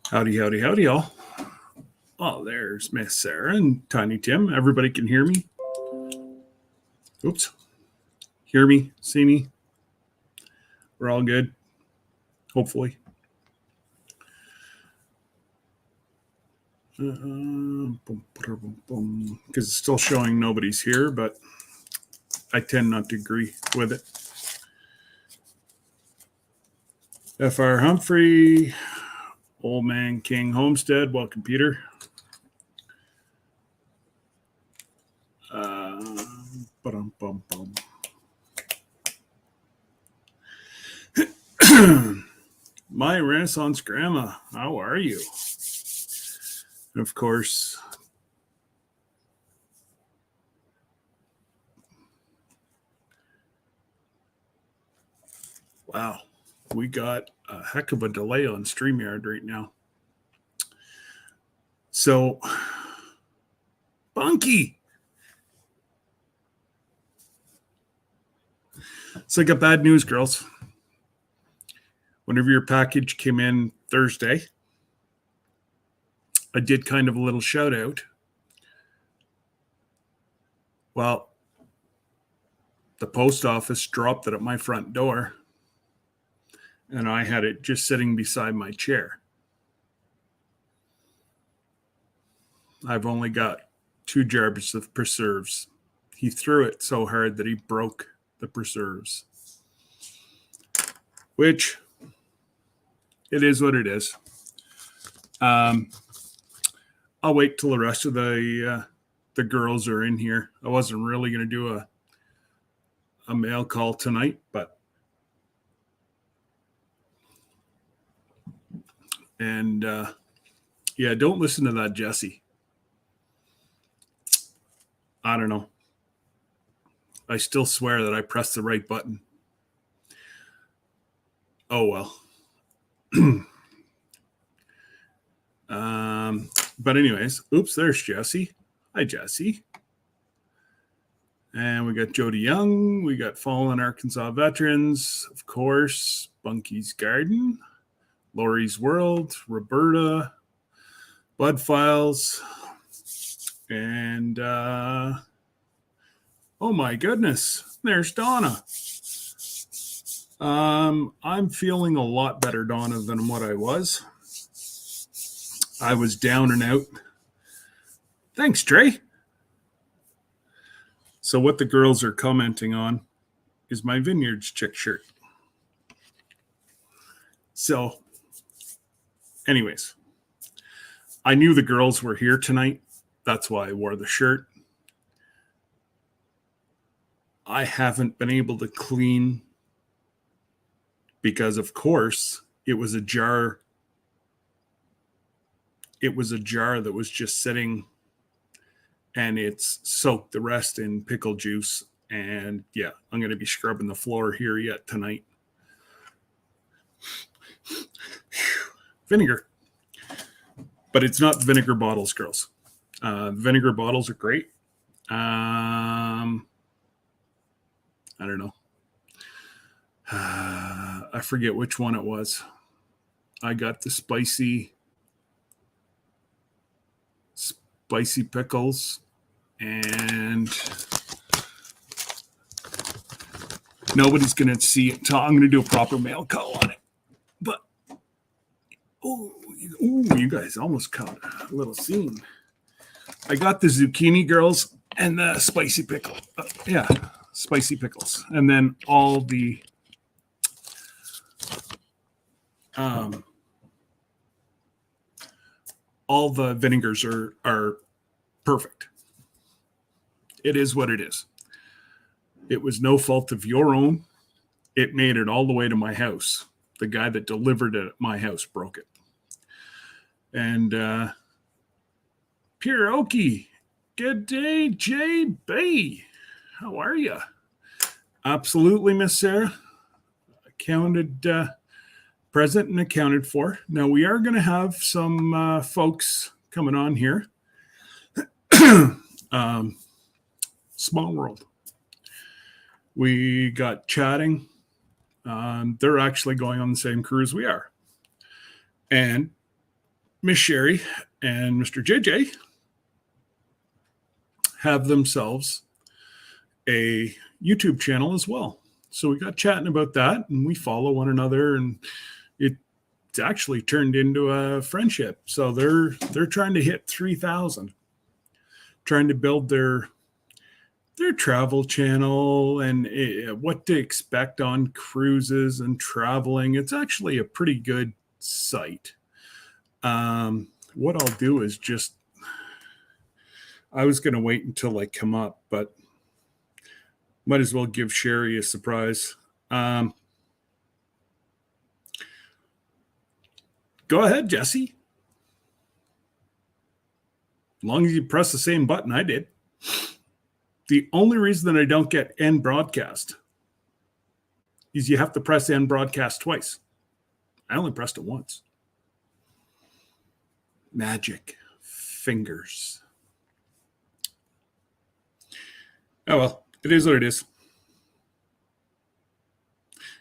Howdy, howdy, howdy, y'all. Oh, there's Miss Sarah and Tiny Tim. Everybody can hear me? Oops. Hear me? See me? We're all good? Hopefully. Because it's still showing nobody's here, but I tend not to agree with it. F.R. Humphrey, Old Man King Homestead. Welcome, Peter. My Renaissance Grandma, how are you? And of course, wow, we got a heck of a delay on StreamYard right now. So, Bunky. So I got bad news, girls. Whenever your package came in Thursday, I did kind of a little shout out. Well, the post office dropped it at my front door, and I had it just sitting beside my chair. I've only got 2 jars of preserves. He threw it so hard that he broke the preserves, which it is what it is. I'll wait till the rest of the girls are in here. I wasn't really going to do a mail call tonight, but yeah, don't listen to that Jesse. I don't know. I still swear that I pressed the right button. Oh well. But anyways, oops, there's Jesse. Hi, Jesse. And we got Jody Young. We got Fallen Arkansas Veterans, of course, Bunky's Garden, Lori's World, Roberta, Bud Files, and oh my goodness, there's Donna. I'm feeling a lot better, Donna, than what I was. I was down and out. Thanks, Trey. So what the girls are commenting on is my Vineyards chick shirt. So, anyways, I knew the girls were here tonight. That's why I wore the shirt. I haven't been able to clean because, of course, it was a jar. It was a jar that was just sitting, and it's soaked the rest in pickle juice. And yeah, I'm going to be scrubbing the floor here yet tonight. Vinegar. But it's not vinegar bottles, girls. Vinegar bottles are great. I don't know. I forget which one it was. I got the spicy pickles, and nobody's going to see it until I'm going to do a proper mail call on it. But, you guys almost caught a little scene. I got the zucchini, girls, and the spicy pickle. Spicy pickles. And then all the vinegars are perfect. It is what it is. It was no fault of your own. It made it all the way to my house. The guy that delivered it at my house broke it. And Pieroki, good day, JB. How are you? Absolutely, Miss Sarah. Accounted present and accounted for. Now we are going to have some folks coming on here. Small world. We got chatting. They're actually going on the same cruise we are. And Miss Sherry and Mr. JJ have themselves a YouTube channel as well. So we got chatting about that, and we follow one another, and it's actually turned into a friendship. So they're trying to hit 3,000, trying to build their travel channel and what to expect on cruises and traveling. It's actually a pretty good site. What I'll do is I was going to wait until I come up, but might as well give Sherry a surprise. Go ahead, Jesse. As long as you press the same button I did. The only reason that I don't get end broadcast is you have to press end broadcast twice. I only pressed it once. Magic fingers. Oh, well, it is what it is.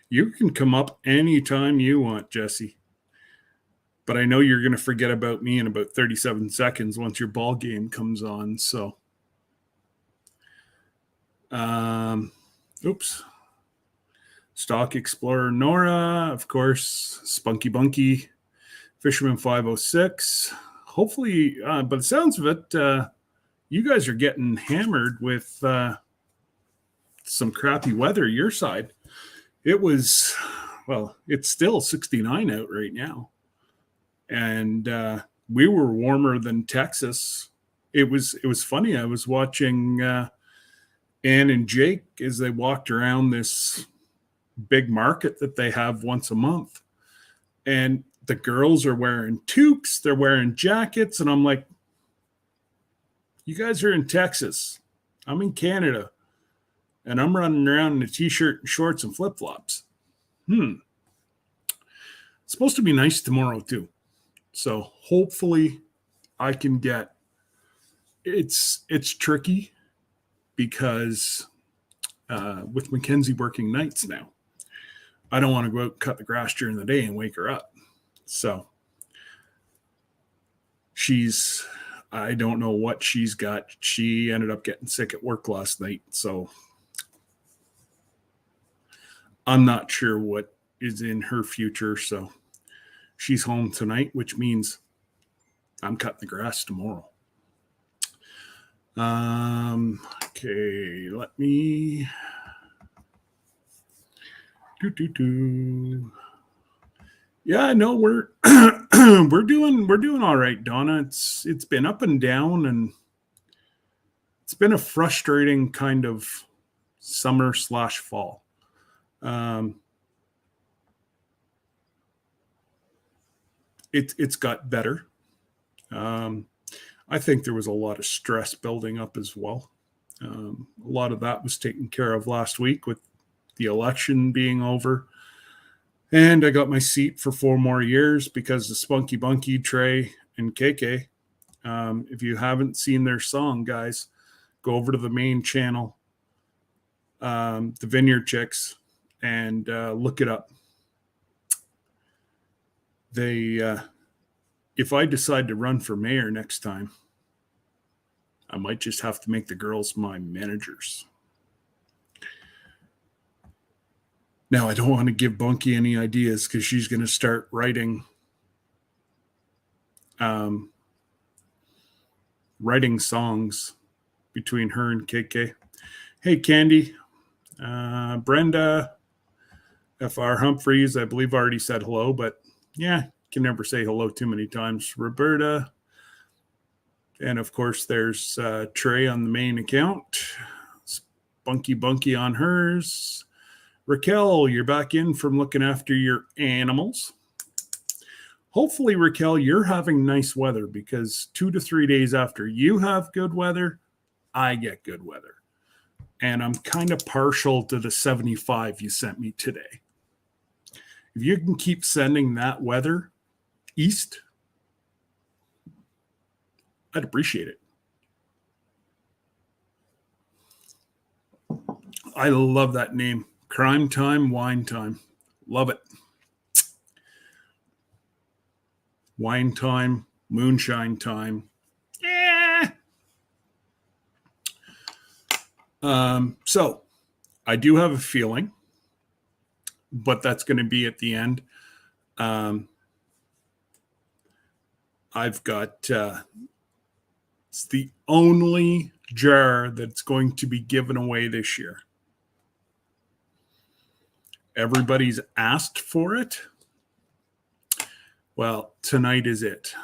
You can come up anytime you want, Jesse. But I know you're going to forget about me in about 37 seconds once your ball game comes on. So, oops. Stock Explorer Nora, of course, Spunky Bunky, Fisherman 506. Hopefully, by the sounds of it, you guys are getting hammered with some crappy weather your side. It was, well, it's still 69 out right now. And we were warmer than Texas. It was funny. I was watching Ann and Jake as they walked around this big market that they have once a month. And the girls are wearing toques. They're wearing jackets. And I'm like, you guys are in Texas. I'm in Canada. And I'm running around in a t-shirt and shorts and flip-flops. It's supposed to be nice tomorrow too. So hopefully I can get it's tricky because with Mackenzie working nights now, I don't want to go out and cut the grass during the day and wake her up. So I don't know what she's got. She ended up getting sick at work last night. So I'm not sure what is in her future. So she's home tonight, which means I'm cutting the grass tomorrow. Okay, let me Yeah, no, we're we're doing all right, Donna. It's been up and down, and it's been a frustrating kind of summer/fall. It's got better. I think there was a lot of stress building up as well. A lot of that was taken care of last week with the election being over. And I got my seat for 4 more years because of Spunky Bunky, Trey, and KK. If you haven't seen their song, guys, go over to the main channel, the Vineyard Chicks, and look it up. If I decide to run for mayor next time, I might just have to make the girls my managers. Now, I don't want to give Bunky any ideas because she's going to start writing songs between her and KK. Hey, Candy, Brenda, F.R. Humphreys, I believe already said hello, but yeah, can never say hello too many times. Roberta, and of course, there's Trey on the main account, Spunky Bunky on hers. Raquel, you're back in from looking after your animals. Hopefully, Raquel, you're having nice weather because 2 to 3 days after you have good weather, I get good weather. And I'm kind of partial to the 75 you sent me today. If you can keep sending that weather east, I'd appreciate it. I love that name. Crime Time, Wine Time. Love it. Wine Time, moonshine time. So I do have a feeling, but that's going to be at the end. I've got it's the only jar that's going to be given away this year. Everybody's asked for it. Well, tonight is it.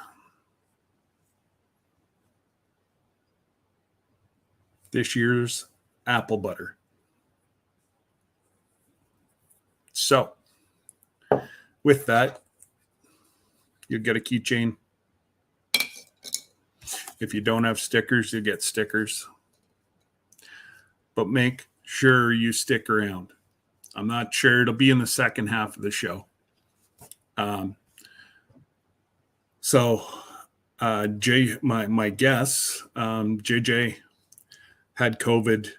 This year's apple butter. So, with that, you'll get a keychain. If you don't have stickers, you get stickers. But make sure you stick around. I'm not sure it'll be in the second half of the show. My guess, JJ had COVID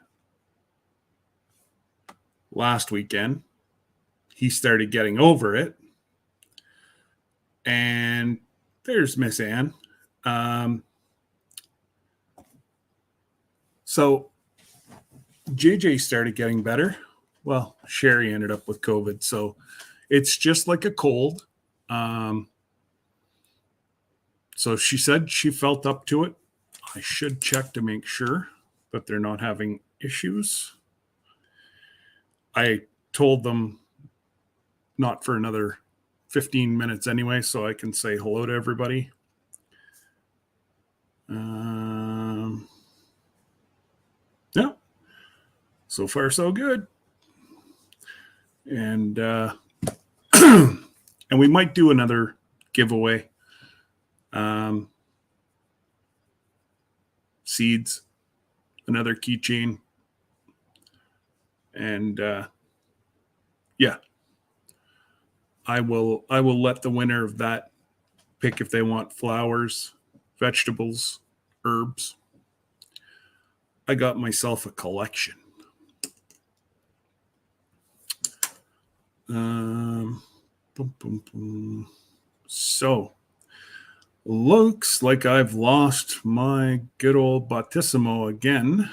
last weekend. He started getting over it. And there's Miss Ann. So JJ started getting better. Well, Sherry ended up with COVID. So it's just like a cold. So she said she felt up to it. I should check to make sure that they're not having issues. I told them not for another 15 minutes anyway, so I can say hello to everybody. Yeah. So far, so good. And and we might do another giveaway. Seeds, another keychain, and yeah, I will let the winner of that pick if they want flowers, vegetables, herbs. I got myself a collection. So looks like I've lost my good old Battissimo again.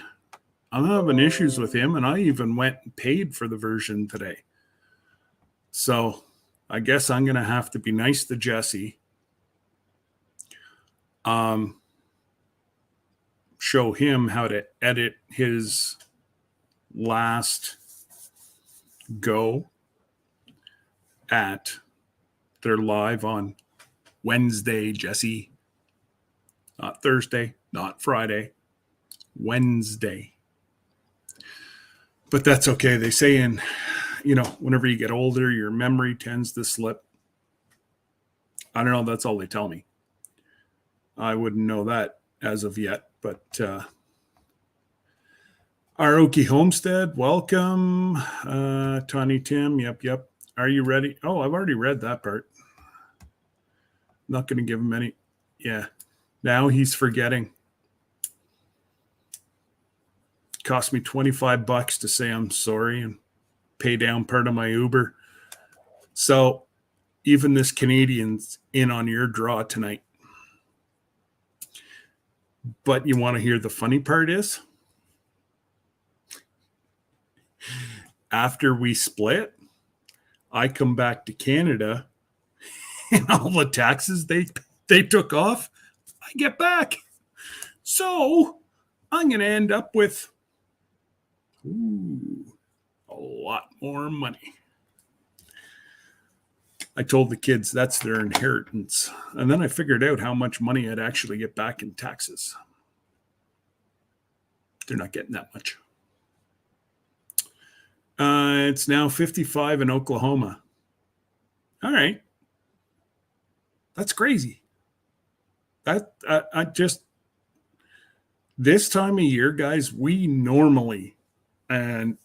I'm having issues with him, and I even went and paid for the version today. So I guess I'm going to have to be nice to Jesse. Show him how to edit his last go at their live on Wednesday, Jesse. Not Thursday, not Friday, Wednesday. But that's okay. They say whenever you get older, your memory tends to slip. I don't know. That's all they tell me. I wouldn't know that as of yet, but Aoki Homestead, welcome. Tawny Tim, yep. Are you ready? Oh, I've already read that part. Not going to give him any. Yeah. Now he's forgetting. Cost me $25 to say I'm sorry and pay down part of my Uber. So even this Canadian's in on your draw tonight. But you want to hear the funny part is? After we split, I come back to Canada and all the taxes they took off, I get back. So I'm going to end up with a lot more money. I told the kids that's their inheritance. And then I figured out how much money I'd actually get back in taxes. They're not getting that much. It's now 55 in Oklahoma. All right. That's crazy. I just, this time of year, guys, we normally, and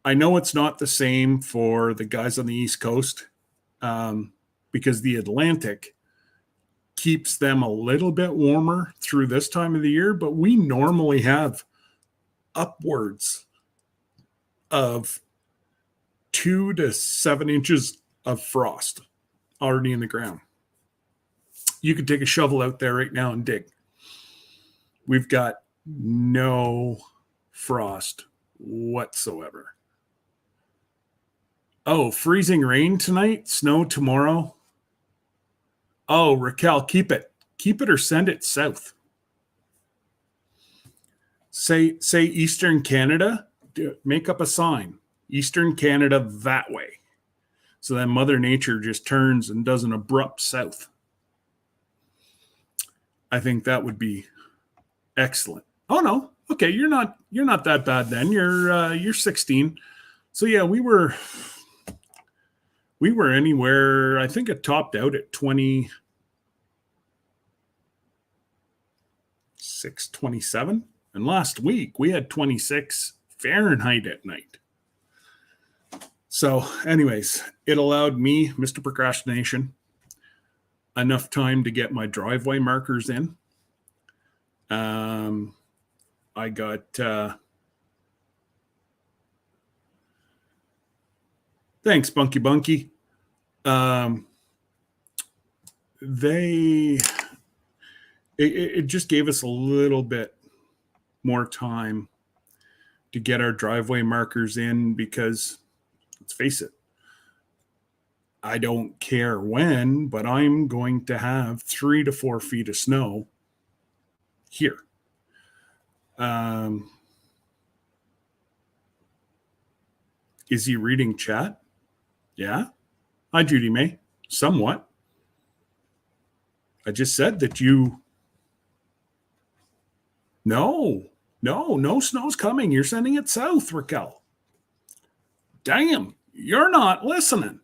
I know it's not the same for the guys on the East Coast, because the Atlantic keeps them a little bit warmer through this time of the year, but we normally have upwards of 2 to 7 inches of frost already in the ground. You could take a shovel out there right now and dig. We've got no frost whatsoever. Oh, freezing rain tonight, snow tomorrow. Oh, Raquel, keep it. Keep it or send it south. Say Eastern Canada, make up a sign. Eastern Canada that way. So then Mother Nature just turns and does an abrupt south. I think that would be excellent. Oh no. Okay, you're not that bad then. You're 16. So yeah, we were anywhere, I think it topped out at 26, 27. And last week we had 26 Fahrenheit at night. So anyways, it allowed me, Mr. Procrastination, enough time to get my driveway markers in. I got thanks, Bunky Bunky. It just gave us a little bit more time to get our driveway markers in because, let's face it, I don't care when, but I'm going to have 3 to 4 feet of snow here. Is he reading chat? Yeah. Hi, Judy May. Somewhat. I just said that you... No snow's coming. You're sending it south, Raquel. Damn, you're not listening.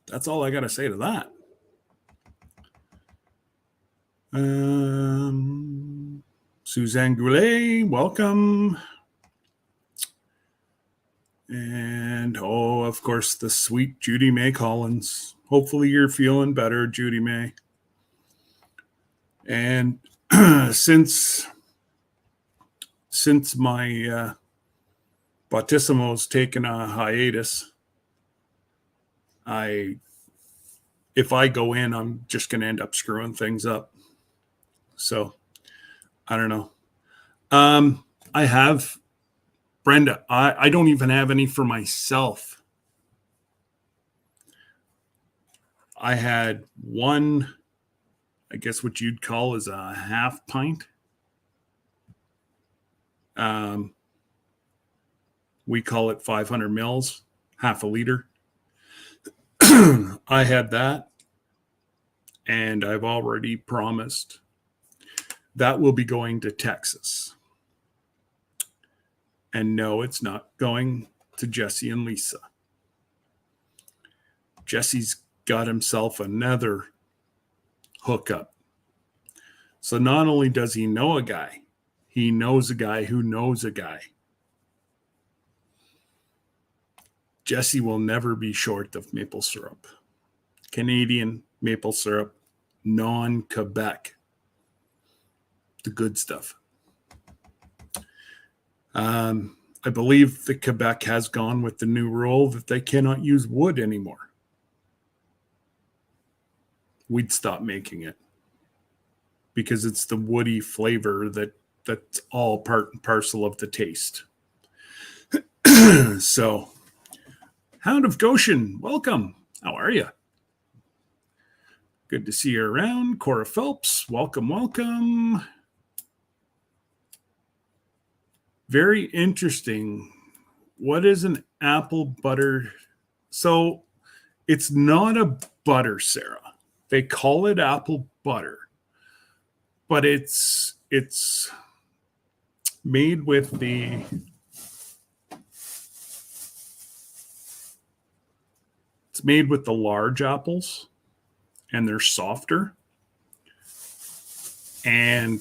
That's all I got to say to that. Suzanne Goulet, welcome. And, of course, the sweet Judy May Collins. Hopefully you're feeling better, Judy May. And since my Bautissimo's taken a hiatus, if I go in, I'm just going to end up screwing things up. So, I don't know. I have, Brenda, I don't even have any for myself. I had one, I guess what you'd call is a half pint. We call it 500 mils, half a liter. I had that, and I've already promised that will be going to Texas. And no, it's not going to Jesse and Lisa. Jesse's got himself another hookup. So not only does he know a guy, he knows a guy who knows a guy. Jesse will never be short of maple syrup. Canadian maple syrup, non-Quebec. The good stuff. I believe that Quebec has gone with the new rule that they cannot use wood anymore. We'd stop making it because it's the woody flavor that's all part and parcel of the taste. So, Hound of Goshen, welcome. How are you? Good to see you around. Cora Phelps, welcome. Very interesting. What is an apple butter? So it's not a butter, Sarah. They call it apple butter, but it's made with the large apples, and they're softer. And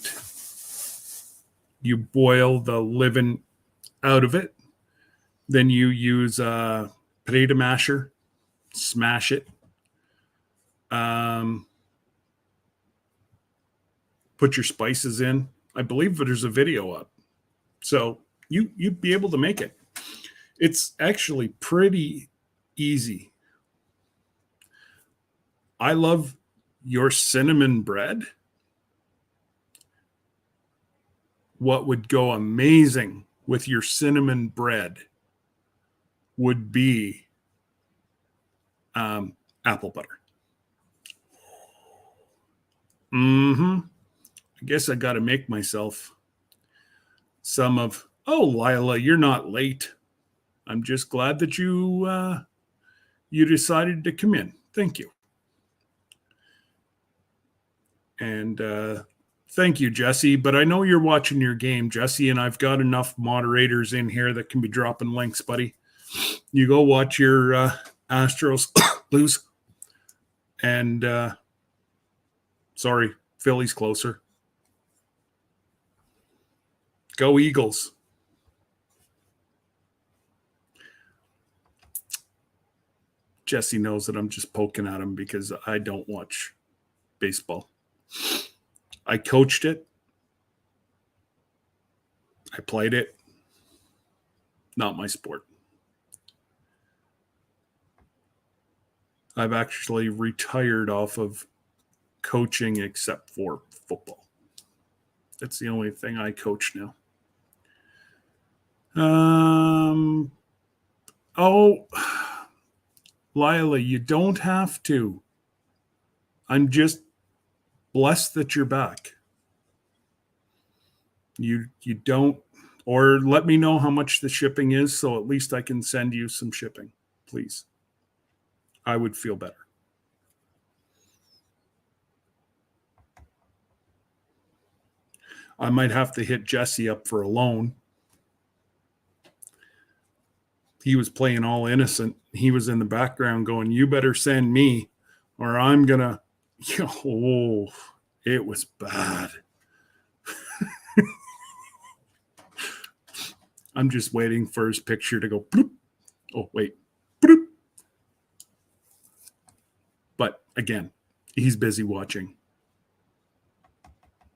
you boil the living out of it. Then you use a potato masher, smash it. Put your spices in. I believe there's a video up. So you'd be able to make it. It's actually pretty easy. I love your cinnamon bread. What would go amazing with your cinnamon bread would be apple butter. I guess I got to make myself some of. Oh, Lila, you're not late. I'm just glad that you decided to come in. Thank you. And thank you, Jesse. But I know you're watching your game, Jesse, and I've got enough moderators in here that can be dropping links, buddy. You go watch your Astros lose. And sorry, Philly's closer. Go Eagles. Jesse knows that I'm just poking at him because I don't watch baseball. I coached it. I played it. Not my sport. I've actually retired off of coaching except for football. That's the only thing I coach now. Oh, Lila, you don't have to. I'm just blessed that you're back. You don't, or let me know how much the shipping is so at least I can send you some shipping, please. I would feel better. I might have to hit Jesse up for a loan. He was playing all innocent. He was in the background going, you better send me or I'm going to, oh, it was bad. I'm just waiting for his picture to go, bloop. Oh, wait. Bloop. But again, he's busy watching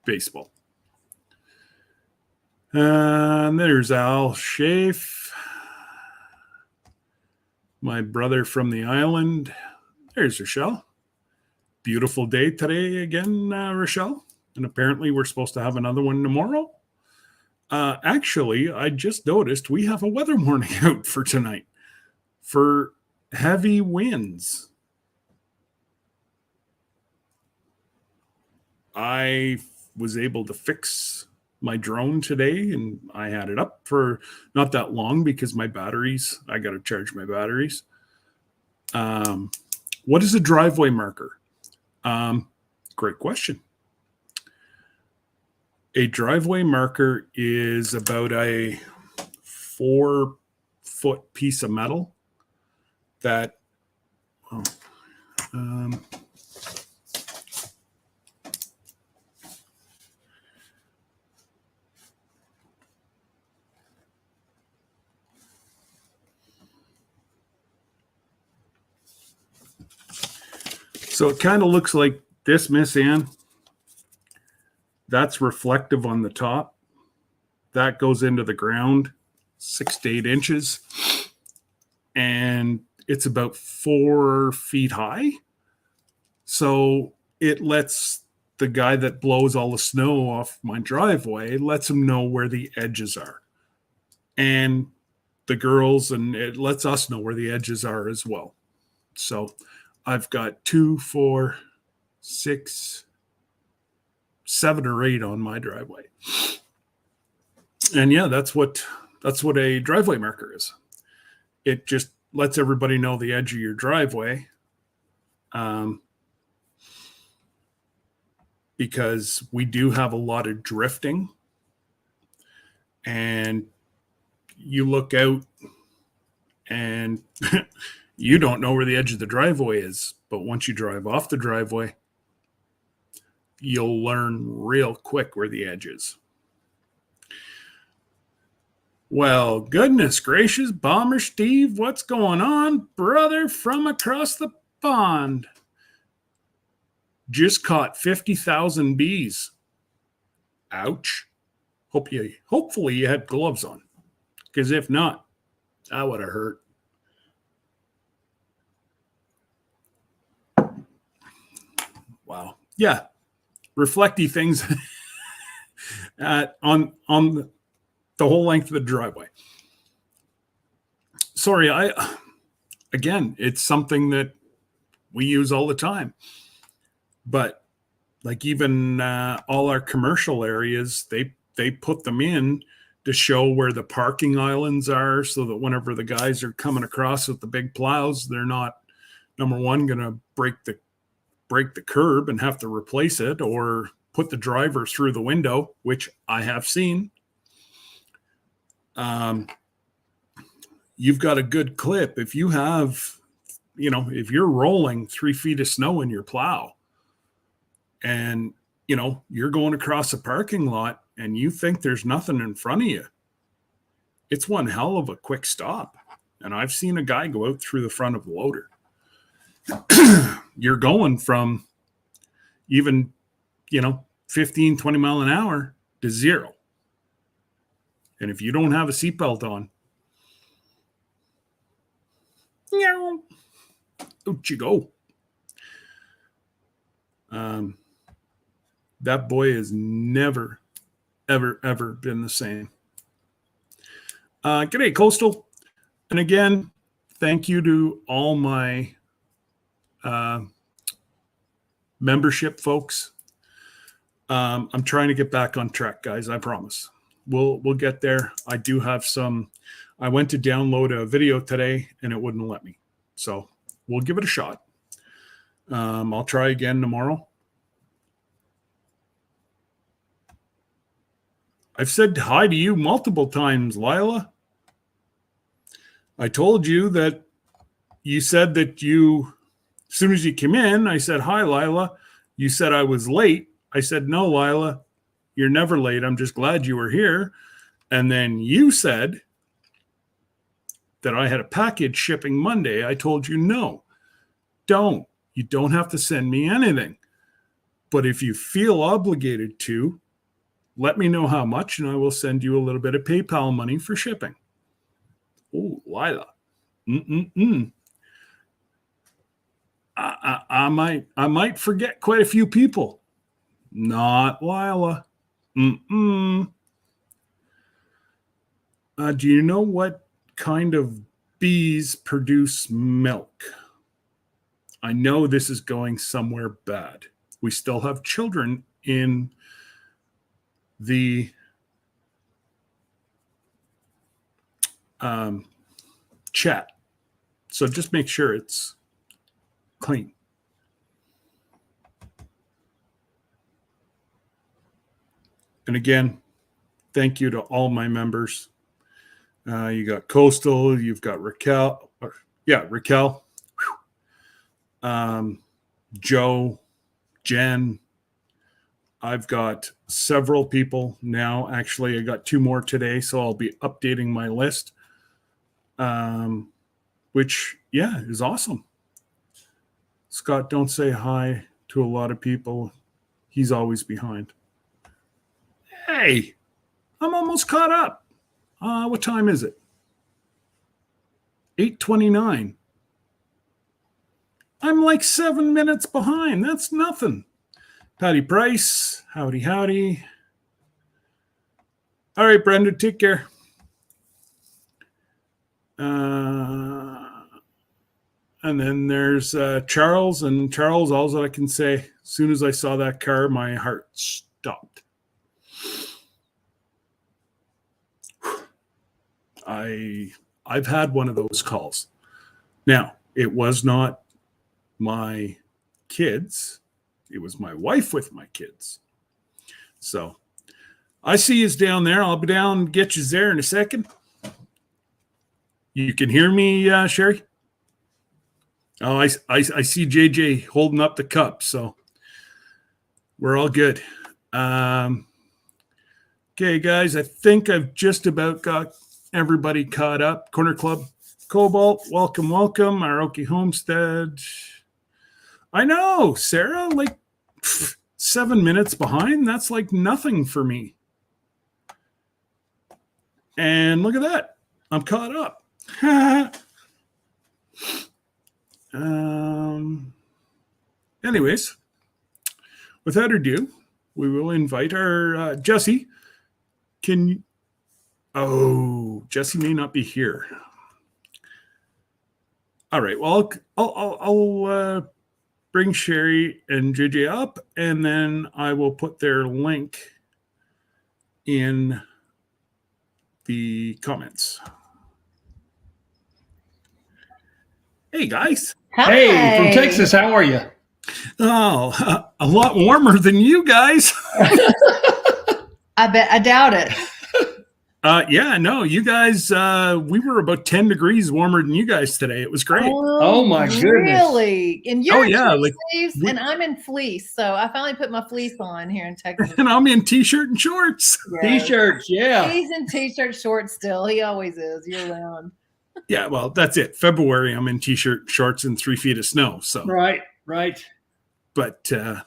baseball. And there's Al Schaaf, my brother from the island. There's Rochelle. Beautiful day today again, Rochelle. And apparently we're supposed to have another one tomorrow. Actually, I just noticed we have a weather warning out for tonight for heavy winds. I was able to fix my drone today and I had it up for not that long because I got to charge my batteries. What is a driveway marker? Great question. A driveway marker is about a 4-foot piece of metal that so it kind of looks like this, Miss Ann. That's reflective on the top. That goes into the ground 6 to 8 inches. And it's about 4 feet high. So it lets the guy that blows all the snow off my driveway, lets him know where the edges are. And the girls, and it lets us know where the edges are as well. So I've got 2, 4, 6, 7 or 8 on my driveway. And yeah, that's what a driveway marker is. It just lets everybody know the edge of your driveway. Because we do have a lot of drifting. And you look out and you don't know where the edge of the driveway is. But once you drive off the driveway, you'll learn real quick where the edge is. Well, goodness gracious, Bomber Steve, what's going on, brother from across the pond? Just caught 50,000 bees. Ouch. Hopefully you had gloves on, because if not, that would have hurt. Wow. Yeah. Reflecty things on the whole length of the driveway. Sorry, again, it's something that we use all the time. But like even all our commercial areas, they put them in to show where the parking islands are, so that whenever the guys are coming across with the big plows, they're not, number one, going to break the curb and have to replace it, or put the driver through the window, which I have seen. You've got a good clip. If you have, if you're rolling 3 feet of snow in your plow and, you're going across a parking lot and you think there's nothing in front of you, it's one hell of a quick stop. And I've seen a guy go out through the front of the loader. You're going from even, 15, 20 mile an hour to zero. And if you don't have a seatbelt on, out you go. That boy has never, ever, ever been the same. G'day, Coastal. And again, thank you to all my membership folks. I'm trying to get back on track, guys. I promise. We'll get there. I do have some. I went to download a video today and it wouldn't let me. So we'll give it a shot. I'll try again tomorrow. I've said hi to you multiple times, Lila. I told you that you said that as soon as you came in, I said, hi, Lila. You said I was late. I said, no, Lila, you're never late. I'm just glad you were here. And then you said that I had a package shipping Monday. I told you, no, don't. You don't have to send me anything. But if you feel obligated to, let me know how much, and I will send you a little bit of PayPal money for shipping. Oh, Lila. I might forget quite a few people. Not Lila. Do you know what kind of bees produce milk? I know this is going somewhere bad. We still have children in the chat. So just make sure it's clean. And again, thank you to all my members. You got Coastal, you've got Raquel. Raquel. Joe, Jen. I've got several people now. Actually, I got 2 more today, so I'll be updating my list, which, is awesome. Scott, don't say hi to a lot of people. He's always behind. Hey, I'm almost caught up. What time is it? 8:29. I'm like 7 minutes behind. That's nothing. Patty Price, howdy, howdy. All right, Brenda, take care. And then there's Charles. And Charles, all that I can say, as soon as I saw that car, my heart stopped. I've had one of those calls. Now, it was not my kids. It was my wife with my kids. So I see you down there. I'll be down and get you there in a second. You can hear me, Sherry? Oh, I see JJ holding up the cup, so we're all good. Okay, guys, I think I've just about got everybody caught up. Corner Club, Cobalt, welcome. Aroki Homestead. I know, Sarah, like 7 minutes behind. That's like nothing for me. And look at that. I'm caught up. Anyways, without ado, we will invite our Jesse. Jesse may not be here. All right. Well, I'll bring Sherry and JJ up, and then I will put their link in the comments. Hey, guys. Hi. Hey, from Texas. How are you? Oh, a lot warmer than you guys. I doubt it. You guys, we were about 10 degrees warmer than you guys today. It was great. Oh, my goodness. Really? And you're in like sleeves and I'm in fleece. So I finally put my fleece on here in Texas. And I'm in t-shirt and shorts. Yes. T-shirts, yeah. He's in t-shirt shorts still. He always is year round. Yeah, well, that's it. February, I'm in t-shirt, shorts, and 3 feet of snow. So Right. But so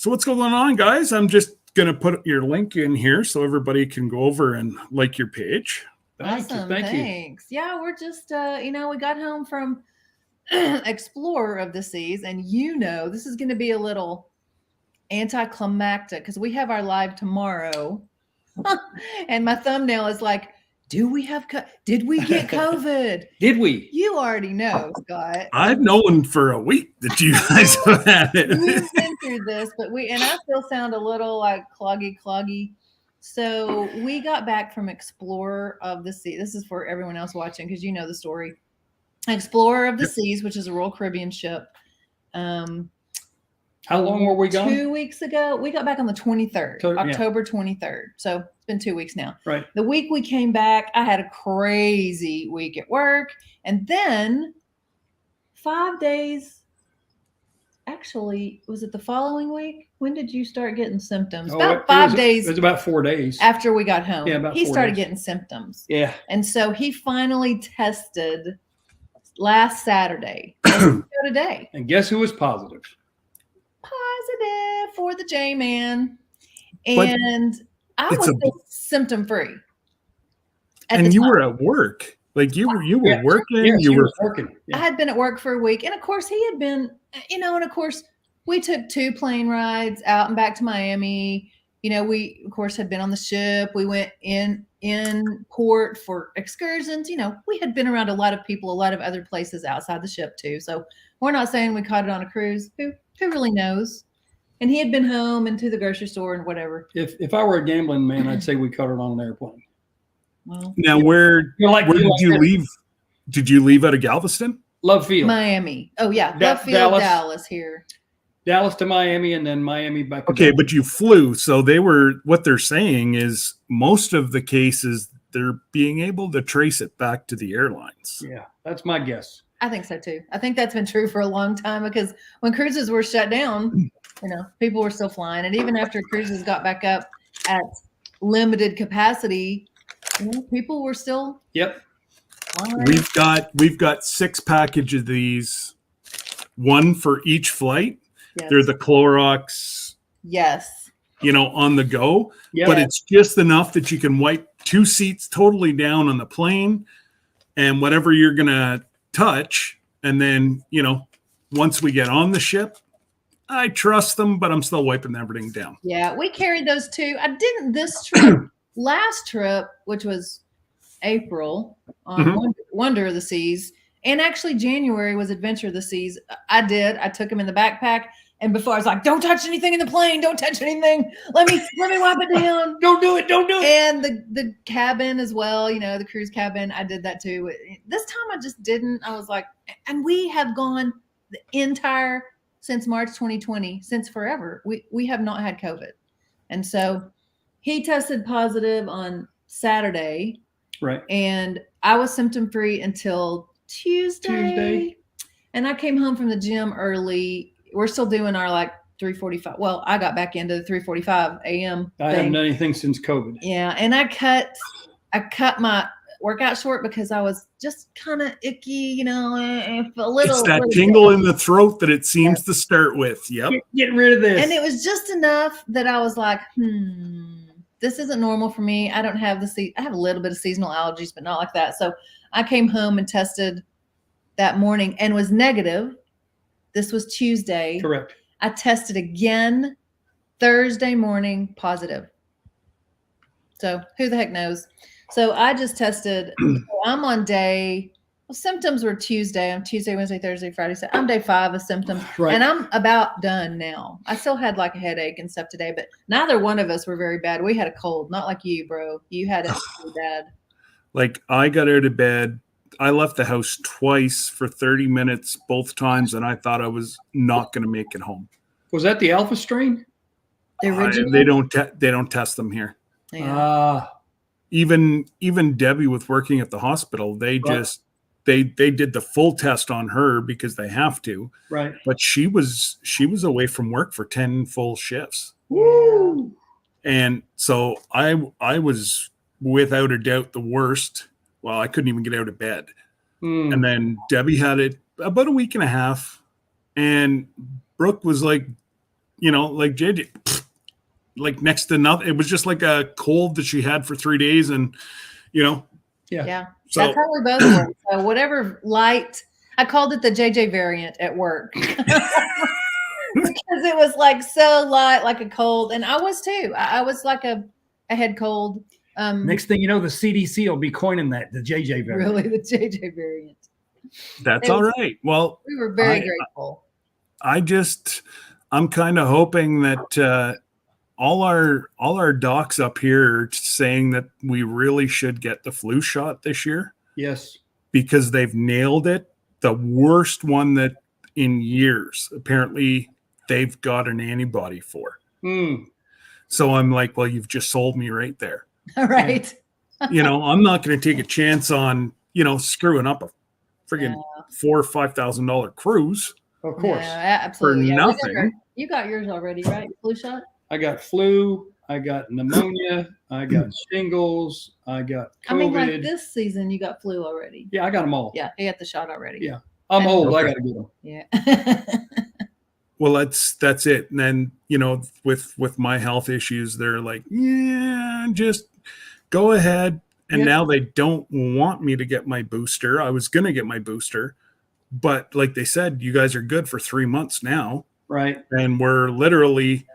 what's going on, guys? I'm just gonna put your link in here so everybody can go over and like your page. Thank you. Thanks. Yeah, we're just we got home from Explorer of the Seas, and this is going to be a little anticlimactic because we have our live tomorrow, and my thumbnail is like, did we get COVID? Did we? You already know, Scott. I've known for a week that you guys have had it. We've been through this, and I still sound a little like cloggy. So we got back from Explorer of the Seas. This is for everyone else watching because you know the story. Explorer of the Seas, which is a Royal Caribbean ship. How long were we gone? 2 weeks ago. We got back on the 23rd, October 23rd. So it's been 2 weeks now. Right. The week we came back, I had a crazy week at work. And then 5 days, actually, was it the following week? When did you start getting symptoms? About 5 days. It was about 4 days. After we got home. Yeah, about 4 He started days. getting symptoms. Yeah. And so he finally tested last Saturday. Today. And guess who was positive? Positive for the J-Man. And I was symptom free. And you were at work. Like you were working. Yes, you were working. Yeah. I had been at work for a week. And of course he had been, and of course we took 2 plane rides out and back to Miami. We of course had been on the ship. We went in port for excursions. We had been around a lot of people, a lot of other places outside the ship too. So we're not saying we caught it on a cruise. Who really knows? And he had been home and to the grocery store and whatever. If I were a gambling man, I'd say we caught it on an airplane. Well, now where did you leave? Did you leave out of Galveston? Love Field. Miami. Oh yeah. Love Field, Dallas here. Dallas to Miami and then Miami back to Okay, Dallas. but you flew. So what they're saying is most of the cases they're being able to trace it back to the airlines. Yeah, that's my guess. I think so too. I think that's been true for a long time because when cruises were shut down, people were still flying. And even after cruises got back up at limited capacity, people were still flying. We've got 6 packages of these, 1 for each flight. Yes. They're the Clorox. Yes. On the go. Yep. But it's just enough that you can wipe 2 seats totally down on the plane and whatever you're going to touch. And then, once we get on the ship, I trust them, but I'm still wiping everything down. Yeah, we carried those too. I didn't this trip. Last trip, which was April on Wonder of the Seas, and actually January was Adventure of the Seas. I took them in the backpack. And before I was like, don't touch anything in the plane. Don't touch anything. Let me wipe it down. Don't do it. And the cabin as well, the cruise cabin, I did that too. This time I just didn't. I was like, and we have gone the entire, since March 2020, since forever, we have not had COVID. And so he tested positive on Saturday. Right. And I was symptom free until Tuesday. And I came home from the gym early. We're still doing our 3:45. Well, I got back into the 3:45 a.m. I haven't done anything since COVID. Yeah, and I cut my workout short because I was just kind of icky, a little. It's that tingle in the throat that it seems to start with. Yep. Get rid of this. And it was just enough that I was like, this isn't normal for me. I don't have I have a little bit of seasonal allergies, but not like that. So I came home and tested that morning and was negative. This was Tuesday. Correct. I tested again Thursday morning, positive. So who the heck knows? So I just tested. So I'm on day. Well, symptoms were Tuesday. I'm Tuesday, Wednesday, Thursday, Friday. So I'm day 5 of symptoms, Right. and I'm about done now. I still had like a headache and stuff today, but neither one of us were very bad. We had a cold, not like you, bro. You had it pretty bad. Like I got out of bed. I left the house twice for 30 minutes, both times, and I thought I was not going to make it home. Was that the alpha strain? The original. They don't test them here. Yeah. Even Debbie with working at the hospital, they just they did the full test on her because they have to. Right. But she was away from work for 10 full shifts. Woo! And so I was without a doubt the worst. Well, I couldn't even get out of bed. Mm. And then Debbie had it about a week and a half. And Brooke was like, like JJ, like next to nothing. It was just like a cold that she had for 3 days. And, Yeah. so That's how we both were. So whatever light, I called it the JJ variant at work. Because it was like so light, like a cold. And I was too. I was like a head cold. Next thing you know, the CDC will be coining that, the JJ variant. Really, the JJ variant. that's It all was- right. Well, We were very I- grateful. I'm kind of hoping that all our docs up here are saying that we really should get the flu shot this year Yes. because they've nailed it. The worst one that in years, apparently they've got an antibody for. Mm. So I'm like, well, you've just sold me right there. All right. I'm not going to take a chance on, screwing up a friggin' $4,000 or $5,000 cruise. Of course. Yeah, absolutely. For Yeah, nothing. You got yours already, right? Flu shot? I got flu. I got pneumonia. I got shingles. I got COVID. I mean, like this season, you got flu already. Yeah, I got them all. Yeah, you got the shot already. Yeah. I'm old. I Okay. got to get them. Yeah. Well, that's it. And then, with my health issues, they're like, yeah, just go ahead. And Yeah. now they don't want me to get my booster. I was going to get my booster, but like they said, you guys are good for 3 months now. Right. And we're literally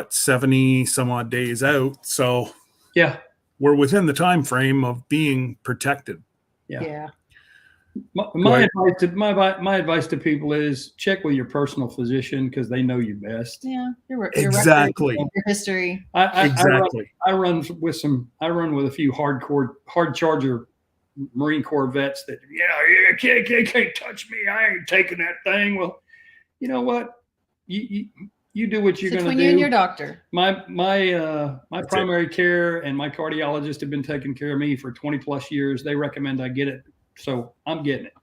70 some odd days out. So Yeah. we're within the time frame of being protected. Yeah. Yeah. My advice to people is check with your personal physician because they know you best. Yeah. Your Exactly. record, your history. Exactly. I run with a few hard charger Marine Corps vets that can't touch me. I ain't taking that thing. Well, you know what? You do what you're It's going to between do. you and your doctor. My That's primary care and my cardiologist have been taking care of me for 20 plus years. They recommend I get it, so I'm getting it.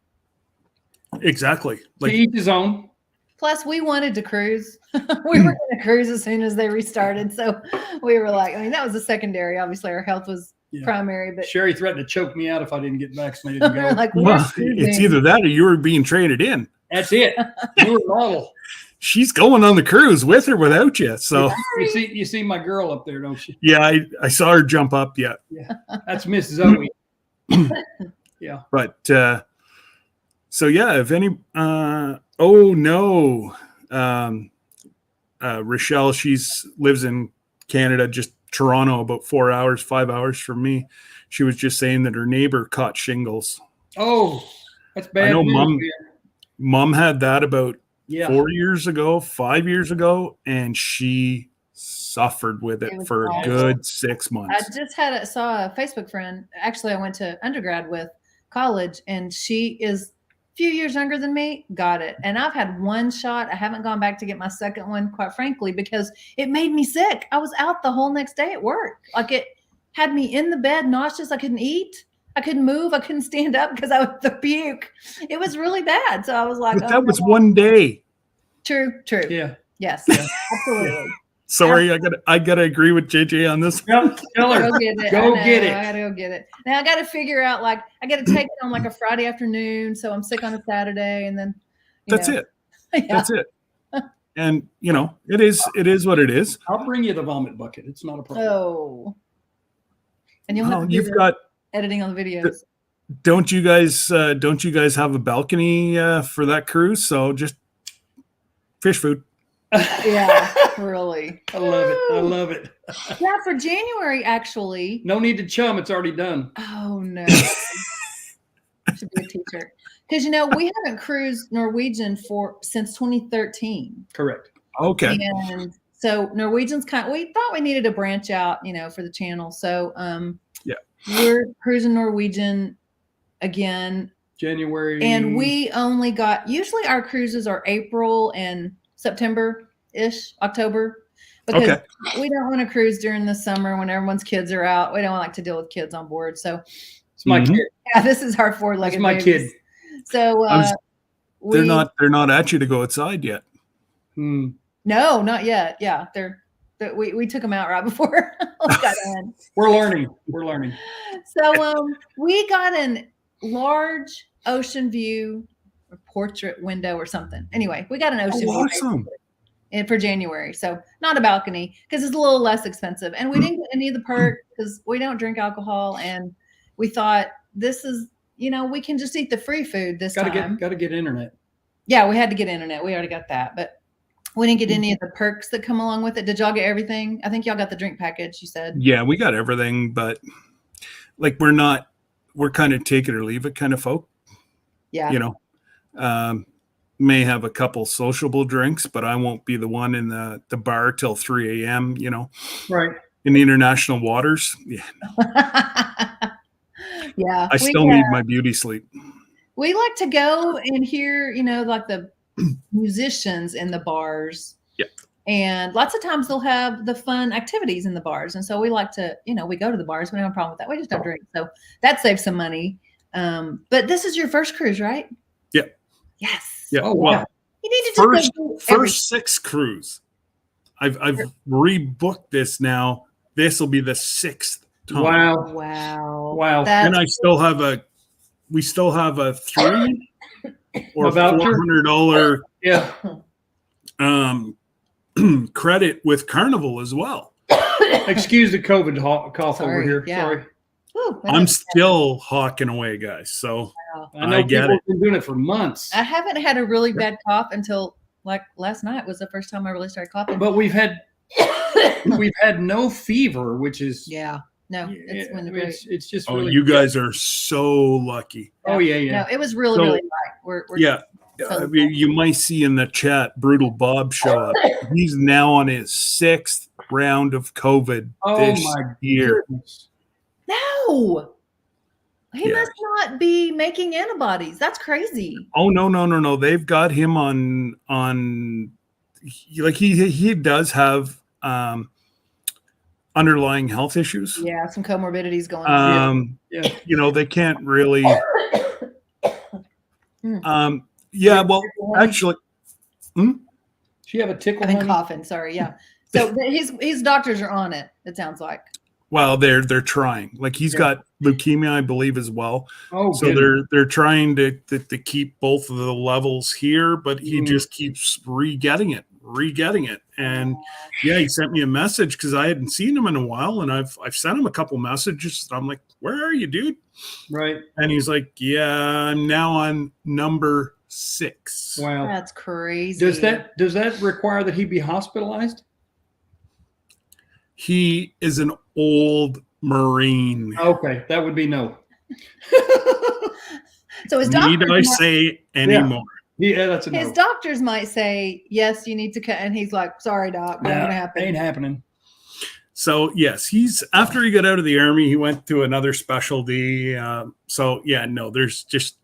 Exactly. To Like, each his own. Plus, we wanted to cruise. We were going to cruise as soon as they restarted. So we were like, that was a secondary. Obviously, our health was Yeah. primary, but Sherry threatened to choke me out if I didn't get vaccinated. we And were go. like, well, it's either that or you were being traded in. That's it. You were model. She's going on the cruise with or without you. So You see my girl up there, don't you? yeah, I saw her jump up. Yeah. That's Miss Zoe. But so yeah, if any oh no. Rochelle, lives in Canada, just Toronto, about 5 hours from me. She was just saying that her neighbor caught shingles. Oh, that's bad. I know news, Mom had that about Yeah. 4 years ago, 5 years ago, and she suffered with It it was for a awful. good 6 I months. just saw a Facebook friend. Actually, I went to undergrad with college, and she is a few years younger than me. Got it, and I've had one shot. I haven't gone back to get my second one, quite frankly, because it made me sick. I was out the whole next day at work. Like it had me in the bed, nauseous. I couldn't eat. I couldn't move. I couldn't stand up because I was the puke. It was really bad. So I was like, But oh, that was no. one day. True. Yeah. Yes, absolutely. Sorry, I gotta agree with JJ on this. Yep. Tell her. Go get it. Go I know, get it. I gotta go get it. Now I gotta figure out I gotta take it on like a Friday afternoon, so I'm sick on a Saturday, and then That's it. Yeah. That's it. And it is what it is. I'll bring you the vomit bucket. It's not a problem. Oh, and you'll Well, have to do you've the got. editing on the videos. Don't you guys have a balcony for that cruise? So just fish food. Yeah, Really. I love it. I love it. Yeah, for January, actually. No need to chum. It's already done. Oh no. Should be a t-shirt. Because we haven't cruised Norwegian since 2013. Correct. Okay. And so Norwegian's we thought we needed to branch out, for the channel. So Yeah. we're cruising Norwegian again. January. And we only usually our cruises are April and September-ish, October. Because Okay. we don't want to cruise during the summer when everyone's kids are out. We don't like to deal with kids on board. So It's my Mhm. kid. yeah, this is our four-legged That's my babies. kid. So They're not at you to go outside yet. Hmm. No, not yet. Yeah, we took them out right before we got in. We're learning. We're learning. So we got an large ocean view or portrait window or something. Anyway, we got an ocean view Awesome. and for January. So not a balcony because it's a little less expensive. And we didn't get any of the perks because we don't drink alcohol. And we thought this is, we can just eat the free food this time. Got to get internet. Yeah, we had to get internet. We already got that, but we didn't get any of the perks that come along with it. Did y'all get everything? I think y'all got the drink package, you said. Yeah, we got everything, but like we're kind of take it or leave it kind of folk. Yeah. May have a couple sociable drinks, but I won't be the one in the bar till 3 a.m., Right. in the international waters. Yeah. Yeah. I still need my beauty sleep. We like to go and hear, like the musicians in the bars. Yeah. And lots of times they'll have the fun activities in the bars. And so we like to, we go to the bars. We don't have a problem with that. We just don't drink. So that saves some money. But this is your first cruise, right? Yeah. Yes. Yeah. Oh, well, wow. You need to just first go do every- first 6 cruise. I've rebooked this now. This will be the 6th time. Wow. Wow. Wow. That's And we still have a 3 or A voucher? $400 Yeah. credit with Carnival as well. Excuse the COVID cough over Sorry, here. yeah. Sorry. Whew, I'm still hawking away, guys. So I know I get people it. have been doing it for months. I haven't had a really bad cough until like last night was the first time I really started coughing. But we've had no fever, which is yeah. No, it's when the really, it's just oh, really you guys are so lucky. Oh yeah. no, it was really, So- really light. We're Yeah. I mean, you might see in the chat Brutal Bob show up. He's now on his 6th round of COVID Oh this my year. goodness. No. He Yeah. must not be making antibodies. That's crazy. Oh no. They've got him on like he does have underlying health issues. Yeah, some comorbidities going on. Yeah. They can't really Hmm. yeah, well actually Do you have a tickle? I've been honey? coughing. Sorry. Yeah. So his doctors are on it. It sounds like. well they're trying. Like he's Yeah. got leukemia, I believe, as well. Oh, So goodness. they're trying to keep both of the levels here, but he Mm. just keeps re-getting it. And yeah, he sent me a message because I hadn't seen him in a while, and I've sent him a couple messages. I'm like, where are you, dude? Right. And he's like, yeah, I'm now on number 6. Wow. That's crazy. Does that require that he be hospitalized? He is an old Marine. Okay, that would be no. So his Need I doctors, say anymore? Yeah, that's a no. his doctors might say, yes, you need to cut. And he's like, sorry, doc, not going to happen. Ain't happening. So yes, he's after he got out of the army, he went to another specialty. So yeah, no,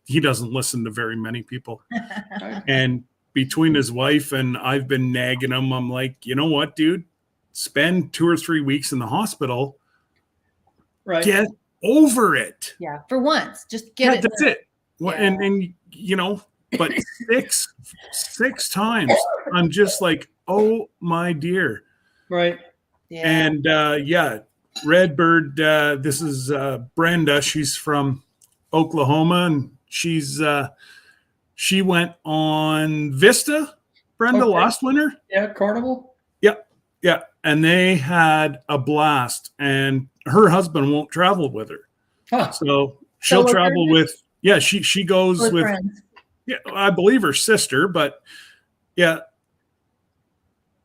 he doesn't listen to very many people. And between his wife and I've been nagging him. I'm like, you know what, dude? Spend 2 or 3 weeks in the hospital. Right. Get over it. Yeah. For once, just Yeah, get it. that's it. Well, Yeah. and but six times, I'm just like, oh my dear. Right. Yeah. And Redbird, this is Brenda. She's from Oklahoma, and she went on Vista, Brenda, Okay. last winter. Yeah. Carnival. Yeah, and they had a blast, and her husband won't travel with her. Huh. So she'll Solo travel cruises? with she goes With with friends. I believe her sister, but yeah.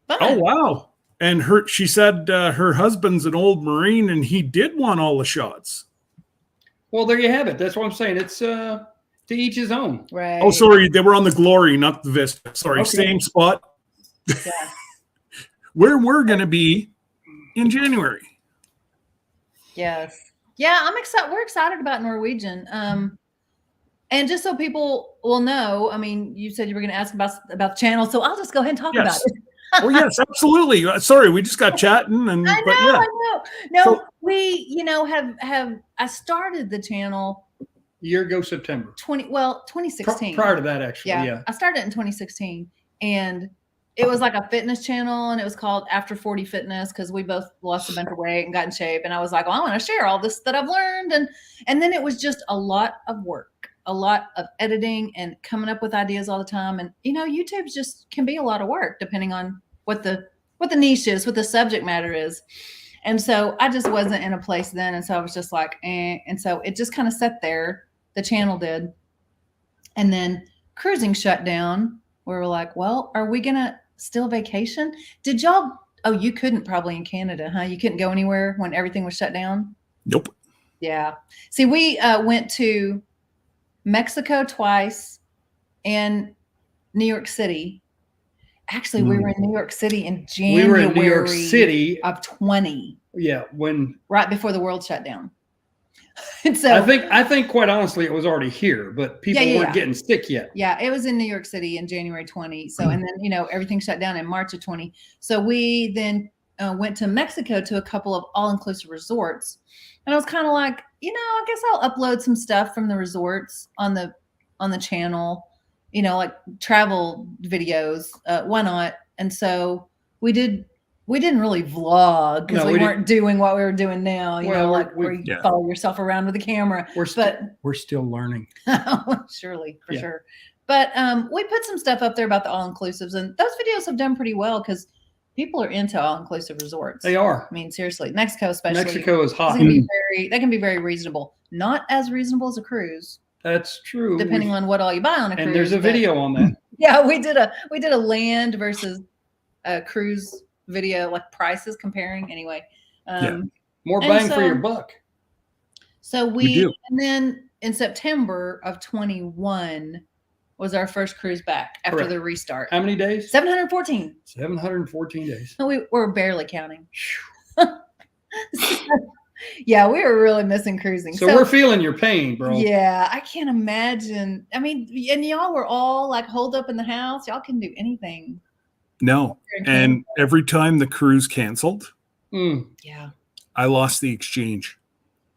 Fun. Oh wow! And she said her husband's an old Marine, and he did want all the shots. Well, there you have it. That's what I'm saying. It's to each his own. Right. Oh, sorry, they were on the Glory, not the Vista. Sorry, Okay. same spot. Yeah. Where we're going to be in January. Yes. Yeah, I'm excited. We're excited about Norwegian. And just so people will know, I mean, you said you were going to ask about the channel, so I'll just go ahead and talk about Yes. it. Oh yes, absolutely. Sorry, we just got chatting, and I know, but yeah, I know. No, So- we, have I started the channel A year ago, September. 2016. Prior to that, actually. Yeah, Yeah. I started it in 2016, and it was like a fitness channel, and it was called After 40 Fitness because we both lost a bunch of weight and got in shape. And I was like, well, I want to share all this that I've learned, and then it was just a lot of work, a lot of editing, and coming up with ideas all the time. And YouTube just can be a lot of work depending on what the niche is, what the subject matter is. And so I just wasn't in a place then, and so I was just like, eh. And so it just kind of sat there. The channel did, and then cruising shut down. We were like, well, are we gonna still vacation? Did y'all? Oh, you couldn't probably in Canada, huh? You couldn't go anywhere when everything was shut down. nope. Yeah. See, we went to Mexico twice and New York City. Actually, we were in New York City in January. We were in New York City. of 20, Yeah. When right before the world shut down. And so I think quite honestly, it was already here, but people weren't getting sick yet. yeah, it was in New York City in January 20. So, and then, everything shut down in March of 20. So we then went to Mexico to a couple of all-inclusive resorts. And I was kind of like, I guess I'll upload some stuff from the resorts on the channel, like travel videos. Why not? And so we didn't really vlog because No, we we weren't doing what we were doing now, Well, where you yeah. follow yourself around with a camera. We're still learning. Surely, for Yeah. sure. But we put some stuff up there about the all-inclusives, and those videos have done pretty well because people are into all-inclusive resorts. They are. I mean, seriously, Mexico especially. Mexico is hot. That can be very reasonable. Not as reasonable as a cruise, That's true. depending on what all you buy on a cruise. And there's a but- video on that. Yeah, we did a land versus a cruise video, like prices comparing. Anyway, More And bang for so- your buck. so We do. and then in September of 21 was our first cruise back after Correct. the restart. How many days? 714. 714 days. No, we were barely counting. Yeah, we were really missing cruising. So we're feeling your pain, bro. yeah, I can't imagine. I mean, and y'all were all like holed up in the house. Y'all can do anything. No. And every time the cruise canceled, Mm. yeah, I lost the exchange,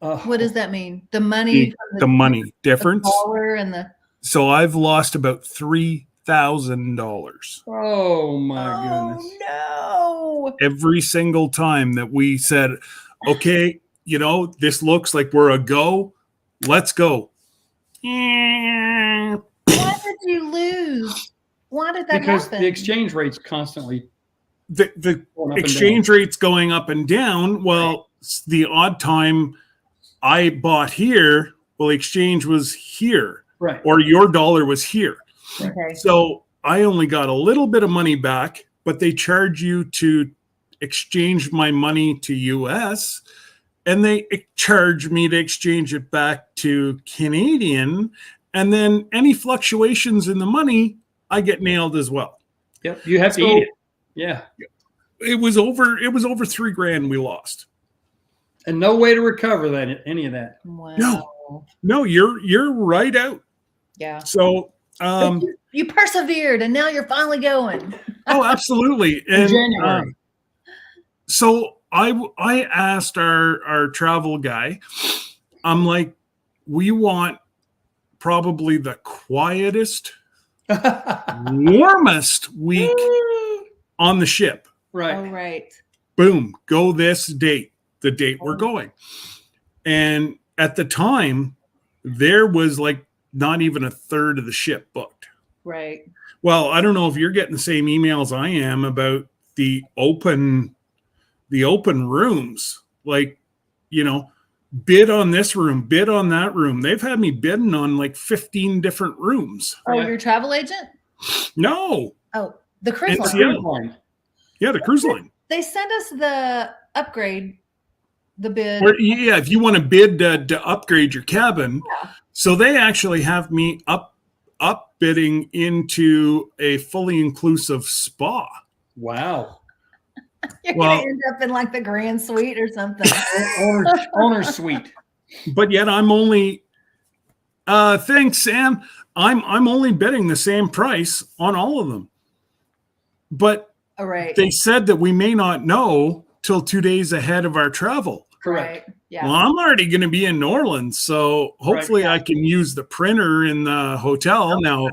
what does that mean? The money, from the money the difference. dollar and the So I've lost about $3,000 Oh my goodness. no! every single time that we said, okay, this looks like we're a go. Let's go. Why did you lose? Why did that Because happen? the exchange rate's constantly The going up and exchange rate's going up and down. Well, the odd time I bought here, well, the exchange was here, down. Right. or your dollar was here. Okay. So I only got a little bit of money back, but they charge you to exchange my money to US, and they charge me to exchange it back to Canadian. And then any fluctuations in the money, I get nailed as well. Yep. You have to So- eat it. Yeah. It was over $3,000 we lost. And no way to recover that any of that. Wow. No, you're right out. Yeah. So But you persevered, and now you're finally going. oh, absolutely. In And January. so I asked our travel guy, I'm like, we want probably the quietest, warmest week on the ship. Right. Oh, right. Boom, go this date, the date we're going. And at the time, there was like not even a third of the ship booked. Right. Well, I don't know if you're getting the same emails I am about the open rooms. Like, bid on this room, bid on that room. They've had me bidding on like 15 different rooms. Oh, Yeah. your travel agent? No, Oh, the cruise NCL. line. Cruise line. Yeah, the cruise line. They sent us the upgrade, the bid. Or, yeah, if you want to bid to upgrade your cabin, Yeah. so they actually have me up bidding into a fully inclusive spa. Wow. You're Well- gonna end up in like the grand suite or something. Owner suite. But yet I'm only thanks, Sam. I'm only bidding the same price on all of them. But All right. they said that we may not know till 2 days ahead of our travel. Correct. Right. Yeah. Well, I'm already going to be in New Orleans, so hopefully yeah. I can use the printer in the hotel. Now,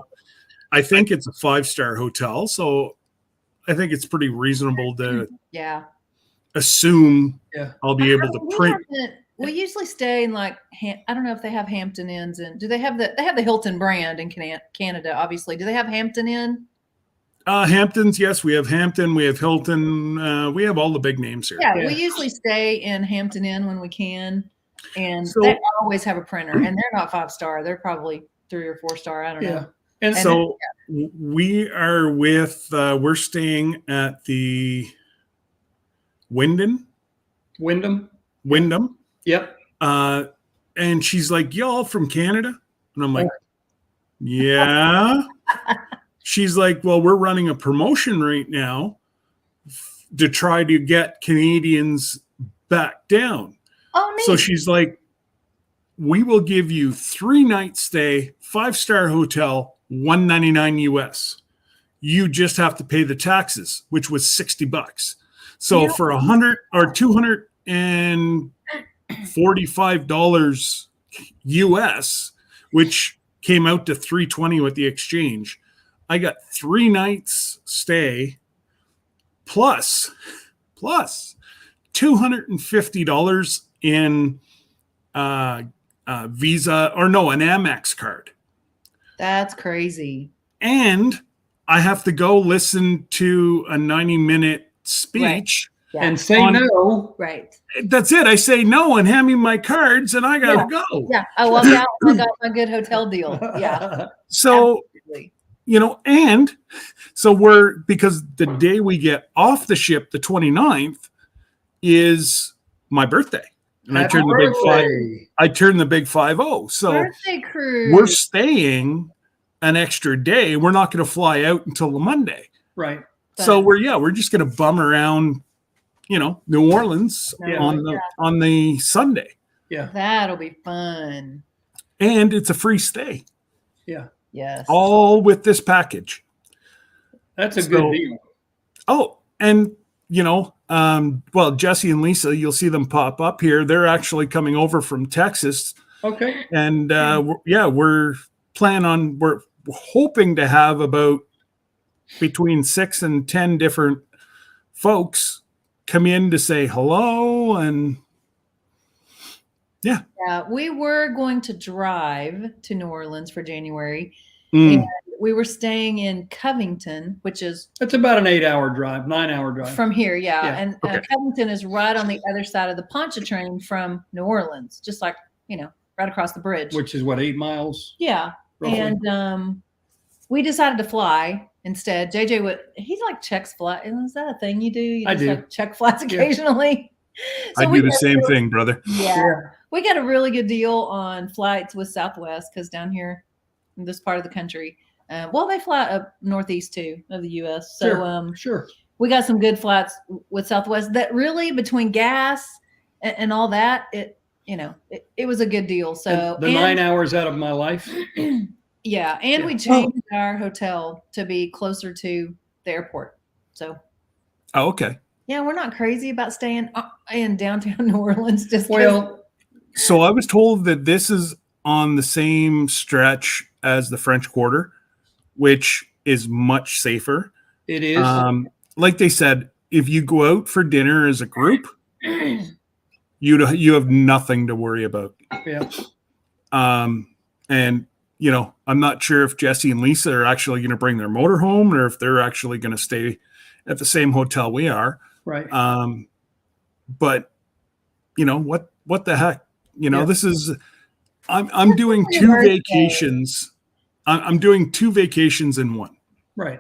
I think it's a 5-star hotel, so I think it's pretty reasonable to Yeah. assume Yeah. I'll be able to print. We usually stay in like I don't know if they have Hampton Inns, and do they have the Hilton brand in Canada? Obviously, do they have Hampton Inn? Hamptons, yes, we have Hampton, we have Hilton, we have all the big names here. Yeah, Yeah. we usually stay in Hampton Inn when we can, and So- they always have a printer, and they're not 5-star; they're probably 3 or 4-star. I don't Yeah. know. And And So we are with, we're staying at the Wyndham. Wyndham. Yep. And she's like, y'all from Canada? And I'm like, yeah. She's like, well, we're running a promotion right now to try to get Canadians back down. Oh, neat. So she's like, we will give you 3-night stay, 5-star hotel, $199 US. You just have to pay the taxes, which was $60. So Yeah. for $100 or $245 US, which came out to $320 with the exchange, I got 3 nights stay plus $250 in Visa, or no, an Amex card. That's crazy. And I have to go listen to a 90-minute speech. Yeah. And say On- no. Right. That's it. I say no and hand me my cards and I gotta go. Yeah. I walk out. I got my good hotel deal. Yeah. So, Absolutely. and so because the day we get off the ship, the 29th, is my birthday. And I Happy turn the big five. birthday. I turn the big 5-0. So Birthday cruise. we're staying an extra day. We're not going to fly out until the Monday. Right. So we're just going to bum around, New Orleans Yeah. on the Sunday, Yeah. That'll be fun. and it's a free stay, Yeah. Yes. all with this package. That's a So- good deal. Oh, and well, Jesse and Lisa, you'll see them pop up here. They're actually coming over from Texas, Okay. and we're hoping to have about between 6 and 10 different folks come in to say hello. And Yeah, we were going to drive to New Orleans for January. mm, We were staying in Covington, which is That's about an 8-hour drive, 9-hour drive. from here. Yeah. Yeah, And okay. Covington is right on the other side of the Pontchartrain from New Orleans, just like, right across the bridge. which is what, 8 miles? Yeah. Roughly? And we decided to fly instead. JJ he like checks flight. Is that a thing you do? You I just do. like check flights occasionally. I we do the got- same thing, brother. Yeah. We got a really good deal on flights with Southwest because down here in this part of the country, they fly up northeast too of the U.S. So Sure. Sure. we got some good flights with Southwest that really between gas and all that, it was a good deal. So The 9 hours out of my life. yeah, and we changed our hotel to be closer to the airport. So Oh, okay. yeah, we're not crazy about staying in downtown New Orleans. Just 'cause- Well, So I was told that this is on the same stretch as the French Quarter, which is much safer. it is. Like they said, if you go out for dinner as a group, you have nothing to worry about. Yeah. And I'm not sure if Jesse and Lisa are actually going to bring their motor home or if they're actually going to stay at the same hotel we are. Right. But what the heck? Yeah. This is I'm doing your 2 birthday. vacations. I'm doing 2 vacations in one. Right.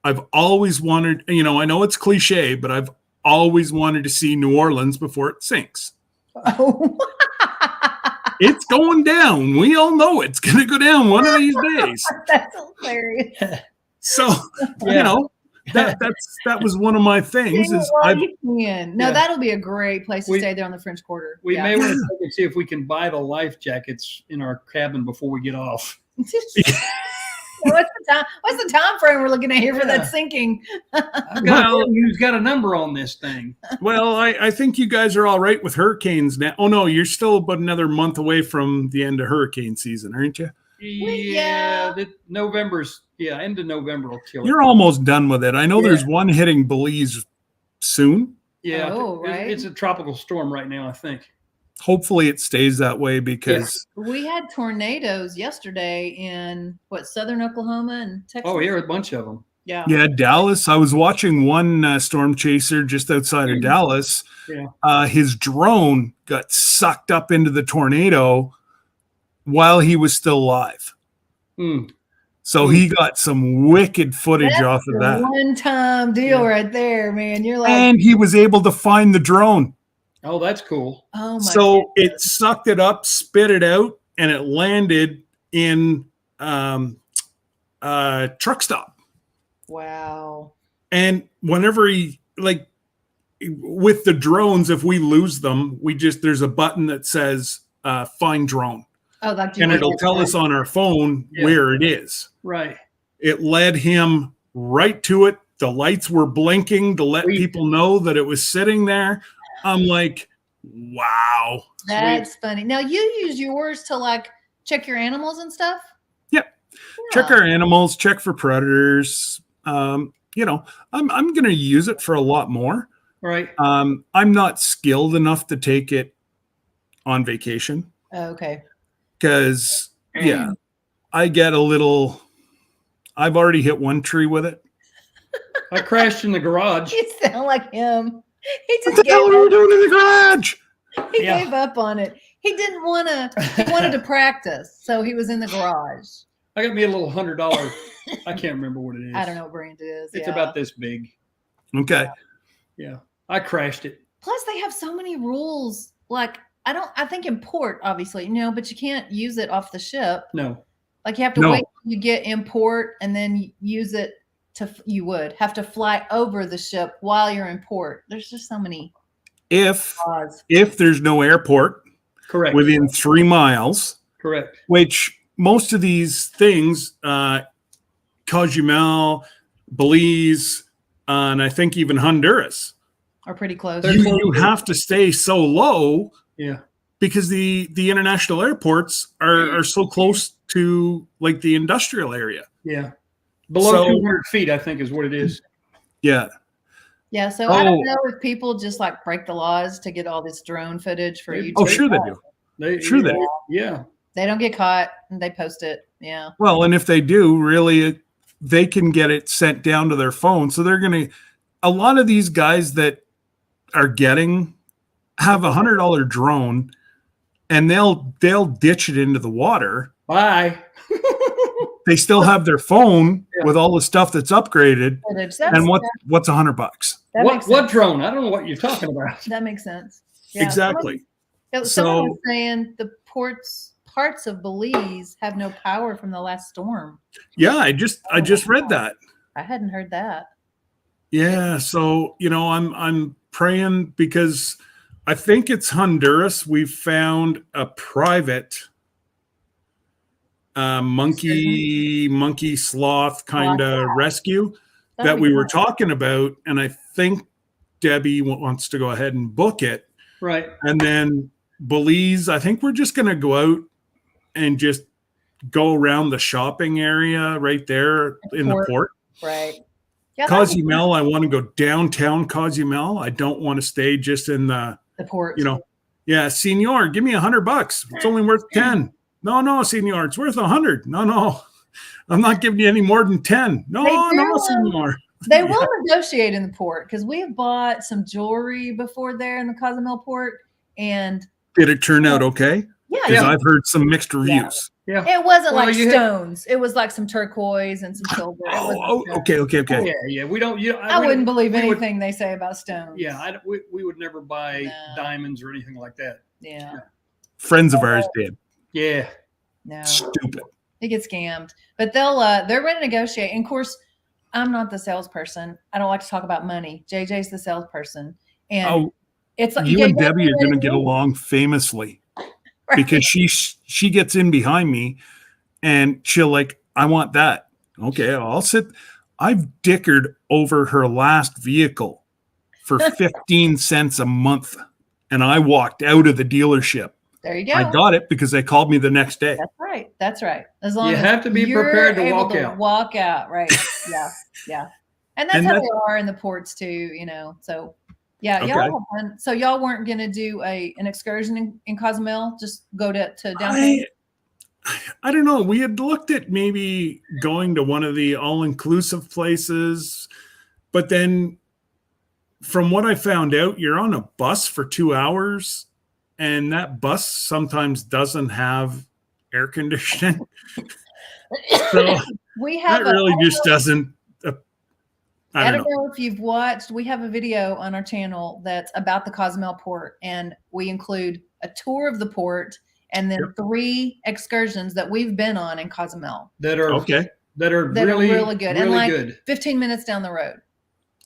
I've always wanted, I know it's cliche, but I've always wanted to see New Orleans before it sinks. Oh. It's going down. We all know it's going to go down one of these days. That's hilarious. So, that was one of my things. No, Is I've, that'll be a great place to stay there on the French Quarter. We may want to check and see if we can buy the life jackets in our cabin before we get off. What's the time frame we're looking at here for that sinking? Who's got a number on this thing? Well, I think you guys are all right with hurricanes now. Oh no, you're still about another month away from the end of hurricane season, aren't you? Yeah, November's end of November will kill it. You're almost done with it. I know there's one hitting Belize soon. Yeah, right. It's a tropical storm right now, I think. Hopefully it stays that way because we had tornadoes yesterday in southern Oklahoma and Texas. Oh, here are a bunch of them. Yeah, Dallas. I was watching one storm chaser just outside of Dallas. Yeah, his drone got sucked up into the tornado while he was still alive. So he got some wicked footage off of that. One-time deal right there, man. You're like, and he was able to find the drone. Oh, that's cool. Oh my! So it sucked it up, spit it out, and it landed in truck stop. Wow! And whenever with the drones, if we lose them, there's a button that says "Find drone." Oh, that's and it'll tell us on our phone where it is. Right. It led him right to it. The lights were blinking to let people know that it was sitting there. I'm like, wow. That's funny. Now you use yours to check your animals and stuff? Yeah. Check our animals, check for predators. I'm going to use it for a lot more. Right. I'm not skilled enough to take it on vacation. Oh, okay. Because, I get a little, I've already hit one tree with it. I crashed in the garage. You sound like him. He just what the hell are we doing in the garage? He gave up on it. He didn't want to. He wanted to practice, so he was in the garage. I got me a little $100. I can't remember what it is. I don't know what brand it is. It's about this big. Okay. Yeah, I crashed it. Plus, they have so many rules. I think import, obviously, but you can't use it off the ship. No. You have to wait till you get import and then use it you would have to fly over the ship while you're in port. There's just so many. If there's no airport correct within 3 miles, correct, which most of these things, Cozumel, Belize, and I think even Honduras are pretty close. You have to stay so low. Yeah. Because the international airports are so close to the industrial area. Yeah. Below 200 feet, I think is what it is. Yeah. Yeah. So I don't know if people just break the laws to get all this drone footage for YouTube. Oh, sure they do. They do. Yeah. They don't get caught and they post it. Yeah. Well, and if they do, really, they can get it sent down to their phone. So a lot of these guys that are have $100 drone and they'll ditch it into the water. Bye. They still have their phone with all the stuff that's upgraded. And what's $100? What drone? I don't know what you're talking about. That makes sense. Yeah. Exactly. Someone was saying the parts of Belize have no power from the last storm. Yeah, I just read that. I hadn't heard that. Yeah, so I'm praying because I think it's Honduras. We've found a private monkey sloth kind of rescue that we were talking about, and I think Debbie wants to go ahead and book it. Right. And then Belize, I think we're just going to go out and just go around the shopping area right there in the port. Right. Yeah, Cozumel, I want to go downtown Cozumel. I don't want to stay just in the port. Yeah, senor, give me $100. It's only worth 10. No, senor, it's worth 100. No, I'm not giving you any more than 10. No, senor. They will negotiate in the port because we have bought some jewelry before there in the Cozumel port. And did it turn out okay? Yeah, Because Yeah. I've heard some mixed reviews. Yeah. it wasn't Well, like you had- stones. It was like some turquoise and some silver. It wasn't Oh, stones. okay, okay, okay. Oh, yeah, yeah. We don't. I we wouldn't don't- believe we would- anything they say about stones. Yeah, we would never buy No. diamonds or anything like that. Yeah. Friends of ours did. Yeah. No. Stupid. They get scammed, but they're ready to negotiate. And of course, I'm not the salesperson. I don't like to talk about money. JJ's the salesperson, and Oh, it's like you and JJ Debbie are ready going to to get move. along famously Right. because she gets in behind me and she'll like, I want that. Okay, I'll sit. I've dickered over her last vehicle for 15 cents a month, and I walked out of the dealership. There you go. I got it because they called me the next day. That's right. That's right. As long You as have to be you're prepared to able walk to out. Walk out, right? Yeah, yeah. And that's And how that's- they are in the ports too, you know. So, yeah, Okay. y'all have fun. So y'all weren't going to do an excursion in Cozumel? Just go to downtown? I don't know. We had looked at maybe going to one of the all-inclusive places, but then from what I found out, you're on a bus for 2 hours, and that bus sometimes doesn't have air conditioning. So We have that really just doesn't. I I don't know. know if you've watched, we have a video on our channel that's about the Cozumel port, and we include a tour of the port and then 3 excursions that we've been on in Cozumel. That are Okay. that are That are really really good. And Really like good. 15 minutes down the road.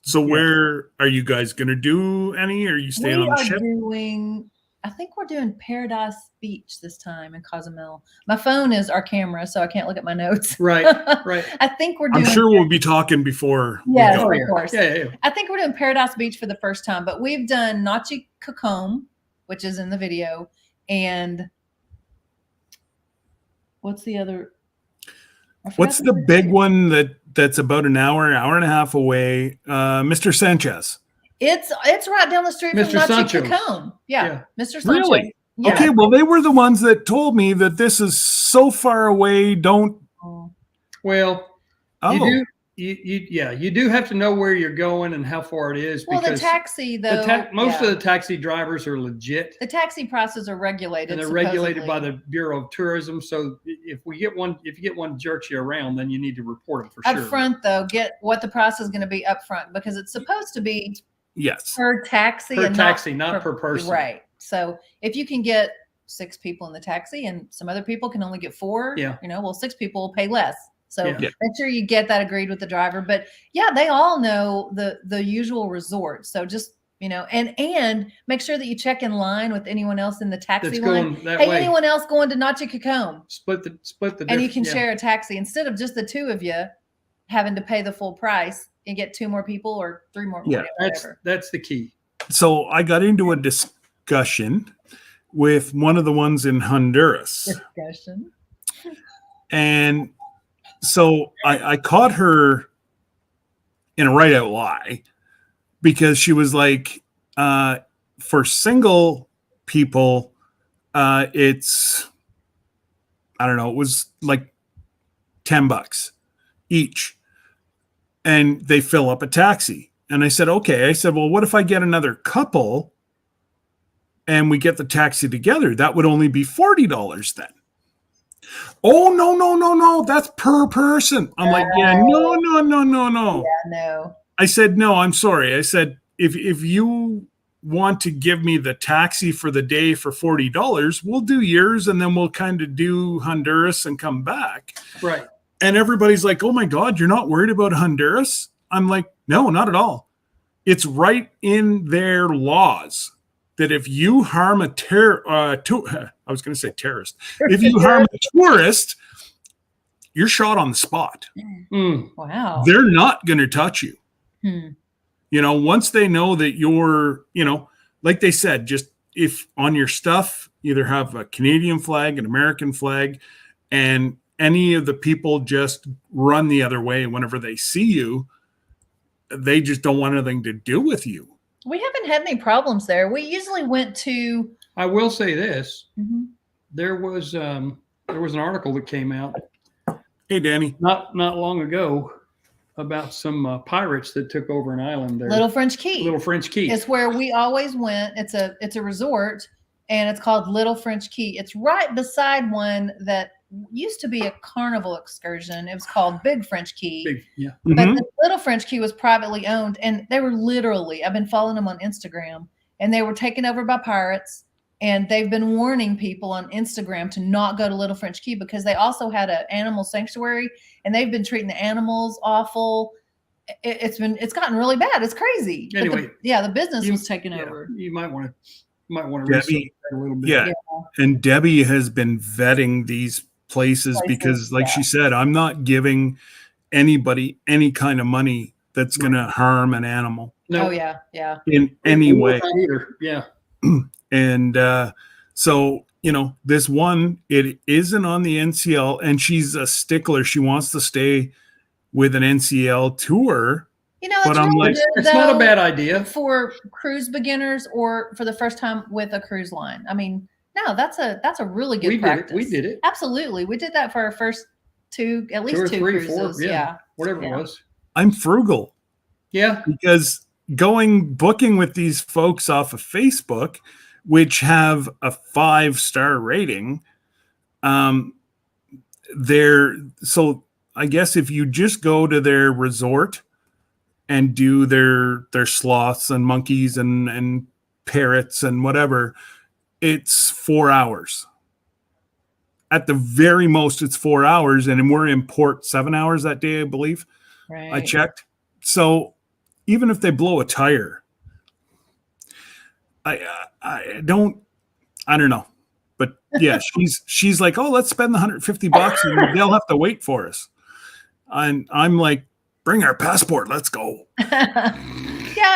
So where are you guys going to do any? Or are you staying We on the are ship? doing, I think we're doing Paradise Beach this time in Cozumel. My phone is our camera, so I can't look at my notes. Right. Right. I think we're I'm doing. sure we'll be talking before. we Yes. go. Oh, Of yeah. course. Yeah, yeah. I think we're doing Paradise Beach for the first time, but we've done Nachi Cacombe, which is in the video, and what's the other? I forgot What's the other big two. one that's about an hour and a half away? Mr. Sanchez. It's right down the street from Mr. Nachi Sancho's. Cacombe. Yeah, Yeah. Mr. Sanchez. Really? Yeah. Okay, well, they were the ones that told me that this is so far away. Don't. Oh. Well, Oh, you do. You do have to know where you're going and how far it is. Well, the because taxi though. most yeah. of the taxi drivers are legit. The taxi prices are regulated. And they're regulated by supposedly. the Bureau of Tourism. So if you get one jerks you around, then you need to report them for Up sure. front, though, get what the price is going to be up front because it's supposed to be yes. per taxi. Per and taxi, not per person. Right. So if you can get 6 people in the taxi and some other people can only get 4, Yeah. 6 people will pay less. So Yeah. Yeah. make sure you get that agreed with the driver. But yeah, they all know the usual resorts. So just, and make sure that you check in line with anyone else in the taxi That's line. going that Hey, way. anyone else going to Nachi Cacombe? Split the And you diff- can yeah. share a taxi instead of just the 2 of you having to pay the full price and get 2 more people or 3 more. Yeah. Whatever. That's the key. So I got into a discussion with one of the ones in Honduras. Discussion. And so I caught her in a right out lie because she was like, for single people, it's, I don't know, it was like $10 each. And they fill up a taxi. And I said, okay. I said, well, what if I get another couple and we get the taxi together? That would only be $40 then. Oh, no. That's per person. I'm like, yeah, no. Yeah, no. I said, no, I'm sorry. I said, if you want to give me the taxi for the day for $40, we'll do yours and then we'll kind of do Honduras and come back. Right. And everybody's like, oh my God, you're not worried about Honduras? I'm like, no, not at all. It's right in their laws that if you harm a I was going to say terrorist. If you harm a tourist, you're shot on the spot. Mm. Wow. They're not going to touch you. Hmm. Once they know that you're, like they said, just if on your stuff, either have a Canadian flag, an American flag, and any of the people just run the other way whenever they see you, they just don't want anything to do with you. We haven't had any problems there. We usually went to. I will say this. Mhm. There was an article that came out Hey, Danny. not long ago about some pirates that took over an island there. Little French Key. Little French Key. It's where we always went. It's a resort, and it's called Little French Key. It's right beside one that used to be a carnival excursion. It was called Big French Key. Big, yeah. But Mhm. the Little French Key was privately owned, and they were literally, I've been following them on Instagram, and they were taken over by pirates. And they've been warning people on Instagram to not go to Little French Key because they also had an animal sanctuary, and they've been treating the animals awful. It's gotten really bad. It's crazy. But Anyway, the business you- was taken yeah, over. You might want to Debbie, research that a little bit. Yeah. And Debbie has been vetting these places because, like she said, I'm not giving anybody any kind of money that's going to harm an animal No, Oh yeah. in any way. not either. Yeah. And so, this one, it isn't on the NCL, and she's a stickler. She wants to stay with an NCL tour. It's But I'm really like, good, It's not a though, bad idea. for cruise beginners or for the first time with a cruise line. I mean, no, that's a really good We did practice. it. We did it. Absolutely. We did that for our first at least Two or two three, cruises. four, yeah. Whatever Yeah. it was. I'm frugal Yeah. because booking with these folks off of Facebook, which have a 5-star rating, so I guess if you just go to their resort and do their sloths and monkeys and parrots and whatever, it's 4 hours. At the very most, it's 4 hours, and we're in port 7 hours that day, I believe. Right. I checked. So even if they blow a tire, I don't know. But yeah, she's like, oh, let's spend the $150 and they'll have to wait for us. And I'm like, bring our passport, let's go. Yeah,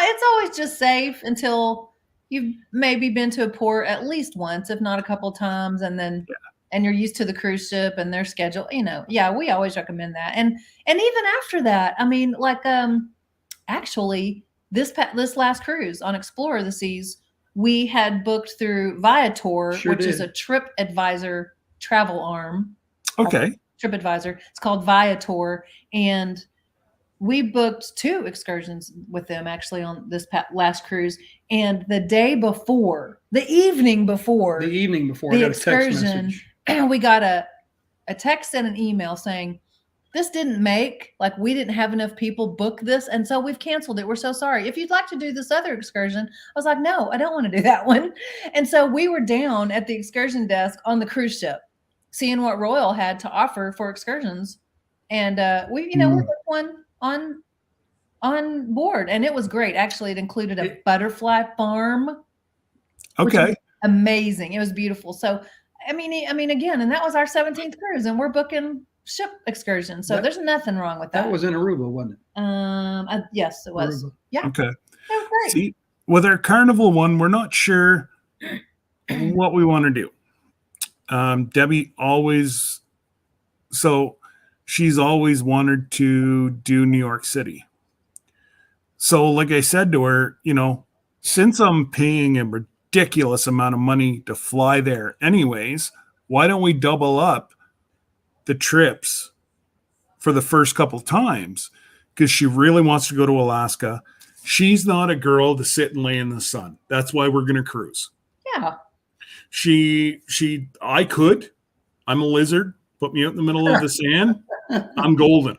it's always just safe until you've maybe been to a port at least once, if not a couple times, and then and you're used to the cruise ship and their schedule. Yeah, we always recommend that. And even after that, I mean, like actually this last cruise on Explorer of the Seas, we had booked through Viator, Sure which is did. a Trip Advisor travel arm. Okay. TripAdvisor. It's called Viator, and we booked 2 excursions with them actually on this last cruise. And the evening before, The evening before the I got a text excursion, message. we got a text and an email saying, this didn't make, like, we didn't have enough people book this, and so we've canceled it. We're so sorry. If you'd like to do this other excursion, I was like, no, I don't want to do that one. And so we were down at the excursion desk on the cruise ship, seeing what Royal had to offer for excursions, and we booked one on board, and it was great. Actually, it included a butterfly farm. which Okay. was amazing. It was beautiful. So, I mean, again, and that was our 17th cruise, and we're booking ship excursions. So there's nothing wrong with that. That was in Aruba, wasn't it? Yes, it was. Aruba. Yeah, Okay. it was great. See, with our carnival one, we're not sure what we want to do. Debbie she's always wanted to do New York City. So, like I said to her, since I'm paying a ridiculous amount of money to fly there anyways, why don't we double up the trips for the first couple times? Because she really wants to go to Alaska. She's not a girl to sit and lay in the sun. That's why we're going to cruise. Yeah. I'm a lizard. Put me out in the middle of the sand. I'm golden.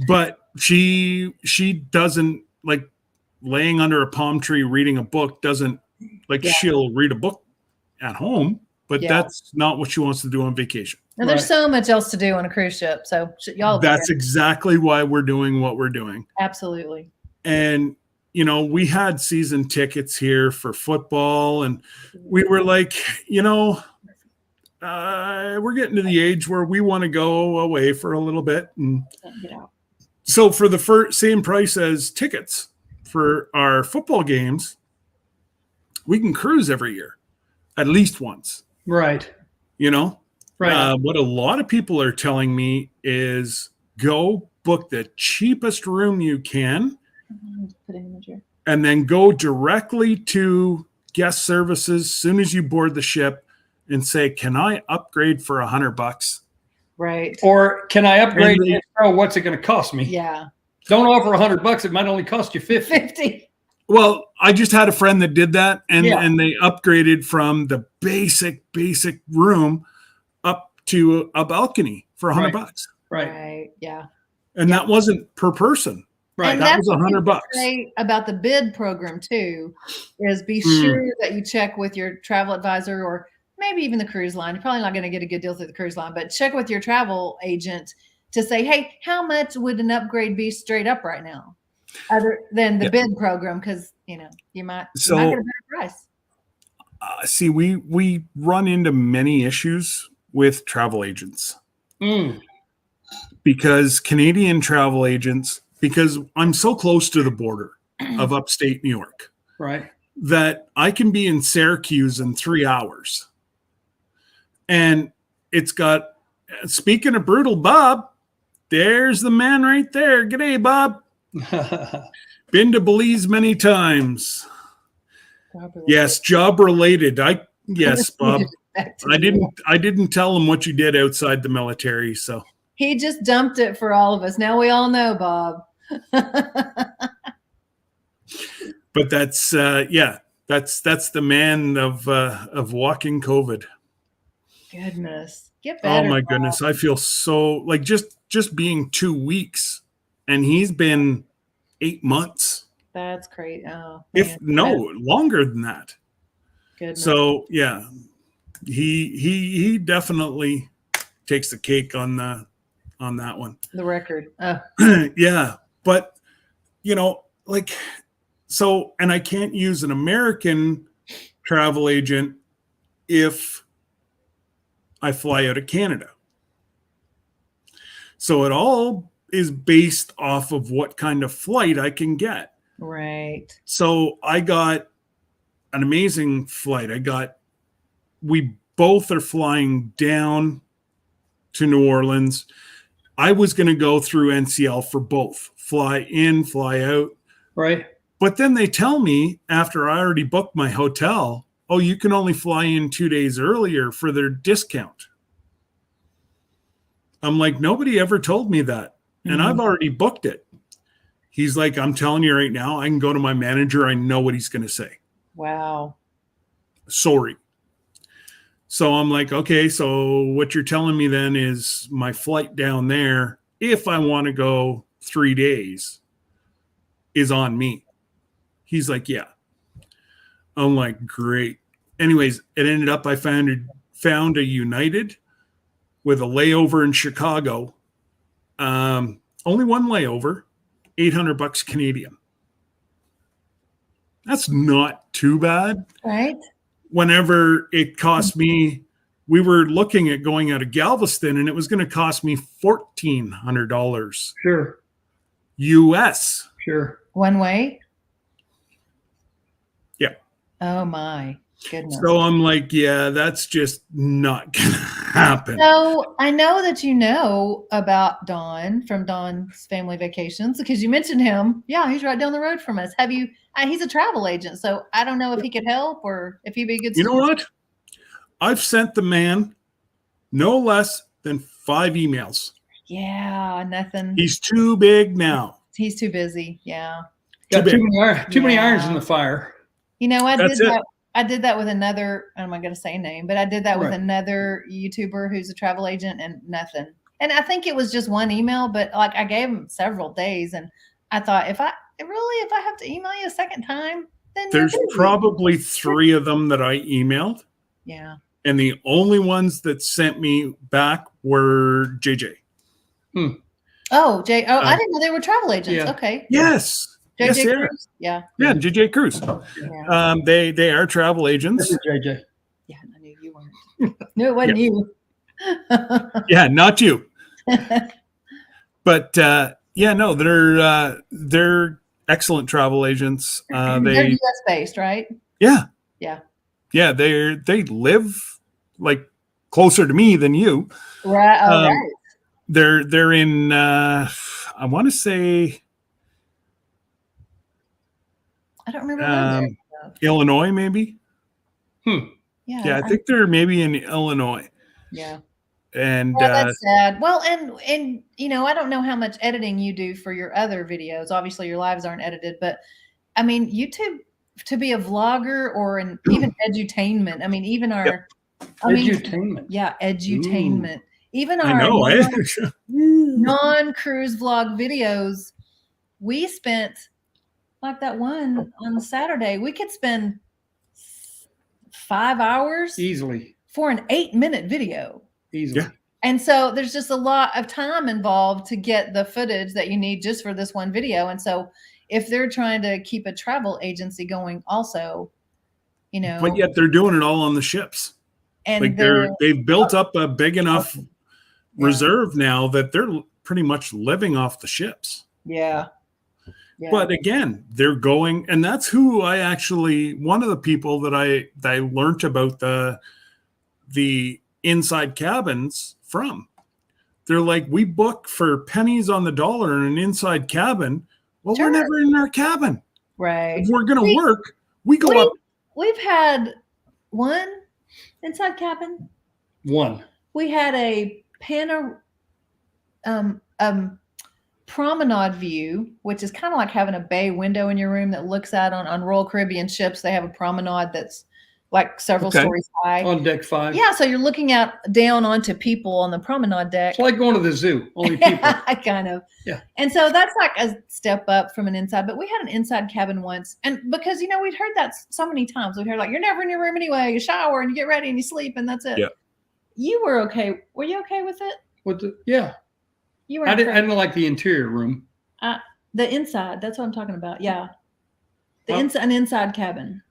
But she doesn't like laying under a palm tree reading a book. Doesn't like she'll read a book at home, but that's not what she wants to do on vacation. Now, there's so much else to do on a cruise ship. So y'all. That's exactly why we're doing what we're doing. Absolutely. And we had season tickets here for football, and we were like, we're getting to the age where we want to go away for a little bit. And Get out. so for the same price as tickets for our football games, we can cruise every year, at least once, Right. Right. Right. What a lot of people are telling me is go book the cheapest room you can, Put it in the chair. and then go directly to guest services as soon as you board the ship and say, can I upgrade for $100? Right. Or can I upgrade? And Oh, what's it going to cost me? Yeah. Don't offer $100. It might only cost you 50. 50. Well, I just had a friend that did that, and Yeah. and they upgraded from the basic room up to a balcony for $100, Right. Right. Yeah. and that wasn't per person. Right. And That that's was what $100. people say about the bid program too, is be Mm. sure that you check with your travel advisor or maybe even the cruise line. You're probably not going to get a good deal through the cruise line, but check with your travel agent to say, hey, how much would an upgrade be straight up right now, other than the Yeah. bid program? Because you might So- get a better price. See, we run into many issues with travel agents Mm. because Canadian travel agents, because I'm so close to the border of upstate New York, Right. that I can be in Syracuse in 3 hours. And it's got, speaking of brutal, Bob, there's the man right there. G'day, Bob. Been to Belize many times. Yes, job related. Yes, Bob. Back to I you. didn't tell him what you did outside the military, so He just dumped it for all of us. Now we all know, Bob. but that's that's the man of walking COVID. Goodness, get Oh better. my Bob. goodness, I feel so like just being 2 weeks, and he's been 8 months, That's great. Oh, if man. no longer than that. Goodness. So yeah, he definitely takes the cake on that one. The record. Yeah, but like, so, and I can't use an American travel agent if I fly out of Canada. So it all is based off of what kind of flight I can get. Right. So I got an amazing flight. We both are flying down to New Orleans. I was going to go through NCL for both, fly in, fly out. Right. But then they tell me after I already booked my hotel, oh, you can only fly in 2 days earlier for their discount. I'm like, nobody ever told me that. And I've already booked it. He's like, I'm telling you right now, I can go to my manager. I know what he's going to say. Wow. Sorry. So I'm like, okay, so what you're telling me then is my flight down there, if I want to go 3 days, is on me. He's like, yeah. I'm like, great. Anyways, it ended up I found a United with a layover in Chicago. Only one layover, $800 Canadian. That's not too bad. Right. Whenever it cost me, we were looking at going out of Galveston, and it was going to cost me $1,400 Sure. US. Sure. One way. Yeah. Oh my goodness. So I'm like, yeah, that's just not going to happen. So I know that you know about Don from Don's Family Vacations because you mentioned him. Yeah, he's right down the road from us. Have you? He's a travel agent, so I don't know if he could help or if he'd be a good. You know source. what? I've sent the man no less than 5 emails. Yeah, nothing. He's too big now. He's too busy. Yeah. Got big. too many irons Yeah. in the fire. You know, I That's did it. that. I did that with another. I'm not going to say name, but I did that with Right. another YouTuber who's a travel agent, and nothing. And I think it was just one email, but like I gave him several days, and I thought if I have to email you a second time, then you're There's busy. probably 3 of them that I emailed, Yeah. and the only ones that sent me back were JJ. Oh, Jay. Oh, I didn't know they were travel agents. Yeah. Okay. Yes. Yes, JJ they are. Cruz. Yeah. Yeah, JJ Cruz. Yeah. They are travel agents. This is JJ. Yeah. I knew you weren't. No, it wasn't you. Yeah, not you. But yeah, no, they're excellent travel agents. They're They US based, right? yeah. Yeah. Yeah, they live like closer to me than you. Right. Oh, Um, right. They're in I want to say I don't remember. where they're- Illinois, maybe. Yeah. I think they're maybe in Illinois. Yeah. And Well, that's sad. Well, and I don't know how much editing you do for your other videos. Obviously, your lives aren't edited, but I mean, YouTube to be a vlogger or an even edutainment. I mean, even our, I mean, Edutainment. yeah, edutainment. Even I our know. Eh? non-cruise vlog videos, we spent like that one on Saturday. We could spend 5 hours Easily. for an 8-minute video. Easily. Yeah. And so there's just a lot of time involved to get the footage that you need just for this one video. And so if they're trying to keep a travel agency going also, you know, But yet they're doing it all on the ships. and Like they're they've built up a big enough Yeah. reserve now that they're pretty much living off the ships. yeah. Yeah. But again, they're going, and that's who I actually, one of the people that I learned about the inside cabins from. They're like, we book for pennies on the dollar in an inside cabin. Well, Sure. we're never in our cabin. Right. If we're going to We- work, we go we- up. We've had one inside cabin. One. We had a promenade view, which is kind of like having a bay window in your room that looks out on Royal Caribbean ships. They have a promenade that's like several Okay. stories high. On deck 5. Yeah, so you're looking out down onto people on the promenade deck. It's like going to the zoo. Only people. kind of. Yeah. And so that's like a step up from an inside, but we had an inside cabin once. And because, you know, we'd heard that so many times. We'd heard like, you're never in your room anyway. You shower and you get ready and you sleep and that's it. Yeah. You were okay. Were you okay with it? With the, yeah. You were I okay. didn't like the interior room. The inside. That's what I'm talking about. Yeah. The Oh. an inside cabin.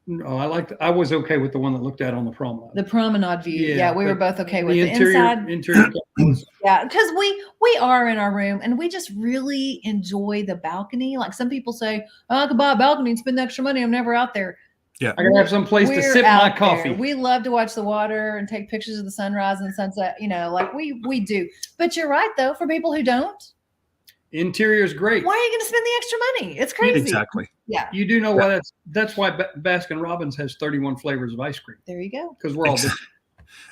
No, I was okay with the one that looked out on the promenade. The promenade view. Yeah, Yeah, we were but both okay with the the interior, inside. interior was- Yeah, because we are in our room and we just really enjoy the balcony. Like some people say, oh, I could buy a balcony and spend the extra money. I'm never out there. I gotta have some place to We're sip my out there. coffee. We love to watch the water and take pictures of the sunrise and sunset. You know, like we do. But you're right though. For people who don't, Interior is great. why are you going to spend the extra money? It's crazy. Exactly. Yeah. You do know why that's why Baskin Robbins has 31 flavors of ice cream, There you go. because we're all different.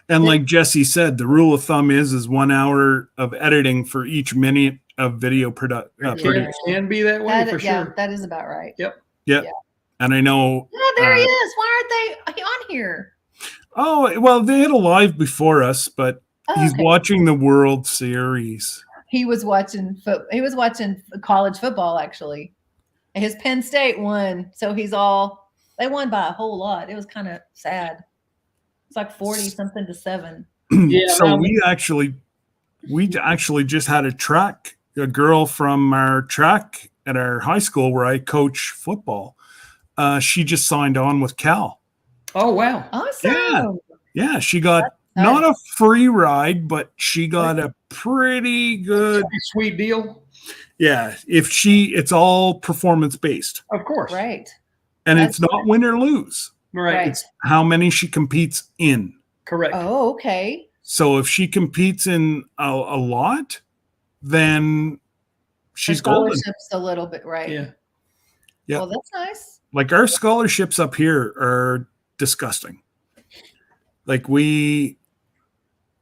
And like Jesse said, the rule of thumb is 1 hour of editing for each minute of video It produced. can be that way for Yeah, sure. that is about right. And I know, Oh, there he is. Why aren't they on here? oh, well, they had a live before us, but Oh, he's okay. watching the World Series. He was watching college football actually. His Penn State won, so they won by a whole lot. It was kind of sad. It's like 40 something to 7. Yeah, So no. we actually just had a girl from our track at our high school where I coach football. She just signed on with Cal. Oh wow. Awesome. Yeah, she got not a free ride, but she got a pretty good. Sweet deal. Yeah, it's all performance based, Of course. Right. and That's it's not win or lose. Right. Right. It's how many she competes in. Correct. Oh, okay. So if she competes in a lot, then she's The golden. scholarship's a little bit right. Yeah. Yeah. Well, that's nice. Like our scholarships up here are disgusting. Like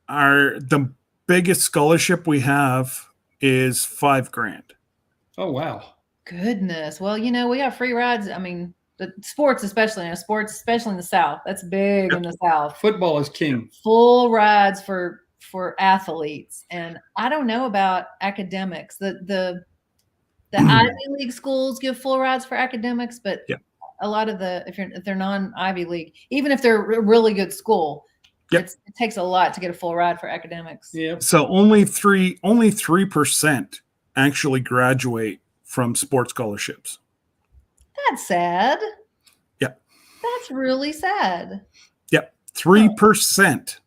the biggest scholarship we have is $5,000. Oh wow. Goodness. Well, you know, we got free rides. I mean, the sports, especially in the South. That's big in the South. Football is king. Full rides for athletes. And I don't know about academics. The Ivy League schools give full rides for academics, but Yeah. a lot of if they're non-Ivy League, even if they're a really good school, Yep. it takes a lot to get a full ride for academics. Yeah. So only 3% actually graduate from sports scholarships. That's sad. Yeah. That's really sad. 3%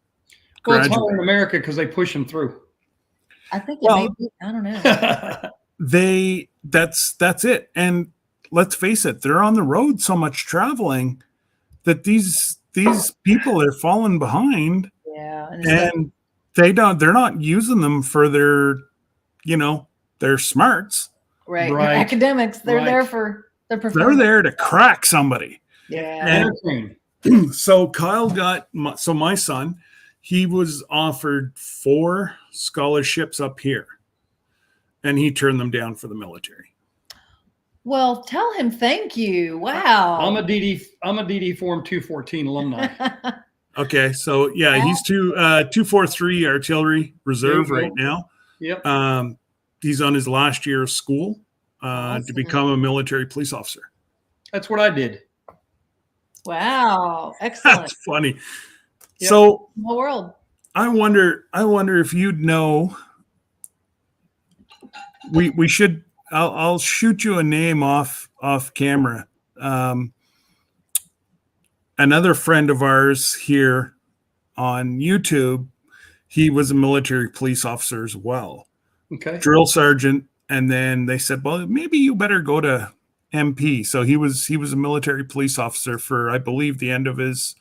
Well, it's hard graduate. in America because they push them through. I think Well- it may be, I don't know. That's it. And let's face it, they're on the road so much traveling that these people are falling behind, Yeah. And it's and they're not using them for their smarts. right. Right. Academics, they're Right. there for their They're performance. there to crack somebody. Yeah. And- Entertain. So Kyle my son, he was offered 4 scholarships up here, and he turned them down for the military. Well, tell him thank you. Wow. I'm a DD Form 214 alumni. Okay, so yeah, he's 243 Artillery Reserve There you right go. now. Yep. He's on his last year of school to Awesome. become a military police officer. That's what I did. Wow. Excellent. That's funny. Yep. So Small world. I wonder if you'd know. We should. I'll shoot you a name off camera. Another friend of ours here on YouTube, he was a military police officer as well, Okay. drill sergeant, and then they said, well, maybe you better go to MP. So he was a military police officer for, I believe, the end of his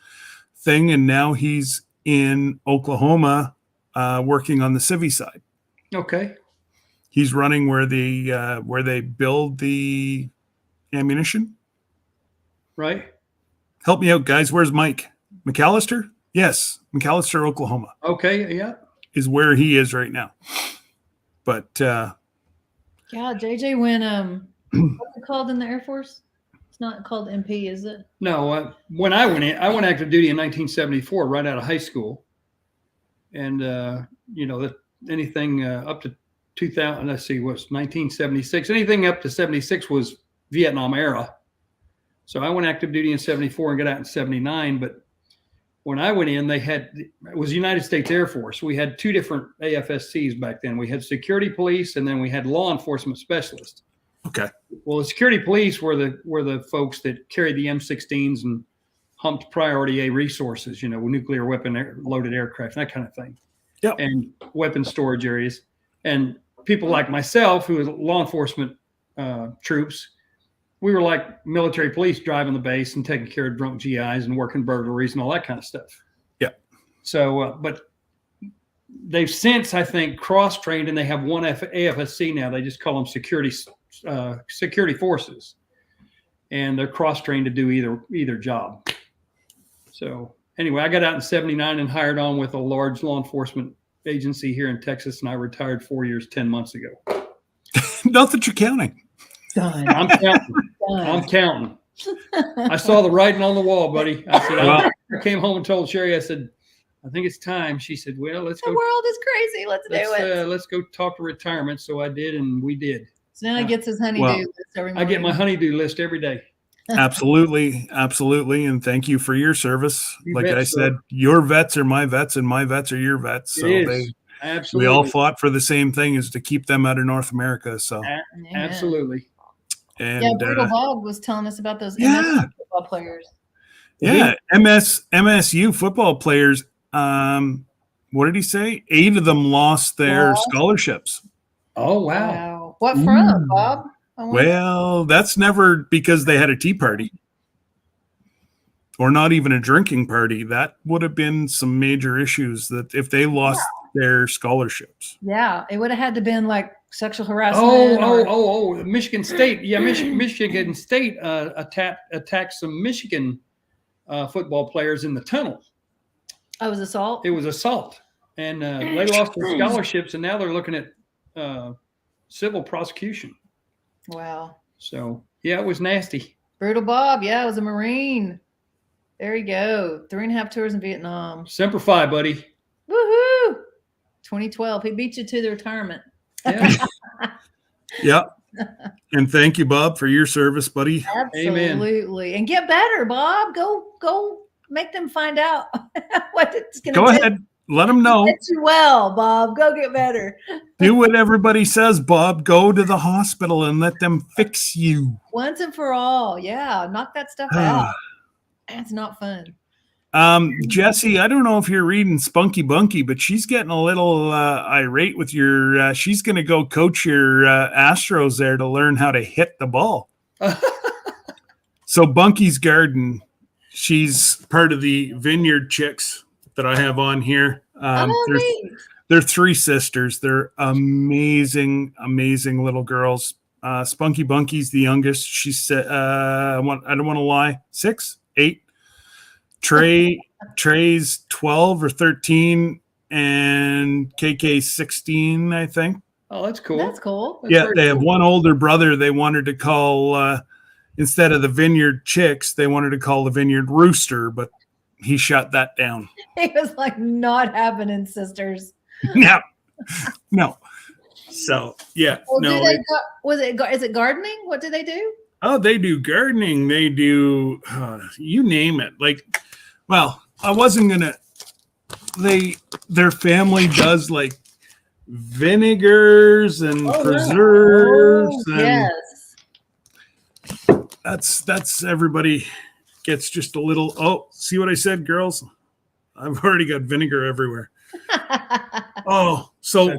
thing, and now he's in Oklahoma, working on the civvy side. Okay. He's running where they build the ammunition. Right. Help me out, guys. Where's Mike McAllister? Yes, McAllister, Oklahoma Okay. Yeah. is where he is right now. But Yeah, JJ went what's it called in the Air Force? It's not called MP, is it? No. When I went active duty in 1974, right out of high school, and anything up to 2000. Let's see, what's 1976? Anything up to 76 was Vietnam era. So I went active duty in 74 and got out in 79. But when I went in, it was United States Air Force. We had two different AFSCs back then. We had security police, and then we had law enforcement specialists. okay, Well, the security police were the folks that carried the M16s and humped priority A resources, nuclear weapon loaded aircraft, that kind of thing. Yep. And weapon storage areas. And people like myself, who was law enforcement troops, we were like military police, driving the base and taking care of drunk GIs and working burglaries and all that kind of stuff. Yeah. So, but they've since, I think, cross-trained, and they have one AFSC now. They just call them security forces, and they're cross-trained to do either job. So anyway, I got out in 79 and hired on with a large law enforcement agency here in Texas, and I retired 4 years, 10 months ago. not that you're counting. Done. I'm counting. I'm counting. I saw the writing on the wall, buddy. I said, Well- I came home and told Sherry, I said, I think it's time. She said, well, let's The go. world is crazy. Let's do it. Let's go talk to retirement. So I did, and we did. So now he gets his honeydew Well, list every I morning. get my honeydew list every day. Absolutely, and thank you for your service. You Like bet, I sir. said, your vets are my vets, and my vets are your vets. So It is. we Absolutely. all fought for the same thing, is to keep them out of North America. So Yeah. Absolutely. and Yeah, Brutal Bob was telling us about those yeah. MSU football players. yeah, MSU football players. What did he say? 8 of them lost their Lost? scholarships. Oh, wow. Wow. What from, Bob? I wonder. Well, that's never because they had a tea party or not even a drinking party. That would have been some major issues that if they lost their scholarships. Yeah, it would have had to been like sexual harassment. Oh, Michigan State. Yeah, Michigan State attacked some Michigan football players in the tunnel. Oh, it was assault? It was assault. And they lost their scholarships, and now they're looking at civil prosecution. Wow. So, yeah, it was nasty. Brutal Bob. Yeah, it was a Marine. There you go. 3.5 tours in Vietnam. Semper Fi, buddy. Woohoo! 2012. He beat you to the retirement. Yeah. Yeah. And thank you, Bob, for your service, buddy. Absolutely. And get better, Bob. Go make them find out what it's going to Go ahead. Let them know. Get you well, Bob. Go get better. Do what everybody says, Bob. Go to the hospital and let them fix you. Once and for all. Yeah. Knock that stuff out. It's not fun. Jesse, I don't know if you're reading Spunky Bunky, but she's getting a little irate with your. She's going to go coach your Astros there to learn how to hit the ball. So Bunky's Garden, she's part of the Vineyard Chicks that I have on here. They're 3 sisters. They're amazing, amazing little girls. Spunky Bunky's the youngest. She's I don't want to lie, 6, 8. Trey's 12 or 13, and KK's 16, I think. Oh, that's cool. That's cool. That's Yeah, very they have cool. one older brother they wanted to call, instead of the Vineyard Chicks, they wanted to call the Vineyard Rooster, but he shut that down. He was like, not happening, sisters. No, no. So, yeah, Well, no. is it gardening? What do they do? Oh, they do gardening. They do, you name it. Like, well, I wasn't going to, their family does like vinegars and Oh, yeah. preserves. Oh, And yes. that's everybody gets just a little, oh, see what I said, girls? I've already got vinegar everywhere. Oh, so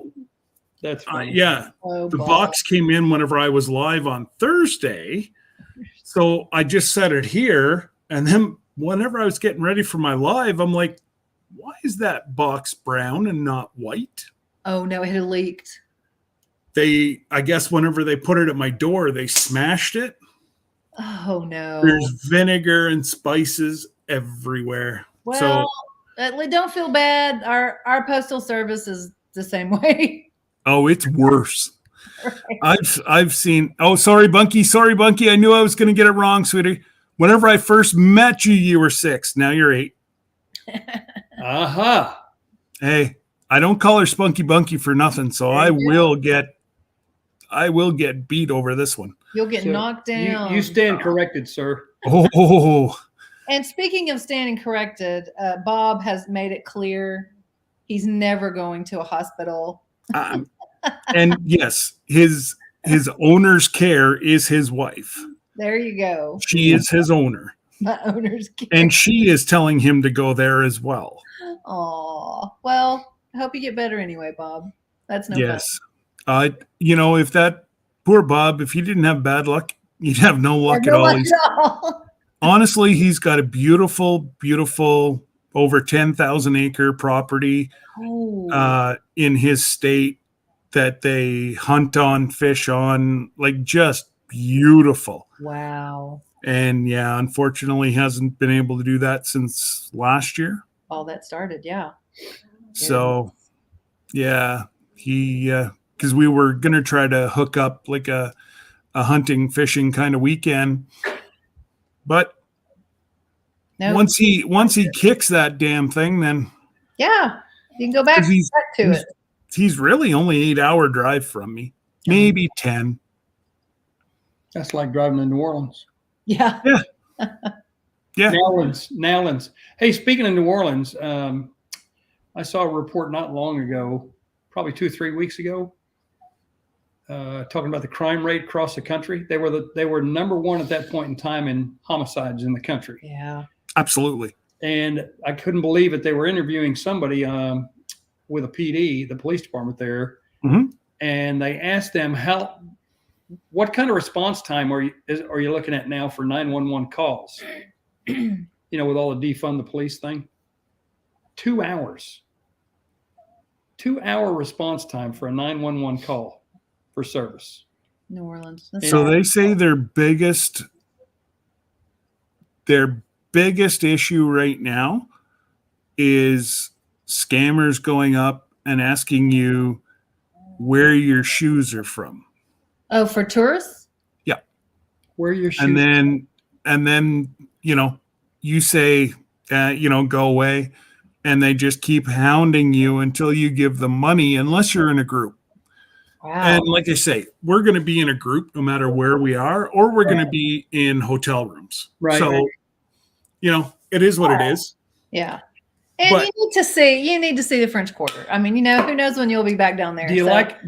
That's funny. yeah, Oh, the Bob. box came in whenever I was live on Thursday. So I just set it here. And then whenever I was getting ready for my live, I'm like, why is that box brown and not white? Oh no, it had leaked. I guess whenever they put it at my door, they smashed it. Oh no. There's vinegar and spices everywhere. Well, don't feel bad. Our postal service is the same way. Oh, it's worse. Right. I've seen. Oh, sorry, Bunky. Sorry, Bunky. I knew I was going to get it wrong, sweetie. Whenever I first met you, you were 6. Now you're 8. Aha. Hey, I don't call her Spunky Bunky for nothing, so I will get beat over this one. You'll get So knocked down. You stand corrected, sir. Oh, And speaking of standing corrected, Bob has made it clear he's never going to a hospital. and yes, his owner's care is his wife. There you go. She is his owner, My owner's kid. and she is telling him to go there as well. Aw. Well, I hope you get better anyway, Bob. That's no Yes. If that poor Bob, if he didn't have bad luck, you'd have no fun. luck No at all. luck He's- at all. honestly, he's got a beautiful, beautiful over 10,000 acre property Oh. in his state that they hunt on, fish on, like just beautiful. Wow. And yeah, unfortunately, hasn't been able to do that since last year. All that started, yeah. So, yeah, he because we were gonna try to hook up like a hunting fishing kind of weekend, but No. once he kicks that damn thing, then Yeah. You can go back, 'cause he's- back to he's- it. he's really only 8-hour drive from me, maybe 10. That's like driving to New Orleans. Yeah. Yeah. Nowlands. Hey, speaking of New Orleans, I saw a report not long ago, probably 2 or 3 weeks ago, talking about the crime rate across the country. They were number one at that point in time in homicides in the country. Yeah. Absolutely. And I couldn't believe it. They were interviewing somebody with a PD, the police department there, Mhm. and they asked them what kind of response time are you looking at now for 911 calls? With all the defund the police thing. 2 hours. 2-hour response time for a 911 call for service. New Orleans. That's So sad. they say their biggest issue right now is scammers going up and asking you where your shoes are from. Oh, for tourists? Where your shoes? And then you say go away, and they just keep hounding you until you give them money, unless you're in a group. Wow. And like I say, we're going to be in a group no matter where we are, or we're going to be in hotel rooms. Right. So, it is what it is. Yeah. And But- you need to see the French Quarter. I mean, who knows when you'll be back down there. Do you so- like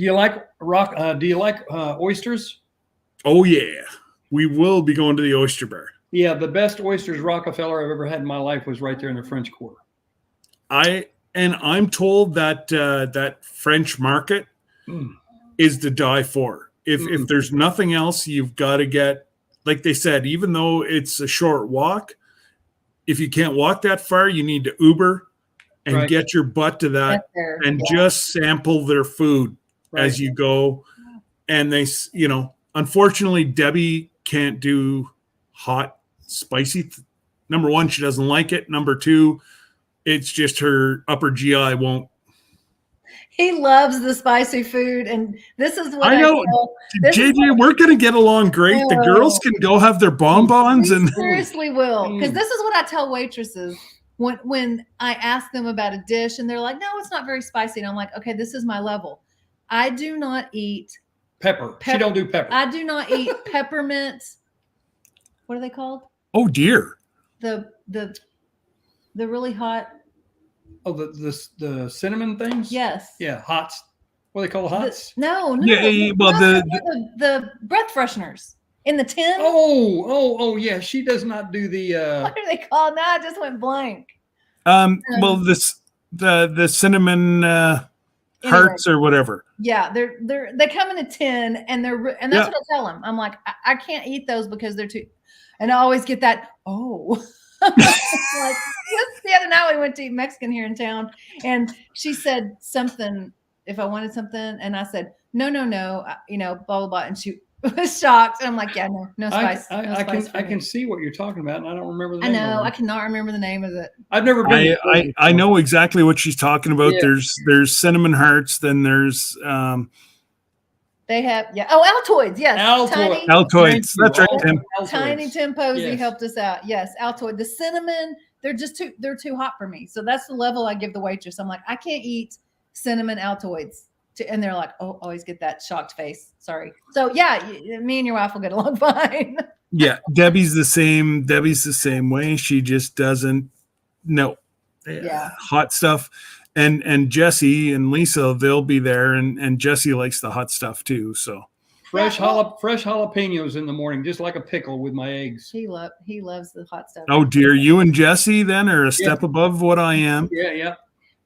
oysters? Oh yeah, we will be going to the Oyster Bar. Yeah, the best oysters Rockefeller I've ever had in my life was right there in the French Quarter. I'm told that that French market Mm. is to die for. If there's nothing else, you've got to get, like they said, even though it's a short walk, if you can't walk that far, you need to Uber and Right. get your butt to that Get there. and Yeah. just sample their food as you go. And they, unfortunately, Debbie can't do hot, spicy. Number one, she doesn't like it. Number two, it's just her upper GI won't. he loves the spicy food, and this is what I know. this is JJ, we're going to get along great. The girls Oh. can go have their bonbons We and seriously will, because this is what I tell waitresses when I ask them about a dish, and they're like, "No, it's not very spicy," and I'm like, "Okay, this is my level. I do not eat. Pepper. She Pep- don't do pepper. I do not eat peppermint. What are they called? oh dear. The really hot. Oh, the cinnamon things. Yes. Yeah, hots. What do they call The- hots? no. Yeah, well, the breath fresheners in the tin. Oh, yeah. She does not do the. What are they called? Now I just went blank. Well, the cinnamon hearts or whatever. Yeah, they come in a tin, and that's what I tell them. I'm like, I can't eat those because they're too, and I always get that. Oh, like just the other night we went to eat Mexican here in town, and she said something if I wanted something, and I said no, blah blah blah, and she was shocked. And I'm like, yeah, no spice. I can see what you're talking about, and I don't remember the I name. know. of I it. cannot remember the name of it. I've never been. I know exactly what she's talking about. Yeah. There's cinnamon hearts. Then there's They have Altoids. Yes, Altoid. Altoids. That's right, Tim. Tiny Tim Posey Yes. helped us out. Yes, Altoid. The cinnamon, they're too hot for me. So that's the level I give the waitress. I'm like, I can't eat cinnamon Altoids. And they're like, oh, always get that shocked face. Sorry. So yeah, me and your wife will get along fine. Yeah, Debbie's the same. Debbie's the same way. She just doesn't know Yeah. hot stuff. And Jesse and Lisa, they'll be there, and Jesse likes the hot stuff too. So fresh Yeah, well- fresh jalapenos in the morning, just like a pickle with my eggs. He loves the hot stuff. oh dear, you and Jesse then are a step above what I am. Yeah.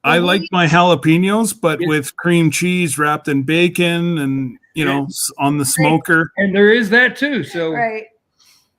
I like my jalapenos, but Yeah. with cream cheese wrapped in bacon and on the smoker. And there is that too. So Right.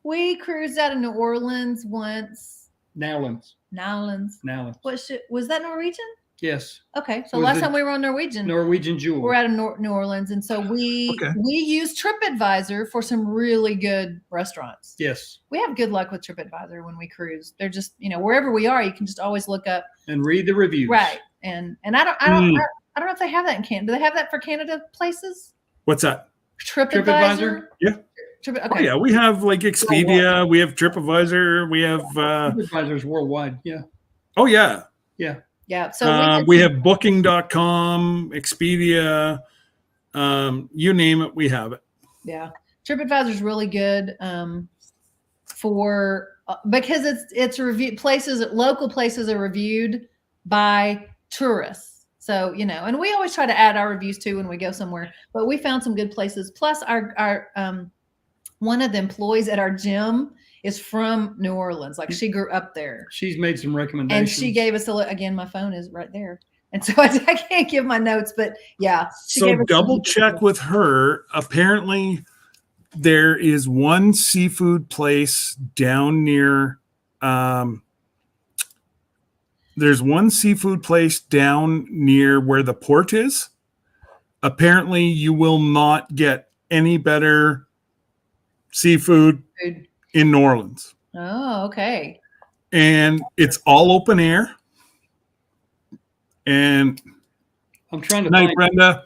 We cruised out of New Orleans once. Nowlands. Nowlands. Was that Norwegian? Yes. Okay, so Was last the time we were on Norwegian. Norwegian Jewel. We're out of New Orleans, and so we use TripAdvisor for some really good restaurants. Yes. We have good luck with TripAdvisor when we cruise. They're just wherever we are, you can just always look up And read the reviews. right. And I don't know if they have that in Canada. Do they have that for Canada places? What's that? TripAdvisor. TripAdvisor? Okay. Oh yeah, we have like Expedia, we have TripAdvisor, we have TripAdvisor's worldwide. Yeah. oh yeah. Yeah. So We have booking.com, Expedia, you name it, we have it. yeah, TripAdvisor is really good for because it's reviewed local places are reviewed by tourists. So and we always try to add our reviews too when we go somewhere. But we found some good places. Plus, our one of the employees at our gym is from New Orleans. Like she grew up there. She's made some recommendations. And she gave us again, my phone is right there. And so I can't give my notes, but yeah. So double check with her. Apparently there is one seafood place down near there's one seafood place down near where the port is. Apparently you will not get any better seafood in New Orleans. Oh, okay. And it's all open air. And I'm trying to night, find Brenda.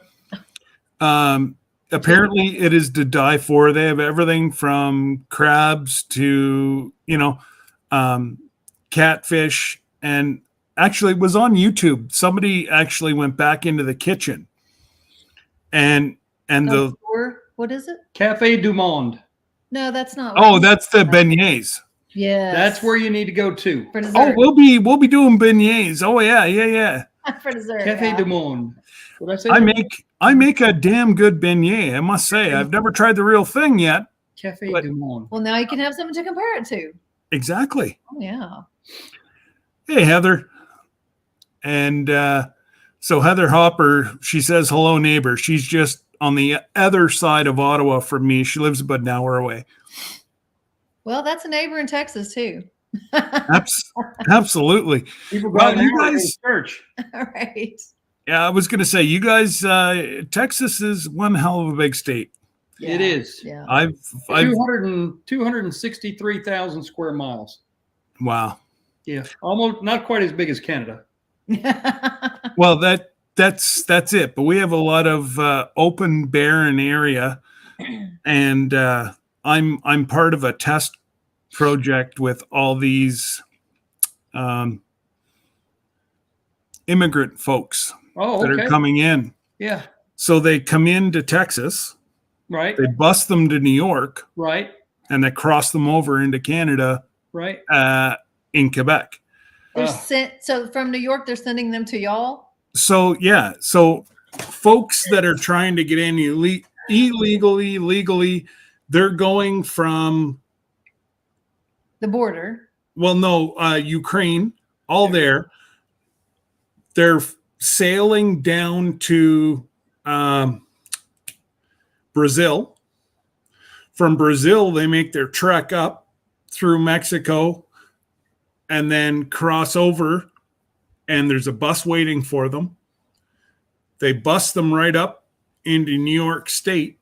Apparently it is to die for. They have everything from crabs to, catfish. And actually it was on YouTube. Somebody actually went back into the kitchen and What is it? Cafe Du Monde. No, that's not. that's the beignets. Yeah. That's where you need to go to. for dessert. Oh, we'll be doing beignets. Oh yeah. For dessert. Cafe yeah. Du Monde. What did I say? I make a damn good beignet, I must say. I've never tried the real thing yet. Cafe but- Du Monde. Well, now you can have something to compare it to. Exactly. Oh, yeah. Hey, Heather. And so Heather Hopper, she says, hello, neighbor. She's just on the other side of Ottawa from me. She lives about an hour away. Well, that's a neighbor in Texas too. Absolutely. People Well, go you to guys- church. All right. Yeah, I was going to say, you guys, Texas is one hell of a big state. It is. Yeah. I've 263,000 square miles. wow. Yeah. Almost not quite as big as Canada. Well, that's it. But we have a lot of open, barren area, and I'm part of a test project with all these immigrant folks Oh, that okay. are coming in. Yeah. So they come into Texas, Right. they bus them to New York, Right. and they cross them over into Canada Right. in Quebec. They're Oh. sent so from New York. They're sending them to y'all. So yeah, so folks that are trying to get in illegally, legally, they're going from The border. Ukraine, all there. They're sailing down to Brazil. From Brazil, they make their trek up through Mexico and then cross over, and there's a bus waiting for them. They bus them right up into New York State,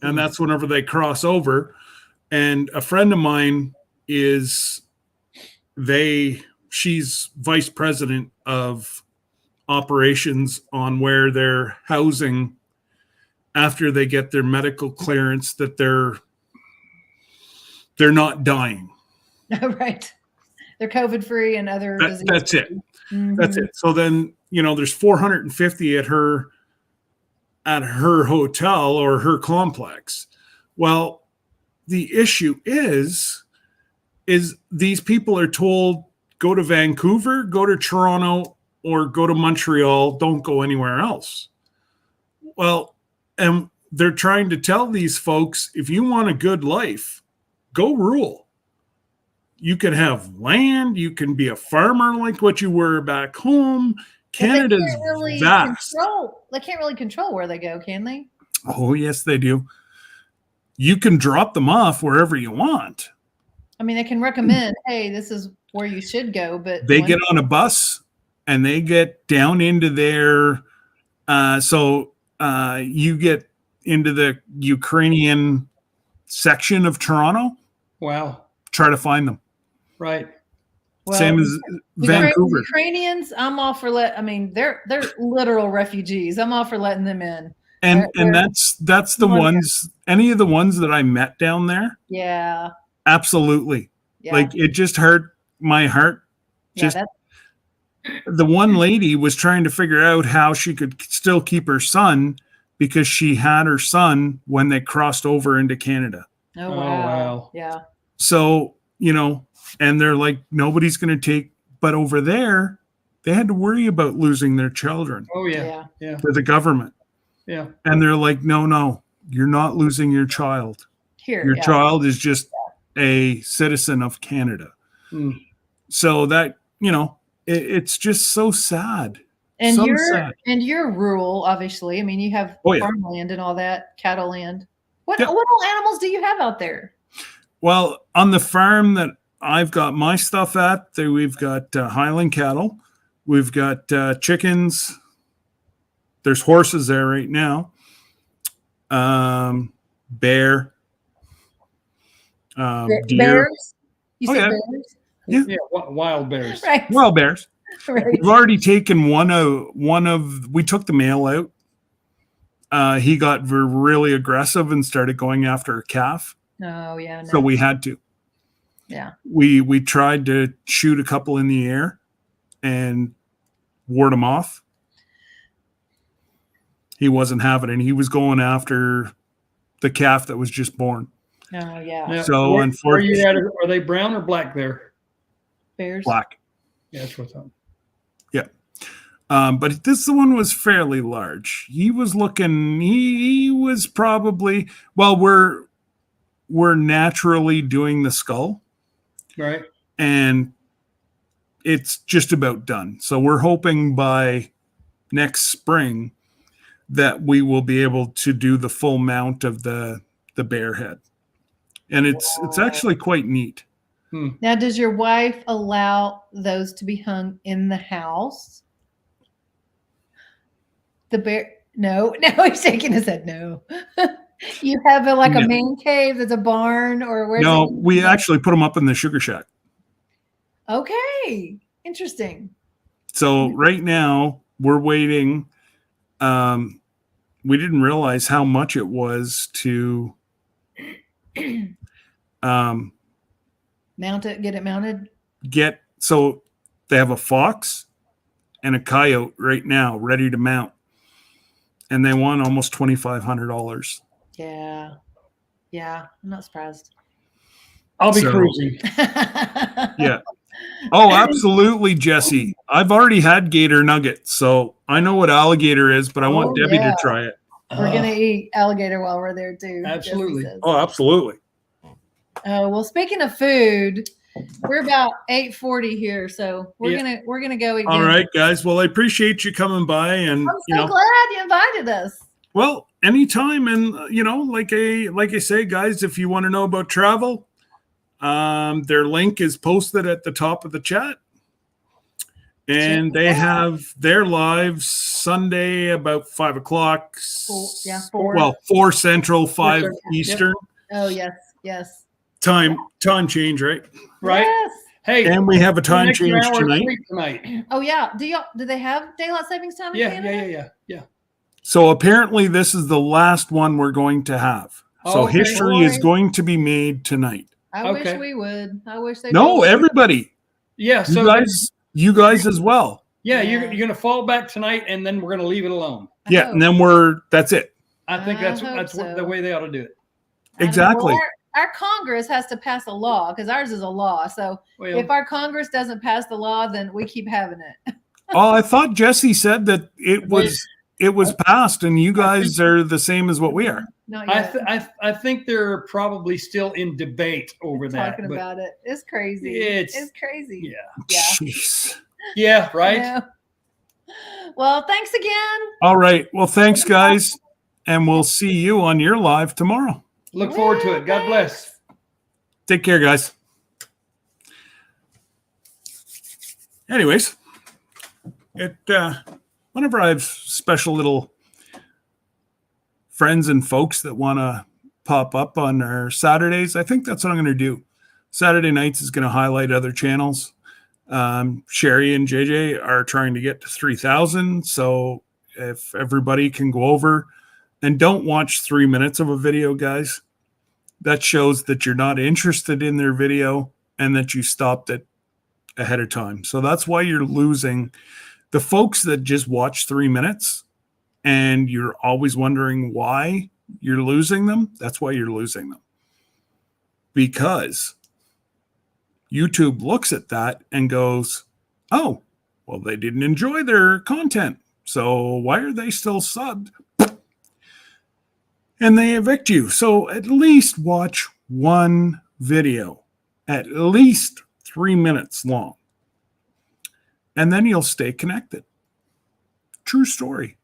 and that's whenever they cross over. And a friend of mine she's vice president of operations on where they're housing after they get their medical clearance that they're not dying. Right. They're COVID free and other diseases. That's it. Mhm. That's it. So then, there's 450 at her hotel or her complex. Well, the issue is these people are told, go to Vancouver, go to Toronto, or go to Montreal, don't go anywhere else. Well, and they're trying to tell these folks, if you want a good life, go rural. You can have land, you can be a farmer like what you were back home. But Canada's they can't really vast. They can't really control where they go, can they? Oh, yes, they do. You can drop them off wherever you want. I mean, they can recommend, hey, this is where you should go, but They get on a bus and they get down into their you get into the Ukrainian section of Toronto, Wow. try to find them. Right. Same as Vancouver. Ukrainians, I'm all for they're literal refugees. I'm all for letting them in. And They're- that's the ones, any of the ones that I met down there, Yeah. absolutely. Yeah. Like, it just hurt my heart. Just that's the one lady was trying to figure out how she could still keep her son because she had her son when they crossed over into Canada. oh Oh, wow. wow. Yeah. So, and they're like, nobody's going to take, but over there, they had to worry about losing their children Oh, yeah. Yeah. Yeah. to the government. Yeah. And they're like, no, you're not losing your child. Here. Your yeah. child is just a citizen of Canada. Mm. So that, it's just so sad. And so you're sad. rural, obviously. I mean, you have Oh, yeah. farmland and all that, cattle land. What Yeah. what all animals do you have out there? Well, on the farm that I've got my stuff at, we've got Highland cattle. We've got chickens. There's horses there right now. Bear. Deer. Bears? You Oh, said yeah. bears? Yeah. Wild bears. Right. Well, bears. Right. We've already taken one of. We took the male out. He got really aggressive and started going after a calf. Oh yeah. No. So we had to. Yeah. We tried to shoot a couple in the air and ward him off. He wasn't having it. He was going after the calf that was just born. Oh yeah. Now, So, where unfortunately- you at? Are they brown or black there? Bears. Black. Yeah, that's what I thought. But this one was fairly large. He was looking. He was probably. Well, we're naturally doing the skull, Right. and it's just about done. So we're hoping by next spring that we will be able to do the full mount of the bear head, and it's actually quite neat. Now, does your wife allow those to be hung in the house? The bear? No, he's shaking his head. No. You have a No. man cave that's a barn, or where's No, it? we actually put them up in the sugar shack. Okay, interesting. So right now we're waiting. we didn't realize how much it was to Mount it, get it mounted. get. So they have a fox and a coyote right now ready to mount, and they won almost $2,500. Yeah. Yeah. I'm not surprised. I'll be So- cruising. Yeah. Oh, absolutely, Jesse. I've already had gator nuggets, so I know what alligator is, but I want Oh, Debbie yeah. to try it. We're going to eat alligator while we're there too. Jesse Absolutely. says. Oh, absolutely. Oh, well, speaking of food, we're about 8:40 here, so we're Yeah. gonna go eat All dinner. right, guys. Well, I appreciate you coming by, and I'm so glad you invited us. well, anytime. And like I say, guys, if you want to know about travel, their link is posted at the top of the chat, and Check it they out. have their lives Sunday about 5:00. Four. Well, 4 Central, 5 Central, yep. Eastern Oh yes. time change, right? Right? Yes. Hey, And we have a time an extra change hour of tonight. sleep tonight. Oh yeah. Do they have daylight savings time in Yeah, Canada? yeah. So apparently, this is the last one we're going to have. So Okay. history is Boy. going to be made tonight. I wish Okay. we would. I wish they No, told us. everybody, Yeah, so you guys as well. yeah, Yeah. you're going to fall back tonight, and then we're going to leave it alone. I Yeah, hope. and then that's it. I think I that's hope so. the way they ought to do it. I don't know. Exactly. Well, our Congress has to pass a law because ours is a law. So Well, if our Congress doesn't pass the law, then we keep having it. Oh, I thought Jesse said that it was passed, and you guys are the same as what we are. Not I, yet. I think they're probably still in debate over that. Talking but about it. It's crazy. It's- crazy. yeah, Yeah. Jeez. yeah, right. Yeah. Well, thanks again. All right. Well, thanks, guys, and we'll see you on your live tomorrow. Look forward to it. God bless. Take care, guys. Anyways, whenever I have special little friends and folks that want to pop up on our Saturdays, I think that's what I'm going to do. Saturday nights is going to highlight other channels. Sherry and JJ are trying to get to 3,000. So if everybody can go over and don't watch 3 minutes of a video, guys, that shows that you're not interested in their video and that you stopped it ahead of time. So that's why you're losing the folks that just watch 3 minutes and you're always wondering why you're losing them. That's why you're losing them. Because YouTube looks at that and goes, oh, well, they didn't enjoy their content. So why are they still subbed? And they evict you. So at least watch one video, at least 3 minutes long. And then you'll stay connected. True story.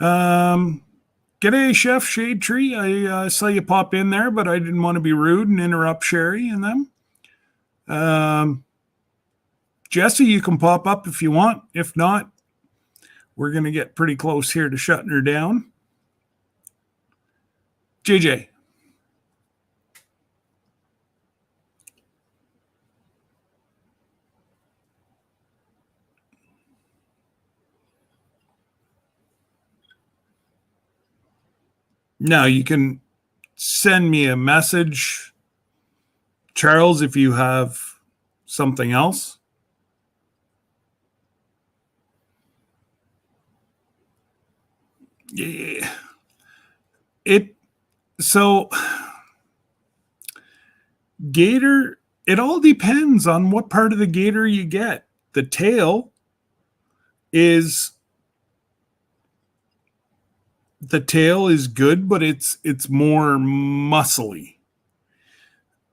G'day, Chef Shade Tree. I saw you pop in there, but I didn't want to be rude and interrupt Sherry and them. Jesse, you can pop up if you want. If not, we're going to get pretty close here to shutting her down. JJ. Now you can send me a message, Charles, if you have something else. Yeah. So gator, it all depends on what part of the gator you get. The tail is good, but it's more muscly.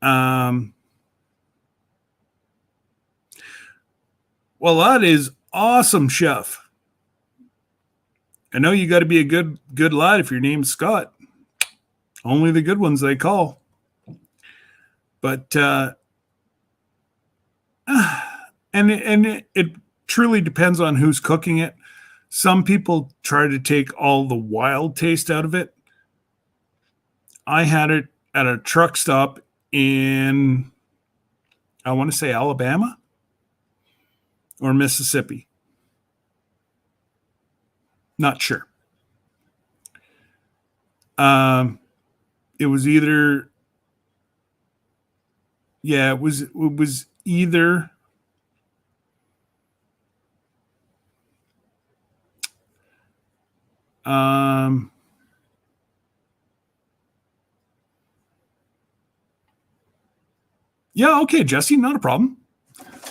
Well, that is awesome, Chef. I know you got to be a good lad if your name's Scott. Only the good ones they call. But and it truly depends on who's cooking it. Some people try to take all the wild taste out of it. I had it at a truck stop in, I want to say Alabama or Mississippi. Not sure. It was either, yeah, it was either yeah, okay, Jesse, not a problem.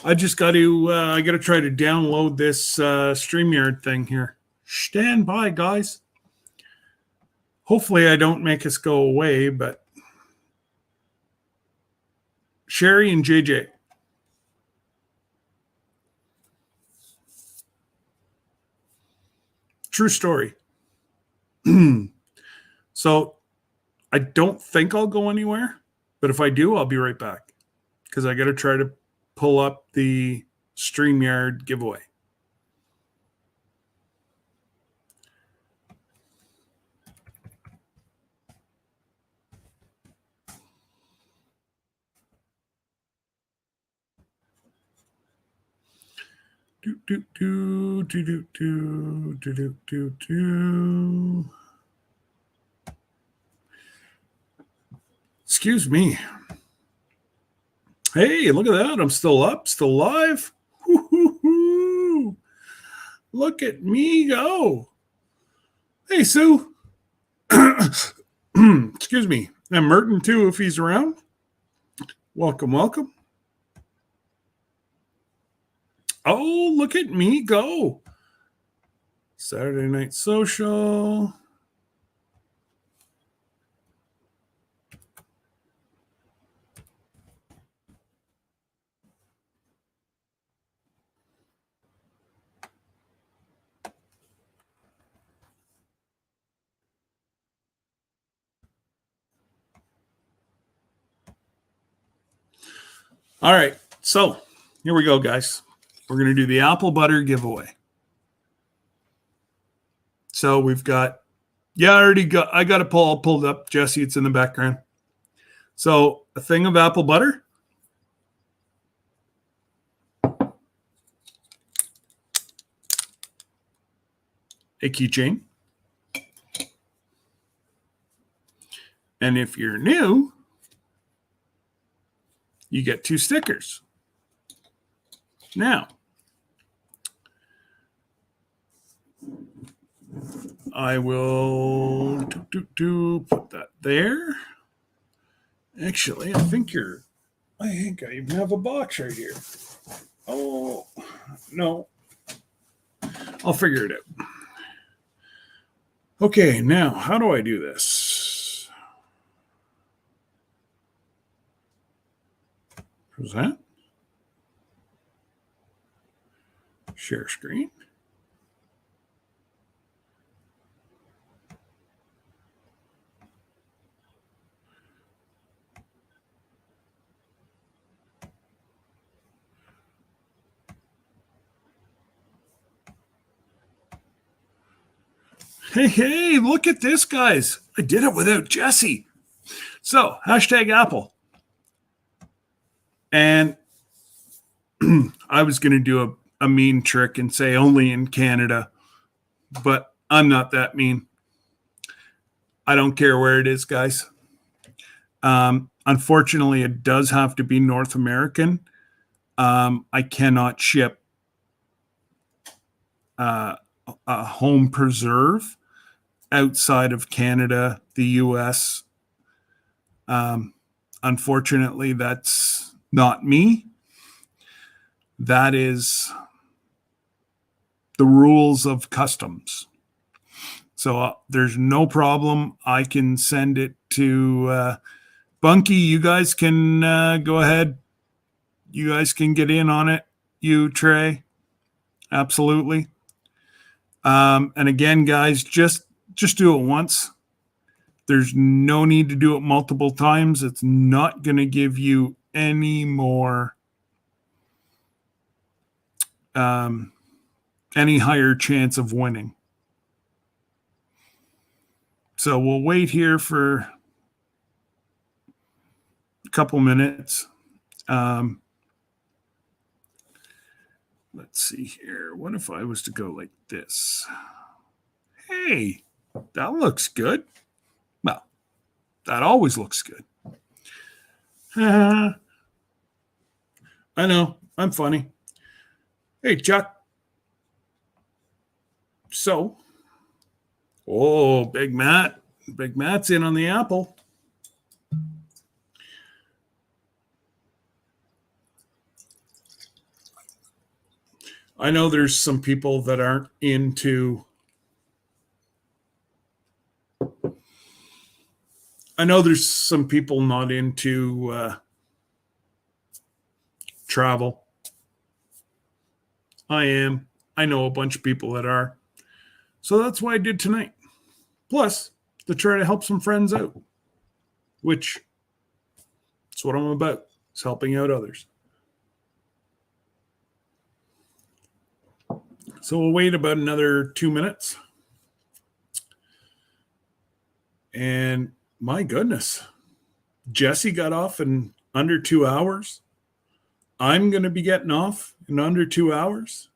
I just got to I got to try to download this StreamYard thing here. Stand by, guys. Hopefully I don't make us go away, but Sherry and JJ. True story. So I don't think I'll go anywhere, but if I do, I'll be right back because I got to try to pull up the StreamYard giveaway. Do, do, do, do, do, do, do, do, do, do. Excuse me. Hey, look at that. I'm still up, still live. Woo-hoo-hoo. Look at me go. Hey, Sue. Excuse me. And Merton, too, if he's around. Welcome, welcome. Oh, look at me go. Saturday Night Social. All right. So here we go, guys. We're going to do the apple butter giveaway. So we've got, I got it all pulled up. Jesse, it's in the background. So a thing of apple butter. A keychain. And if you're new, you get 2 stickers. Now, I will put that there. Actually, I think I even have a box right here. Oh, no. I'll figure it out. Okay, now, how do I do this? What's that? Share screen. Hey, look at this, guys. I did it without Jesse. So, #Apple. And I was going to do a mean trick and say only in Canada, but I'm not that mean. I don't care where it is, guys. Unfortunately, it does have to be North American. I cannot ship a home preserve outside of Canada, the US. Unfortunately, that's not me. That is the rules of customs. So there's no problem. I can send it to Bunky. You guys can go ahead. You guys can get in on it. You, Trey. Absolutely. And again, guys, just do it once. There's no need to do it multiple times. It's not going to give you any more, any higher chance of winning. So we'll wait here for a couple minutes. Let's see here. What if I was to go like this? hey, that looks good. Well, that always looks good. I know, I'm funny. Hey, Chuck. So, Big Matt. Big Matt's in on the apple. I know there's some people that aren't into. I know there's some people not into travel. I am. I know a bunch of people that are. So that's why I did tonight. Plus, to try to help some friends out, which that's what I'm about, is helping out others. So we'll wait about another 2 minutes. And my goodness, Jesse got off in under 2 hours. I'm going to be getting off in under 2 hours.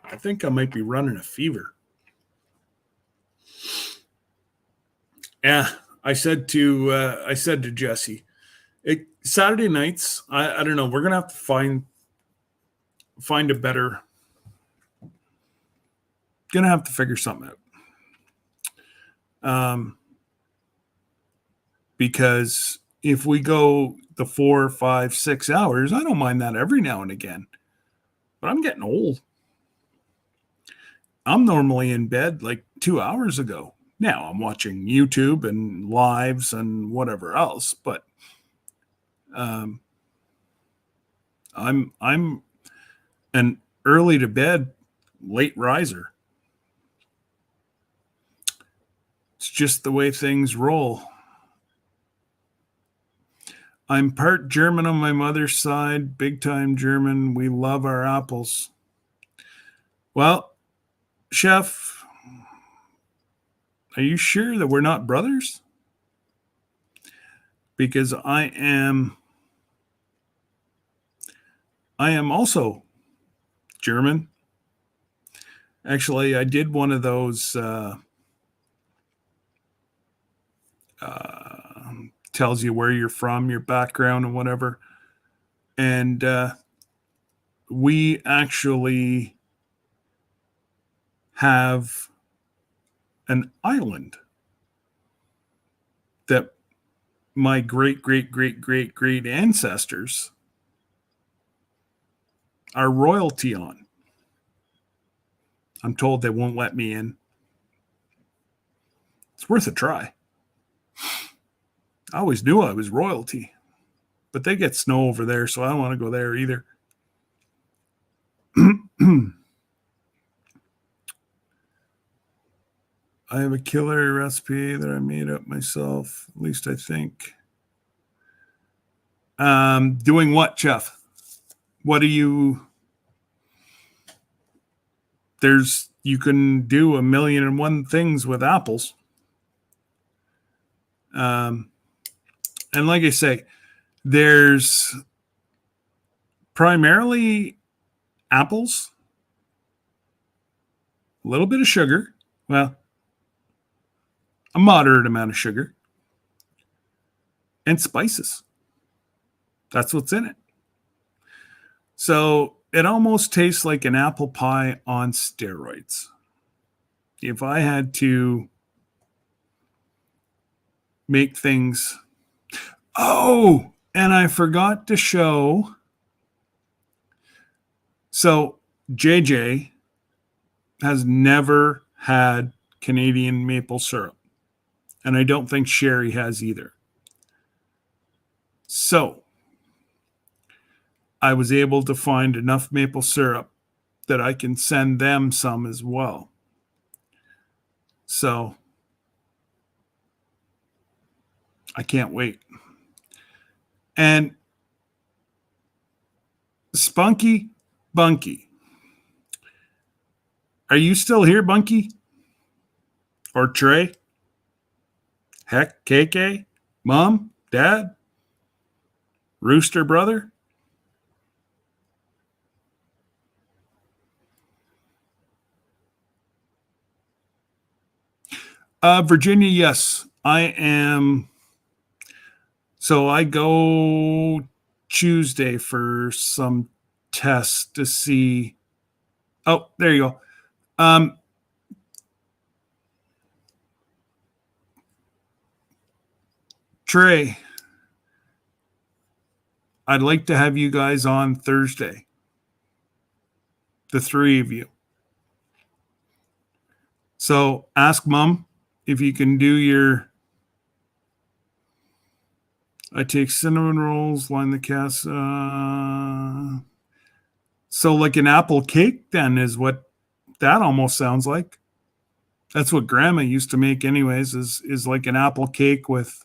I think I might be running a fever. Yeah, I said to Jesse, Saturday nights, I don't know, we're gonna have to find a better. Gonna have to figure something out. Because if we go the 4, 5, 6 hours, I don't mind that every now and again. But I'm getting old. I'm normally in bed like 2 hours ago. Now I'm watching YouTube and lives and whatever else, but I'm an early to bed, late riser. It's just the way things roll. I'm part German on my mother's side, big time German. We love our apples. Well, Chef, are you sure that we're not brothers? Because I am also German. Actually, I did one of those tells you where you're from, your background and whatever. And we actually have an island that my great ancestors are royalty on. I'm told they won't let me in. It's worth a try. I always knew I was royalty, but they get snow over there, so I don't want to go there either. I have a killer recipe that I made up myself, at least I think. Doing what, Jeff? What do you... You can do 1,000,001 things with apples. And like I say, there's primarily apples, a little bit of sugar. Well, a moderate amount of sugar, and spices. That's what's in it. So it almost tastes like an apple pie on steroids. If I had to make things... Oh, and I forgot to show. So JJ has never had Canadian maple syrup. And I don't think Sherry has either. So I was able to find enough maple syrup that I can send them some as well. So I can't wait. And Spunky Bunky. Are you still here, Bunky? Or Trey? Heck, KK? Mom? Dad? Rooster brother? Virginia, yes, I am. So I go Tuesday for some tests to see. Oh, there you go. Trey, I'd like to have you guys on Thursday. The three of you. So ask Mom if you can do your. I take cinnamon rolls, line the cast. So like an apple cake then is what that almost sounds like. That's what Grandma used to make anyways, is like an apple cake with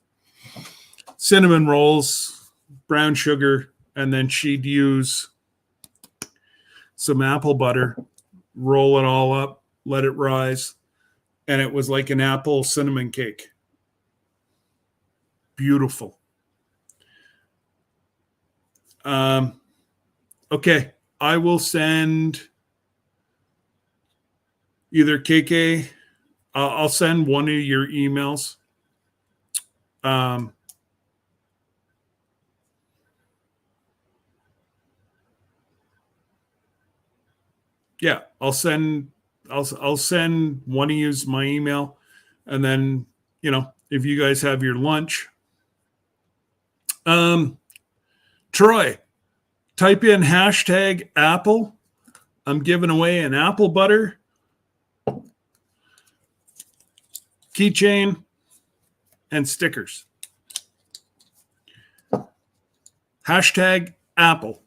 cinnamon rolls, brown sugar, and then she'd use some apple butter, roll it all up, let it rise, and it was like an apple cinnamon cake. Beautiful. Okay, I will send either KK. I'll send one of your emails. Yeah, I'll send one of you my email, and then if you guys have your lunch. Troy, type in #Apple. I'm giving away an apple butter keychain and stickers. #Apple.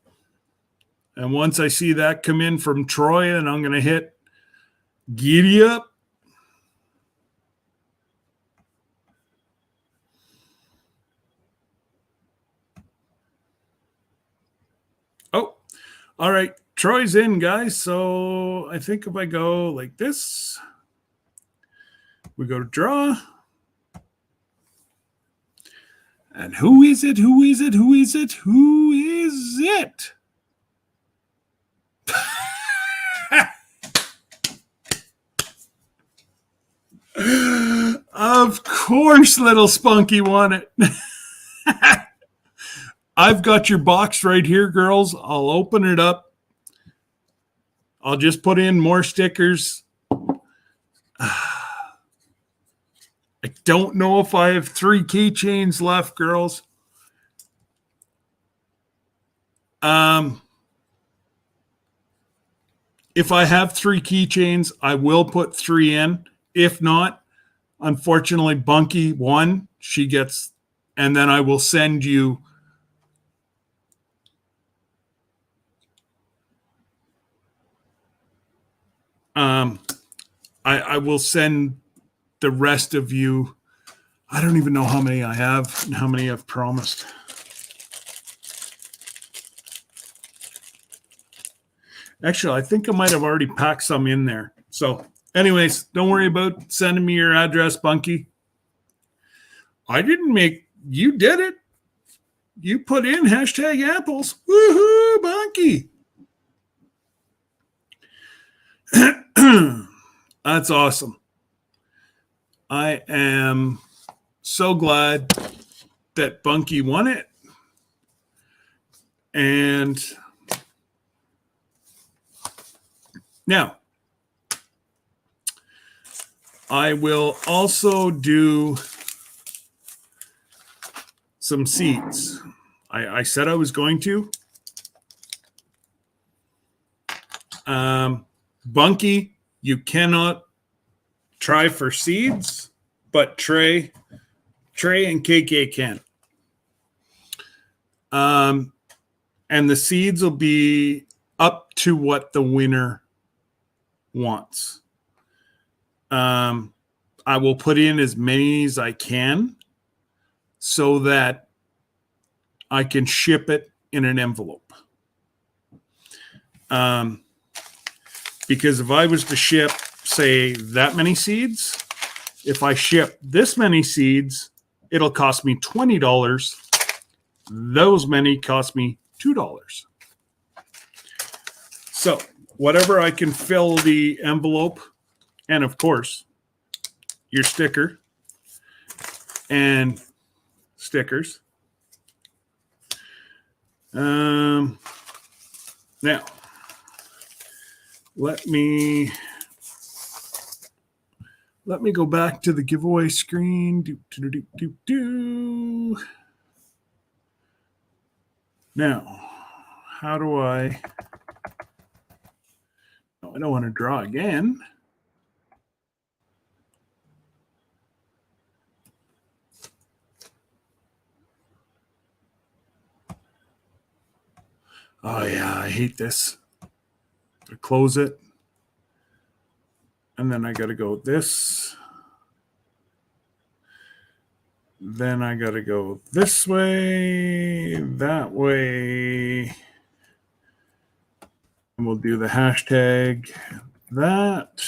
And once I see that come in from Troy, and I'm going to hit giddy up. Oh, all right. Troy's in, guys. So I think if I go like this, we go to draw. And who is it? Who is it? Who is it? Who is it? Of course, little Spunky won it. I've got your box right here, girls. I'll open it up. I'll just put in more stickers. I don't know if I have 3 keychains left, girls. If I have 3 keychains, I will put 3 in. If not, unfortunately, Bunky won. She gets, and then I will send you I will send the rest of you. I don't even know how many I have and how many I've promised. Actually, I think I might have already packed some in there. So anyways, don't worry about sending me your address, Bunky. I didn't make, you did it. You put in #apples. Woohoo, Bunky. That's awesome. I am so glad that Bunky won it. And now, I will also do some seeds. I said I was going to. Bunky, you cannot try for seeds, but Trey and KK can. And the seeds will be up to what the winner wants. I will put in as many as I can so that I can ship it in an envelope. Because if I was to ship, say, that many seeds, if I ship this many seeds, it'll cost me $20. Those many cost me $2. So whatever I can fill the envelope, and of course, your sticker and stickers. Now, let me go back to the giveaway screen. Now, how do I? No, I don't want to draw again. Oh yeah, I hate this. I close it. And then I got to go this. Then I got to go this way, that way. And we'll do the hashtag that.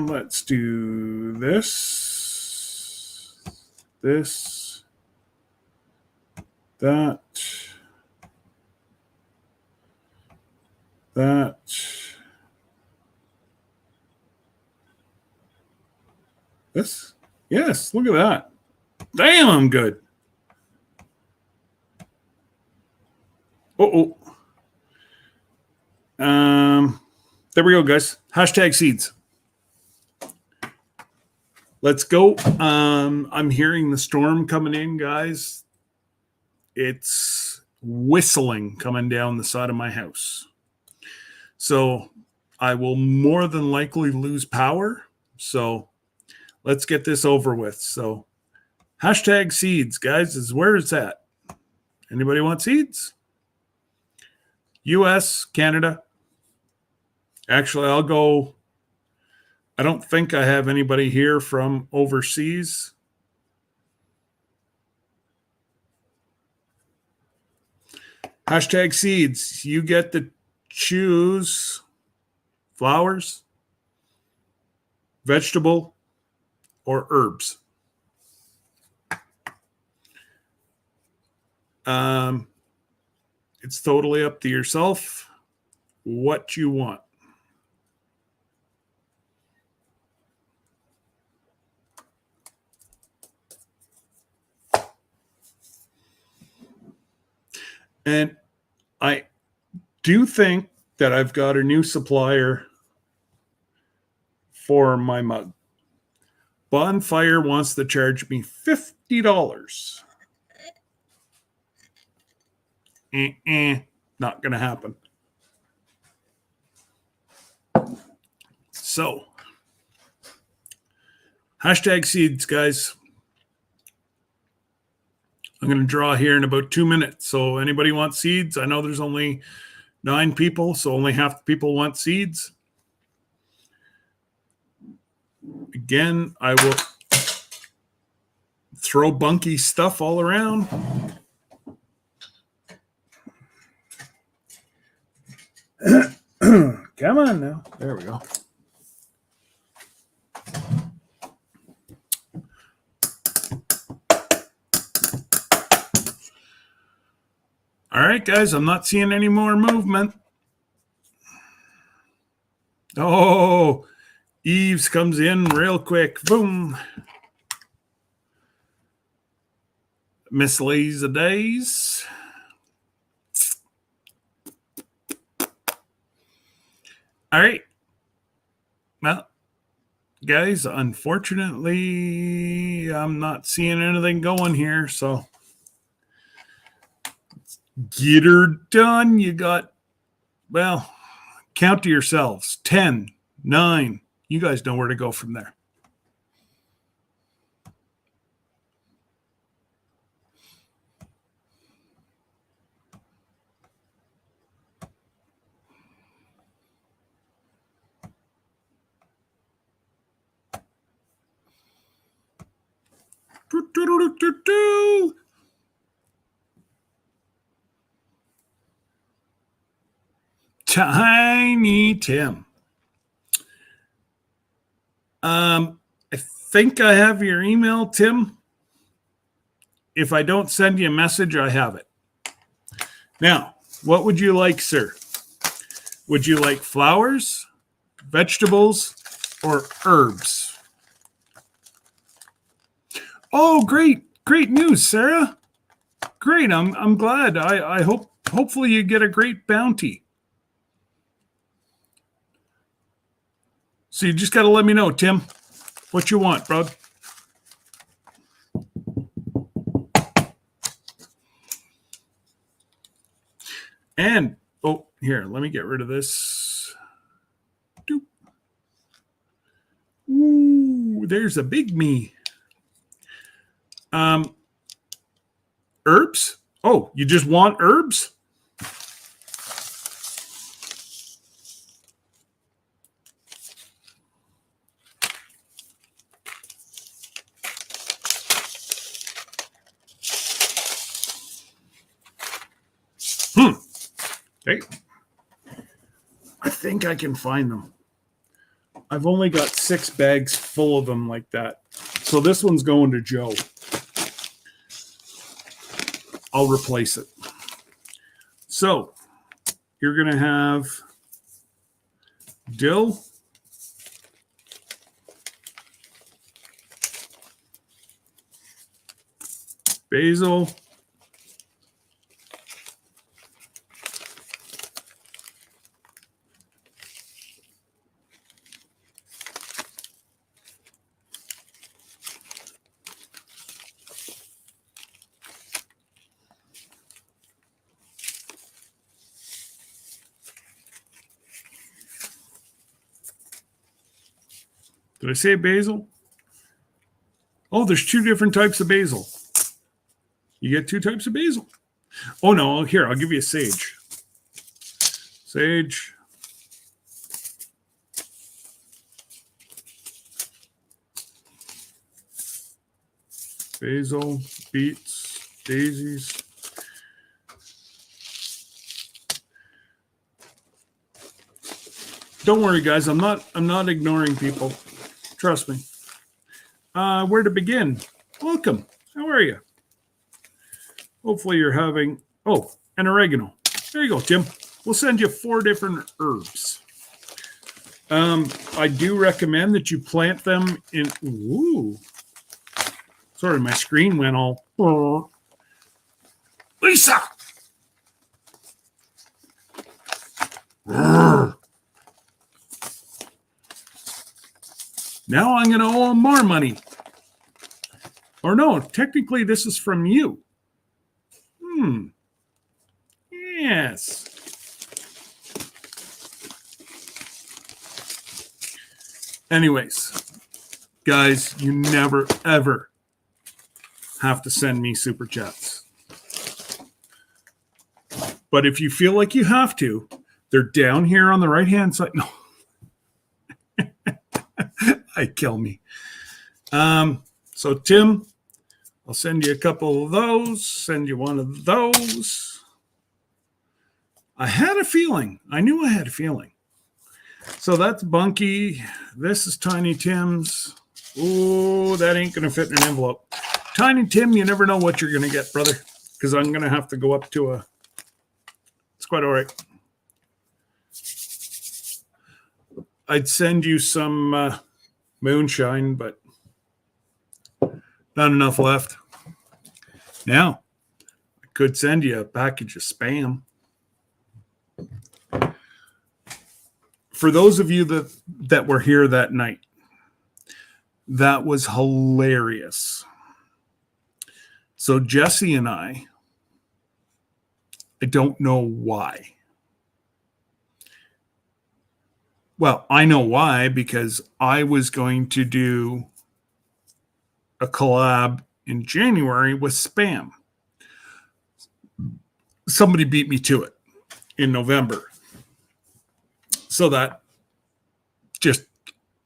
Let's do this, this, that, that. This, yes, look at that. Damn, I'm good. Oh. There we go, guys. Hashtag seeds. Let's go. I'm hearing the storm coming in, guys. It's whistling coming down the side of my house. So I will more than likely lose power. So let's get this over with. So hashtag seeds, guys, is where it's at. Anybody want seeds? US, Canada. Actually, I'll go. I don't think I have anybody here from overseas. Hashtag seeds. You get to choose flowers, vegetable, or herbs. It's totally up to yourself what you want. And I do think that I've got a new supplier for my mug. Bonfire wants to charge me $50. Not going to happen. So, hashtag seeds, guys. I'm going to draw here in about 2 minutes. So anybody want seeds? I know there's only 9 people, so only half the people want seeds. Again, I will throw bunky stuff all around. Come on now. There we go. All right, guys, I'm not seeing any more movement. Oh, Eves comes in real quick. Boom. Miss Lazy Days. All right. Well, guys, unfortunately, I'm not seeing anything going here, so get her done. You got, well, count to yourselves. 10, 9. You guys know where to go from there. Tiny Tim. I think I have your email, Tim. If I don't send you a message, I have it. Now, what would you like, sir? Would you like flowers, vegetables, or herbs? Oh, great news, Sarah. Great. I'm glad. I hopefully you get a great bounty. So you just got to let me know, Tim, what you want, bro. And, oh, here, let me get rid of this. Doop. Ooh, there's a big me. Herbs? Oh, you just want herbs? Okay. I think I can find them. I've only got 6 bags full of them like that. So this one's going to Joe. I'll replace it. So you're going to have dill, basil, did I say basil? Oh, there's 2 different types of basil. You get 2 types of basil. Oh, no. Here, I'll give you a sage. Sage. Basil, beets, daisies. Don't worry, guys. I'm not ignoring people. Trust me. Where to begin? Welcome. How are you? Hopefully you're having... Oh, and oregano. There you go, Tim. We'll send you 4 different herbs. I do recommend that you plant them in... Ooh. Sorry, my screen went all... Lisa! Now I'm going to owe him more money. Or no, technically this is from you. Yes. Anyways, guys, you never, ever have to send me super chats. But if you feel like you have to, they're down here on the right-hand side. No. Kill me. So Tim, I'll send you a couple of those, send you one of those. I had a feeling. I knew I had a feeling. So that's Bunky. This is Tiny Tim's. Oh, that ain't going to fit in an envelope. Tiny Tim, you never know what you're going to get, brother, because I'm going to have to go up to a... It's quite all right. I'd send you some... moonshine, but not enough left. Now, I could send you a package of Spam. For those of you that were here that night, that was hilarious. So Jesse and I don't know why. Well, I know why, because I was going to do a collab in January with Spam. Somebody beat me to it in November. So that just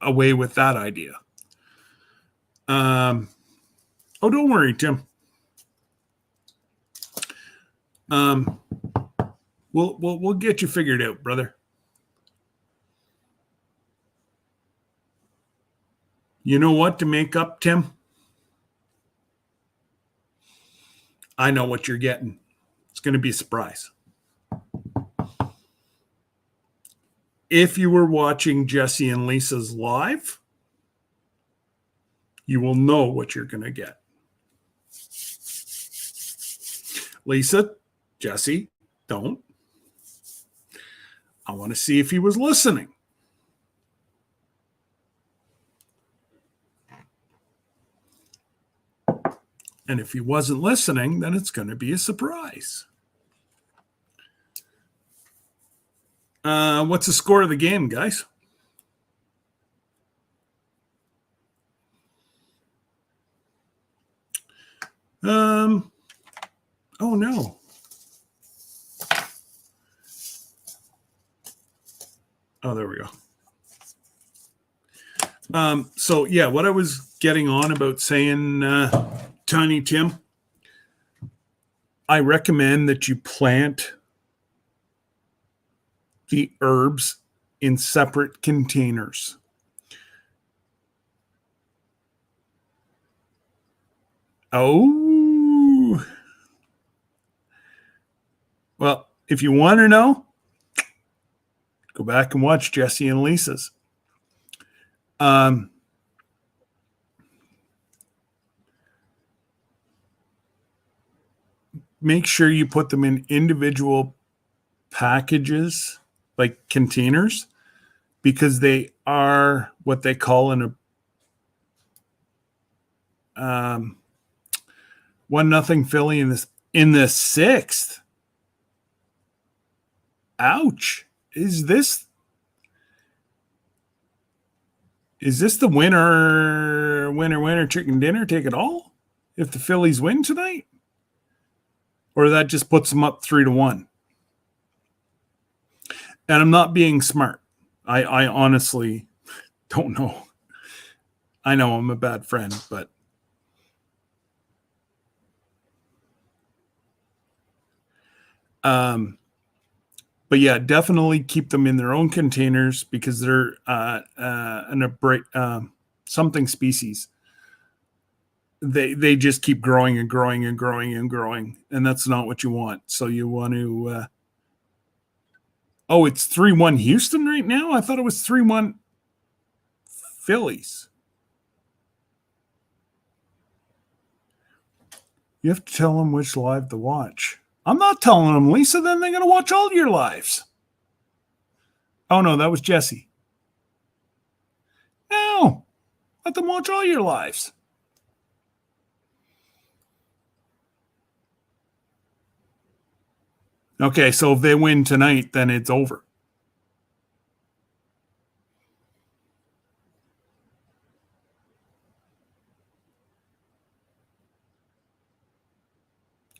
away with that idea. Oh, don't worry, Tim. We'll get you figured out, brother. You know what to make up, Tim? I know what you're getting. It's going to be a surprise. If you were watching Jesse and Lisa's live, you will know what you're going to get. Lisa, Jesse, don't. I want to see if he was listening. And if he wasn't listening, then it's going to be a surprise. What's the score of the game, guys? Oh no. Oh, there we go. So yeah, what I was getting on about saying, Tiny Tim, I recommend that you plant the herbs in separate containers. Oh, well, if you want to know, go back and watch Jesse and Lisa's. Make sure you put them in individual packages, like containers, because they are what they call in a 1-0 Philly in the sixth. Ouch. Is this the winner chicken dinner, take it all? If the Phillies win tonight? Or that just puts them up 3-1. And I'm not being smart. I honestly don't know. I know I'm a bad friend, but yeah, definitely keep them in their own containers because they're something species. They just keep growing and growing and growing and growing, and that's not what you want. So you want to. It's 3-1 Houston right now. I thought it was 3-1 Phillies. You have to tell them which live to watch. I'm not telling them, Lisa. Then they're going to watch all your lives. Oh no, that was Jesse. No, let them watch all your lives. Okay, so if they win tonight, then it's over.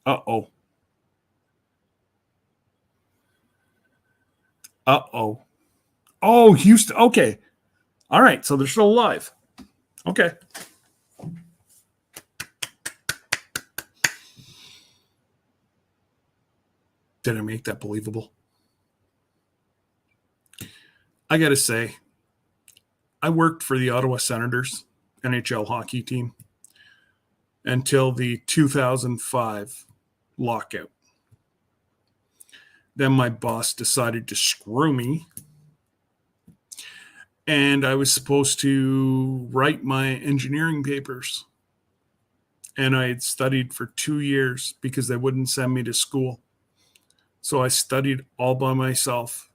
Uh-oh. Uh-oh. Oh, Houston. Okay. All right, so they're still alive. Okay. Did I make that believable? I got to say, I worked for the Ottawa Senators NHL hockey team until the 2005 lockout. Then my boss decided to screw me, and I was supposed to write my engineering papers. And I had studied for 2 years because they wouldn't send me to school. So I studied all by myself.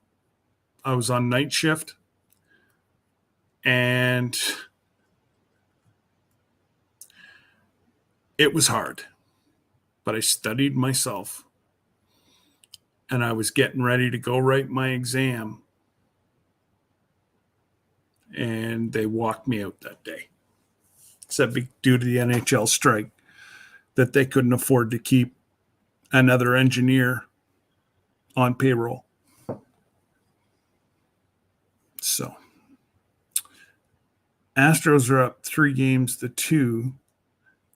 I was on night shift, and it was hard, but I studied myself, and I was getting ready to go write my exam, and they walked me out that day. Said due to the NHL strike that they couldn't afford to keep another engineer on payroll. So Astros are up 3-2.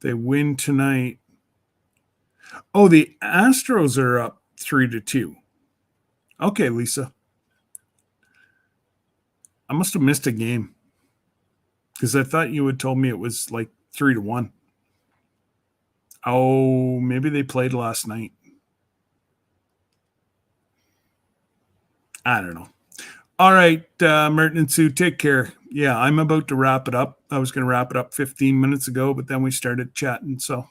They win tonight. Oh, the Astros are up 3-2. Okay, Lisa. I must have missed a game Because I thought you had told me it was like 3-1. Oh, maybe they played last night. I don't know. All right, Merton and Sue, take care. Yeah, I'm about to wrap it up. I was going to wrap it up 15 minutes ago, but then we started chatting. So,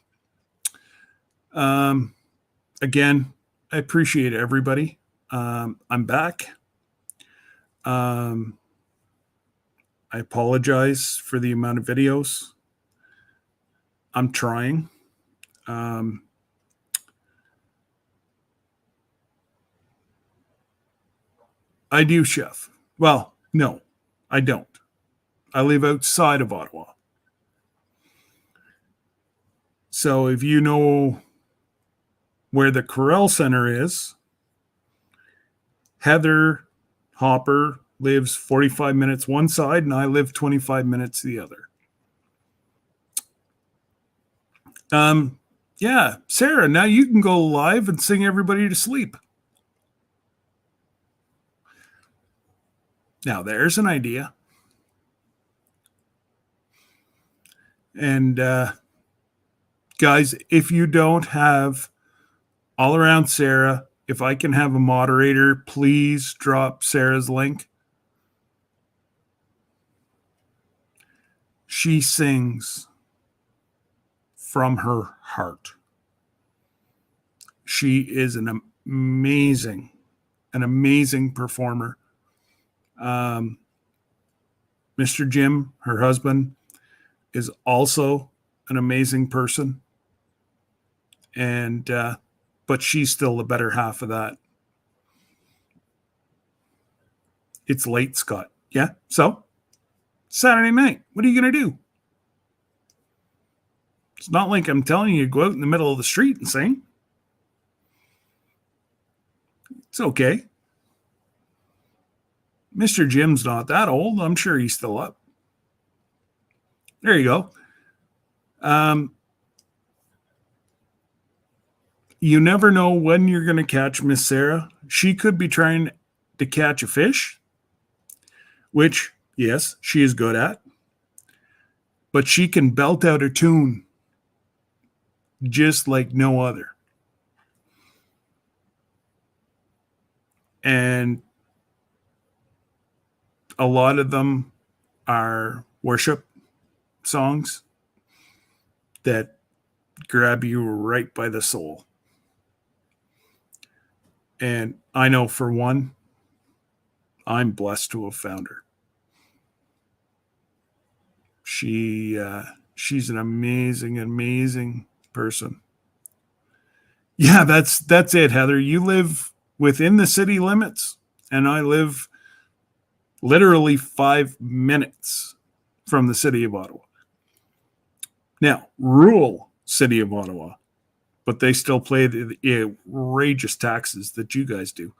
again, I appreciate everybody. I'm back. I apologize for the amount of videos. I'm trying. I do, Chef. Well, no, I don't. I live outside of Ottawa. So if you know where the Corral Center is, Heather Hopper lives 45 minutes one side, and I live 25 minutes the other. Yeah, Sarah, now you can go live and sing everybody to sleep. Now there's an idea. And guys, if you don't have All Around Sarah, if I can have a moderator, please drop Sarah's link. She sings from her heart. She is an amazing performer. Mr. Jim, her husband, is also an amazing person. And, but she's still the better half of that. It's late, Scott. Yeah. So Saturday night, what are you going to do? It's not like I'm telling you to go out in the middle of the street and sing. It's okay. Mr. Jim's not that old. I'm sure he's still up. There you go. You never know when you're going to catch Miss Sarah. She could be trying to catch a fish, which, yes, she is good at. But she can belt out a tune just like no other. And a lot of them are worship songs that grab you right by the soul. And I know for one, I'm blessed to have found her. She's an amazing person. Yeah, that's it, Heather. You live within the city limits, and I live literally 5 minutes from the city of Ottawa. Now, rural city of Ottawa, but they still pay the outrageous taxes that you guys do.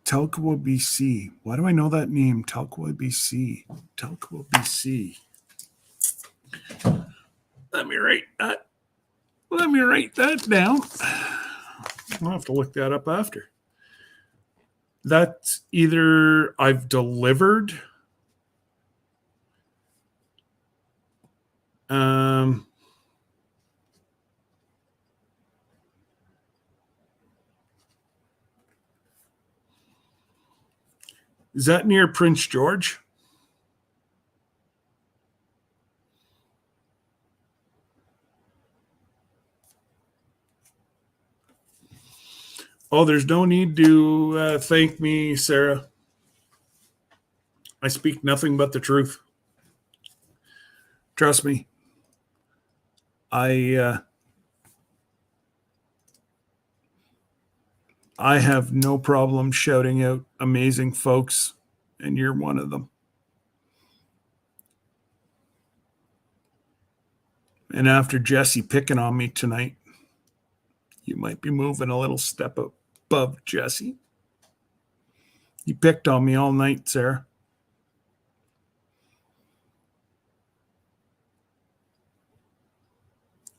Telkwa, BC. Why do I know that name? Telkwa, BC. Telkwa, BC. Let me write that down. I'll have to look that up after. That's either I've delivered. Is that near Prince George? Oh, there's no need to thank me, Sarah. I speak nothing but the truth. Trust me. I have no problem shouting out amazing folks, and you're one of them. And after Jesse picking on me tonight, you might be moving a little step above Jesse. He picked on me all night, Sarah.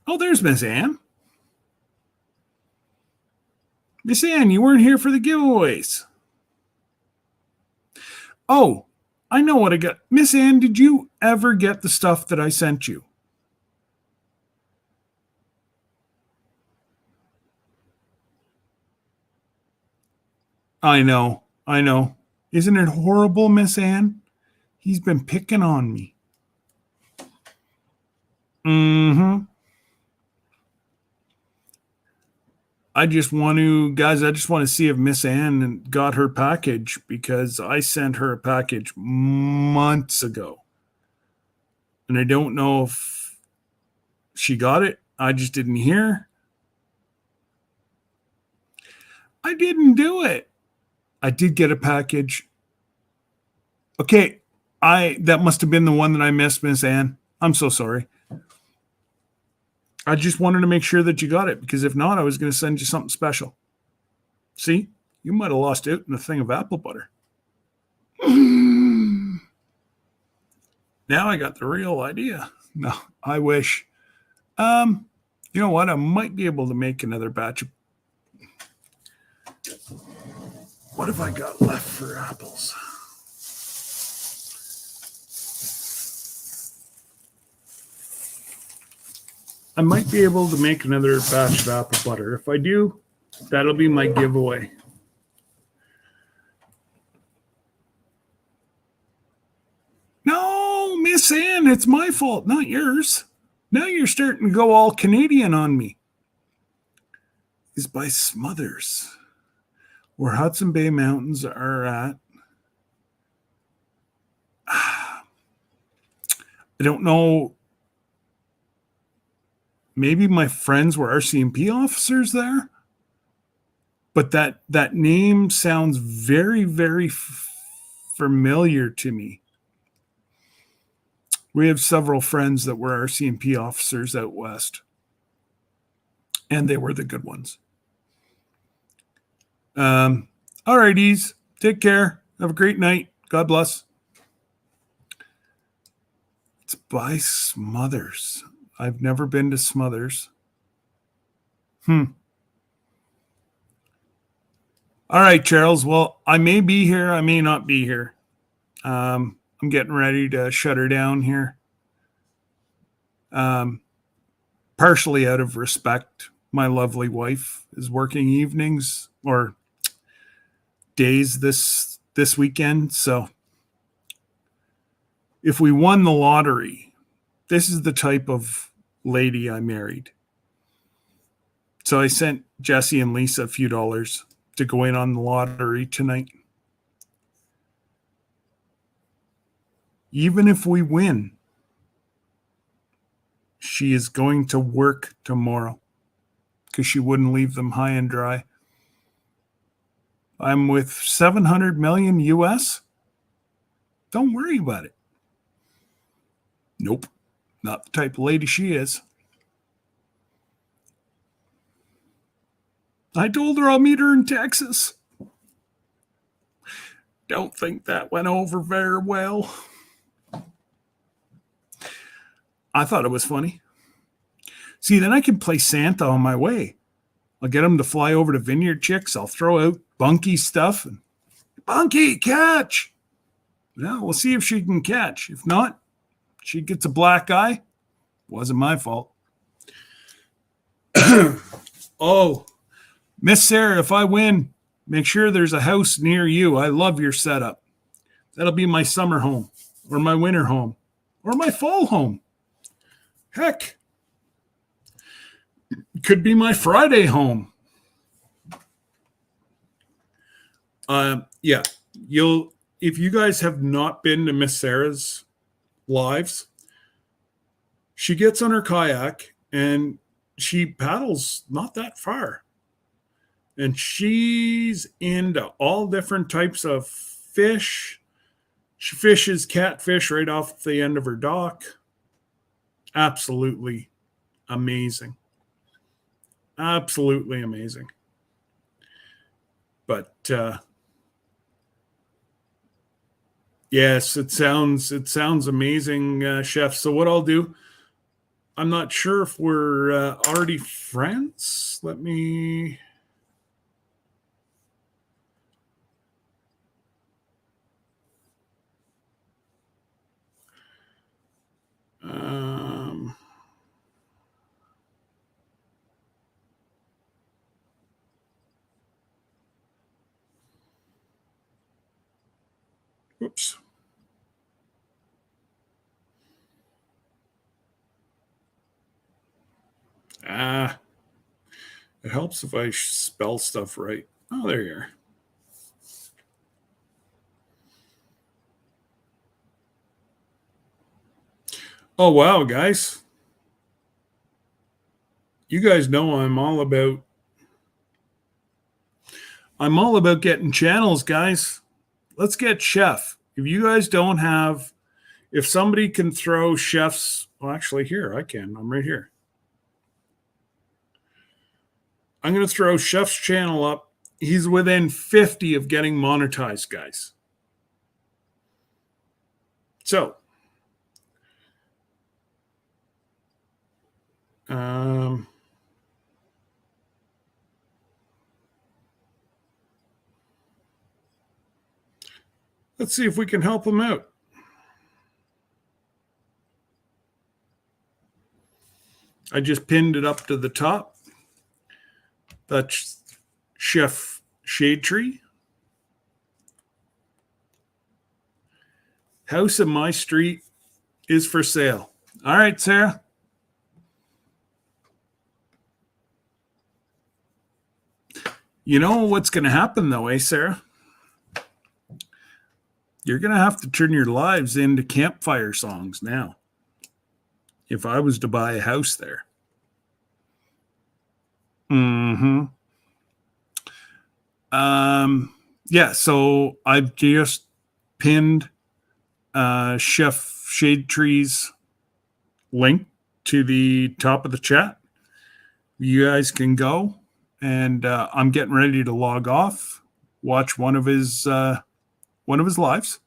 Oh, there's Miss Ann. Miss Ann, you weren't here for the giveaways. Oh, I know what I got. Miss Ann, did you ever get the stuff that I sent you? I know. Isn't it horrible, Miss Ann? He's been picking on me. Mm-hmm. I just want to see if Miss Ann got her package, because I sent her a package months ago. And I don't know if she got it. I just didn't hear. I didn't do it. I did get a package. Okay, that must have been the one that I missed, Miss Ann. I'm so sorry. I just wanted to make sure that you got it, because if not, I was going to send you something special. See, you might have lost out in a thing of apple butter. Now I got the real idea. No, I wish. You know what? I might be able to make another batch of. What have I got left for apples? I might be able to make another batch of apple butter. If I do, that'll be my giveaway. No, Miss Ann, it's my fault, not yours. Now you're starting to go all Canadian on me. Is by Smothers, where Hudson Bay Mountains are at. I don't know. Maybe my friends were RCMP officers there, but that name sounds very, very familiar to me. We have several friends that were RCMP officers out west, and they were the good ones. All righties. Take care. Have a great night. God bless. It's by Smothers. I've never been to Smothers. All right, Charles. Well, I may be here. I may not be here. I'm getting ready to shut her down here. Partially out of respect. My lovely wife is working evenings or days this weekend. So if we won the lottery, this is the type of lady I married. So I sent Jesse and Lisa a few dollars to go in on the lottery tonight. Even if we win, she is going to work tomorrow because she wouldn't leave them high and dry. I'm with 700 million US. Don't worry about it. Nope. Not the type of lady she is. I told her I'll meet her in Texas. Don't think that went over very well. I thought it was funny. See, then I can play Santa on my way. I'll get him to fly over to Vineyard Chicks. I'll throw out Bunky stuff. And, Bunky, catch! Yeah, we'll see if she can catch. If not, she gets a black eye. Wasn't my fault. Oh, Miss Sarah, if I win, make sure there's a house near you. I love your setup. That'll be my summer home or my winter home or my fall home. Heck, could be my Friday home. Yeah, if you guys have not been to Miss Sarah's lives, she gets on her kayak and she paddles not that far. And she's into all different types of fish. She fishes catfish right off the end of her dock. Absolutely amazing. Absolutely amazing. But yes, it sounds amazing, Chef. So what I'll do, I'm not sure if we're already friends. Let me. Um, Oops. Ah, it helps if I spell stuff right. Oh, there you are. Oh, wow, guys. You guys know I'm all about getting channels, guys. Let's get Chef. If you guys don't have, if somebody can throw Chef's, well, actually, here, I can. I'm right here. I'm going to throw Chef's channel up. He's within 50 of getting monetized, guys. So, let's see if we can help him out. I just pinned it up to the top. That's Chef Shade Tree. House in my street is for sale. All right, Sarah. You know what's going to happen, though, eh, Sarah? You're going to have to turn your lives into campfire songs now. If I was to buy a house there. Yeah, so I've just pinned Chef Shade Tree's link to the top of the chat. You guys can go, and I'm getting ready to log off, watch one of his lives.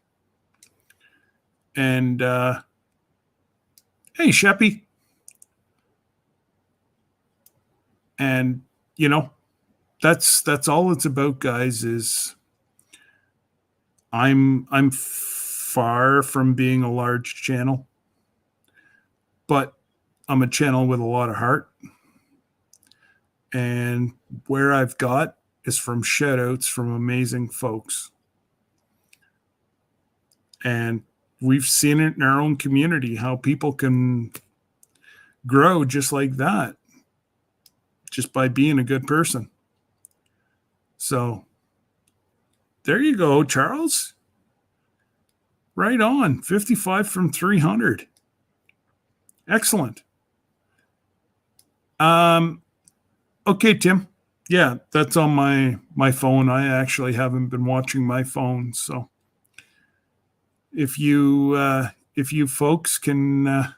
And hey, Sheppy. And you know, that's all it's about, guys, is I'm far from being a large channel, but I'm a channel with a lot of heart. And where I've got is from shout outs from amazing folks. And we've seen it in our own community, how people can grow just like that, just by being a good person. So there you go, Charles. Right on. 55 from 300. Excellent. Okay, Tim. Yeah, that's on my phone. I actually haven't been watching my phone, so if you folks can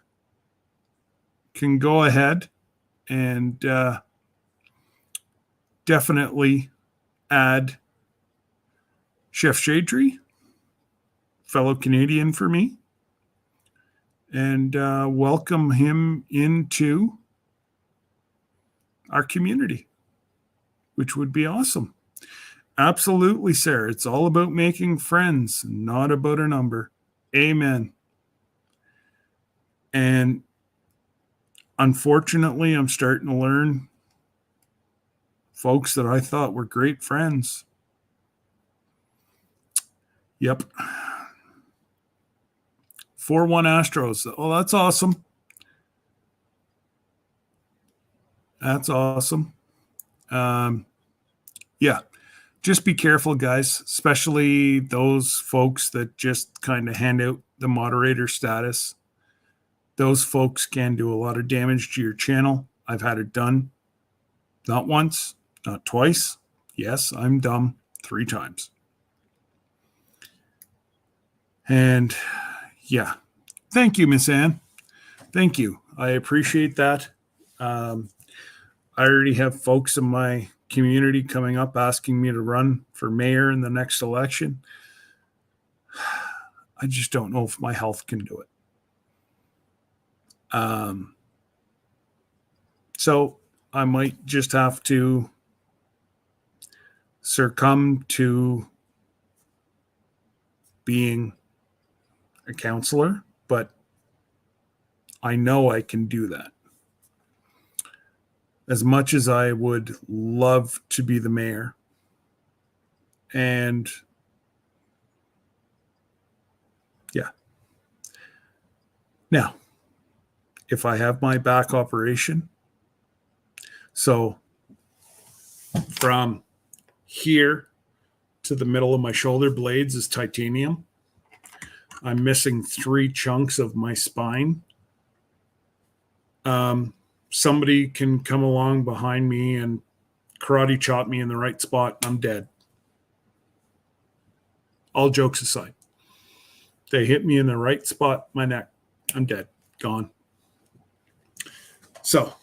go ahead and definitely add Chef Shade Tree, fellow Canadian for me, and welcome him into our community, which would be awesome. Absolutely, Sarah. It's all about making friends, not about a number. Amen. And unfortunately, I'm starting to learn folks that I thought were great friends. Yep. 4-1 Astros. Oh, that's awesome. That's awesome. Yeah. Just be careful, guys, especially those folks that just kind of hand out the moderator status. Those folks can do a lot of damage to your channel. I've had it done. Not once, not twice. Yes, I'm dumb 3 times. And yeah, thank you, Miss Ann. Thank you. I appreciate that. I already have folks in my community coming up asking me to run for mayor in the next election. I just don't know if my health can do it. So I might just have to succumb to being a counselor, but I know I can do that. As much as I would love to be the mayor, and yeah. Now, if I have my back operation, so from here to the middle of my shoulder blades is titanium. I'm missing 3 chunks of my spine. Somebody can come along behind me and karate chop me in the right spot. I'm dead. All jokes aside, they hit me in the right spot, my neck, I'm dead, gone. So,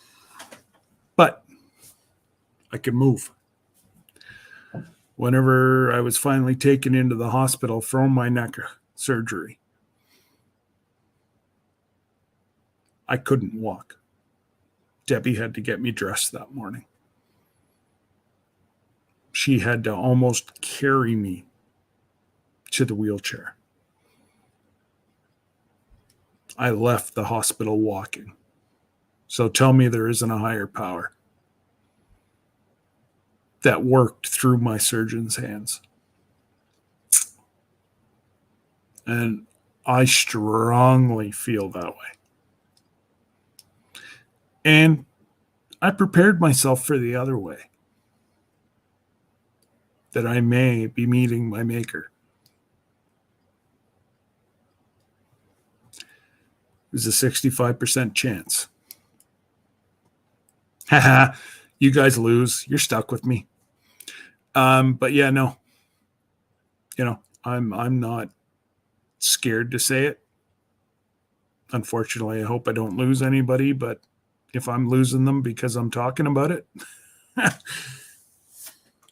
but I can move. Whenever I was finally taken into the hospital for my neck surgery, I couldn't walk. Debbie had to get me dressed that morning. She had to almost carry me to the wheelchair. I left the hospital walking. So tell me there isn't a higher power that worked through my surgeon's hands. And I strongly feel that way. And I prepared myself for the other way, that I may be meeting my maker. There's a 65% chance. Haha, you guys lose. You're stuck with me. But yeah, no. You know, I'm not scared to say it. Unfortunately, I hope I don't lose anybody, but if I'm losing them because I'm talking about it,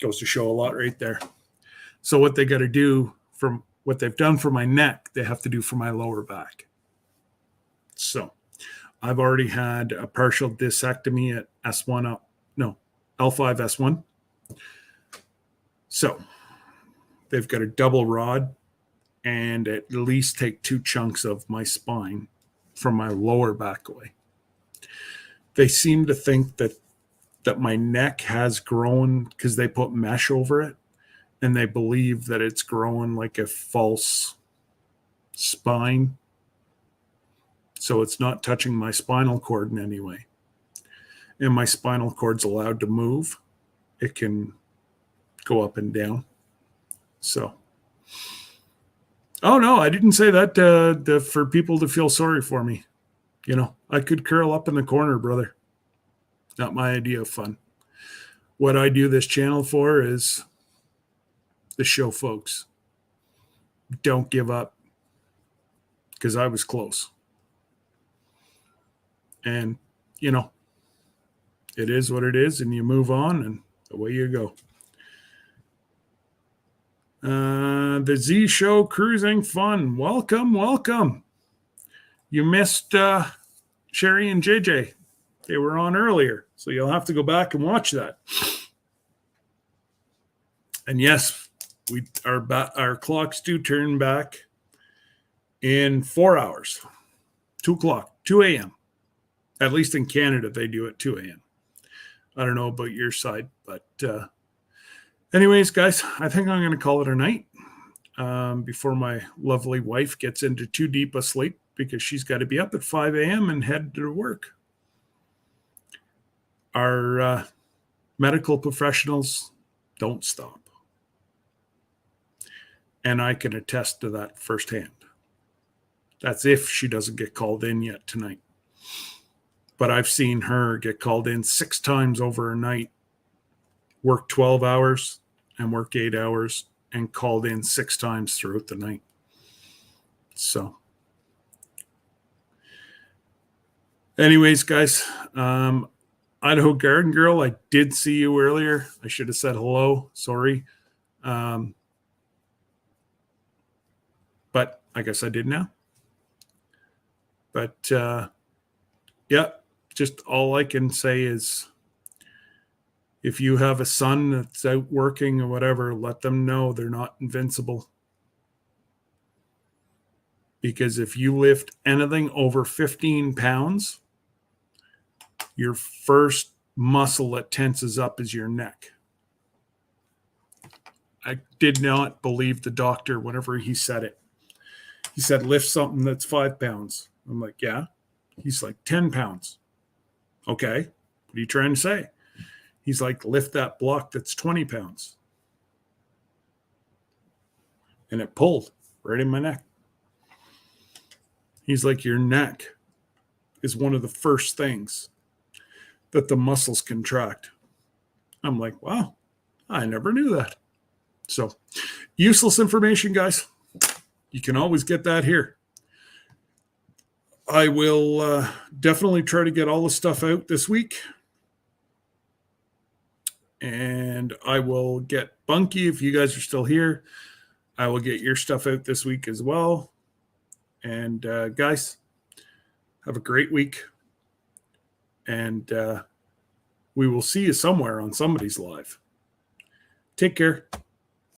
goes to show a lot right there. So what they got to do, from what they've done for my neck, they have to do for my lower back. So I've already had a partial discectomy at L5 S1. So they've got a double rod and at least take 2 chunks of my spine from my lower back away. They seem to think that my neck has grown because they put mesh over it, and they believe that it's growing like a false spine. So it's not touching my spinal cord in any way. And my spinal cord's allowed to move. It can go up and down. So, oh no, I didn't say that for people to feel sorry for me. You know, I could curl up in the corner, brother. Not my idea of fun. What I do this channel for is the show, folks. Don't give up, because I was close. And, you know, it is what it is, and you move on, and away you go. The Z Show Cruising Fun. Welcome, welcome. You missed Sherry and JJ. They were on earlier, so you'll have to go back and watch that. And yes, our clocks do turn back in 4 hours. 2 a.m. At least in Canada, they do at 2 a.m. I don't know about your side, but anyways, guys, I think I'm going to call it a night before my lovely wife gets into too deep a sleep, because she's got to be up at 5 a.m. and head to work. Our medical professionals don't stop. And I can attest to that firsthand. That's if she doesn't get called in yet tonight. But I've seen her get called in 6 times over a night, work 12 hours and work 8 hours, and called in 6 times throughout the night. So anyways, guys, Idaho Garden Girl, I did see you earlier. I should have said hello. Sorry. But I guess I did now. But yeah, just all I can say is, if you have a son that's out working or whatever, let them know they're not invincible. because if you lift anything over 15 pounds, your first muscle that tenses up is your neck. I did not believe the doctor whenever he said it. He said, lift something that's 5 pounds. I'm like, yeah. He's like, 10 pounds. Okay. What are you trying to say? He's like, lift that block that's 20 pounds. And it pulled right in my neck. He's like, your neck is one of the first things that the muscles contract. I'm like, wow, I never knew that. So useless information, guys. You can always get that here. I will definitely try to get all the stuff out this week. And I will get Bunky, if you guys are still here, I will get your stuff out this week as well. And guys, have a great week. And we will see you somewhere on somebody's live. Take care.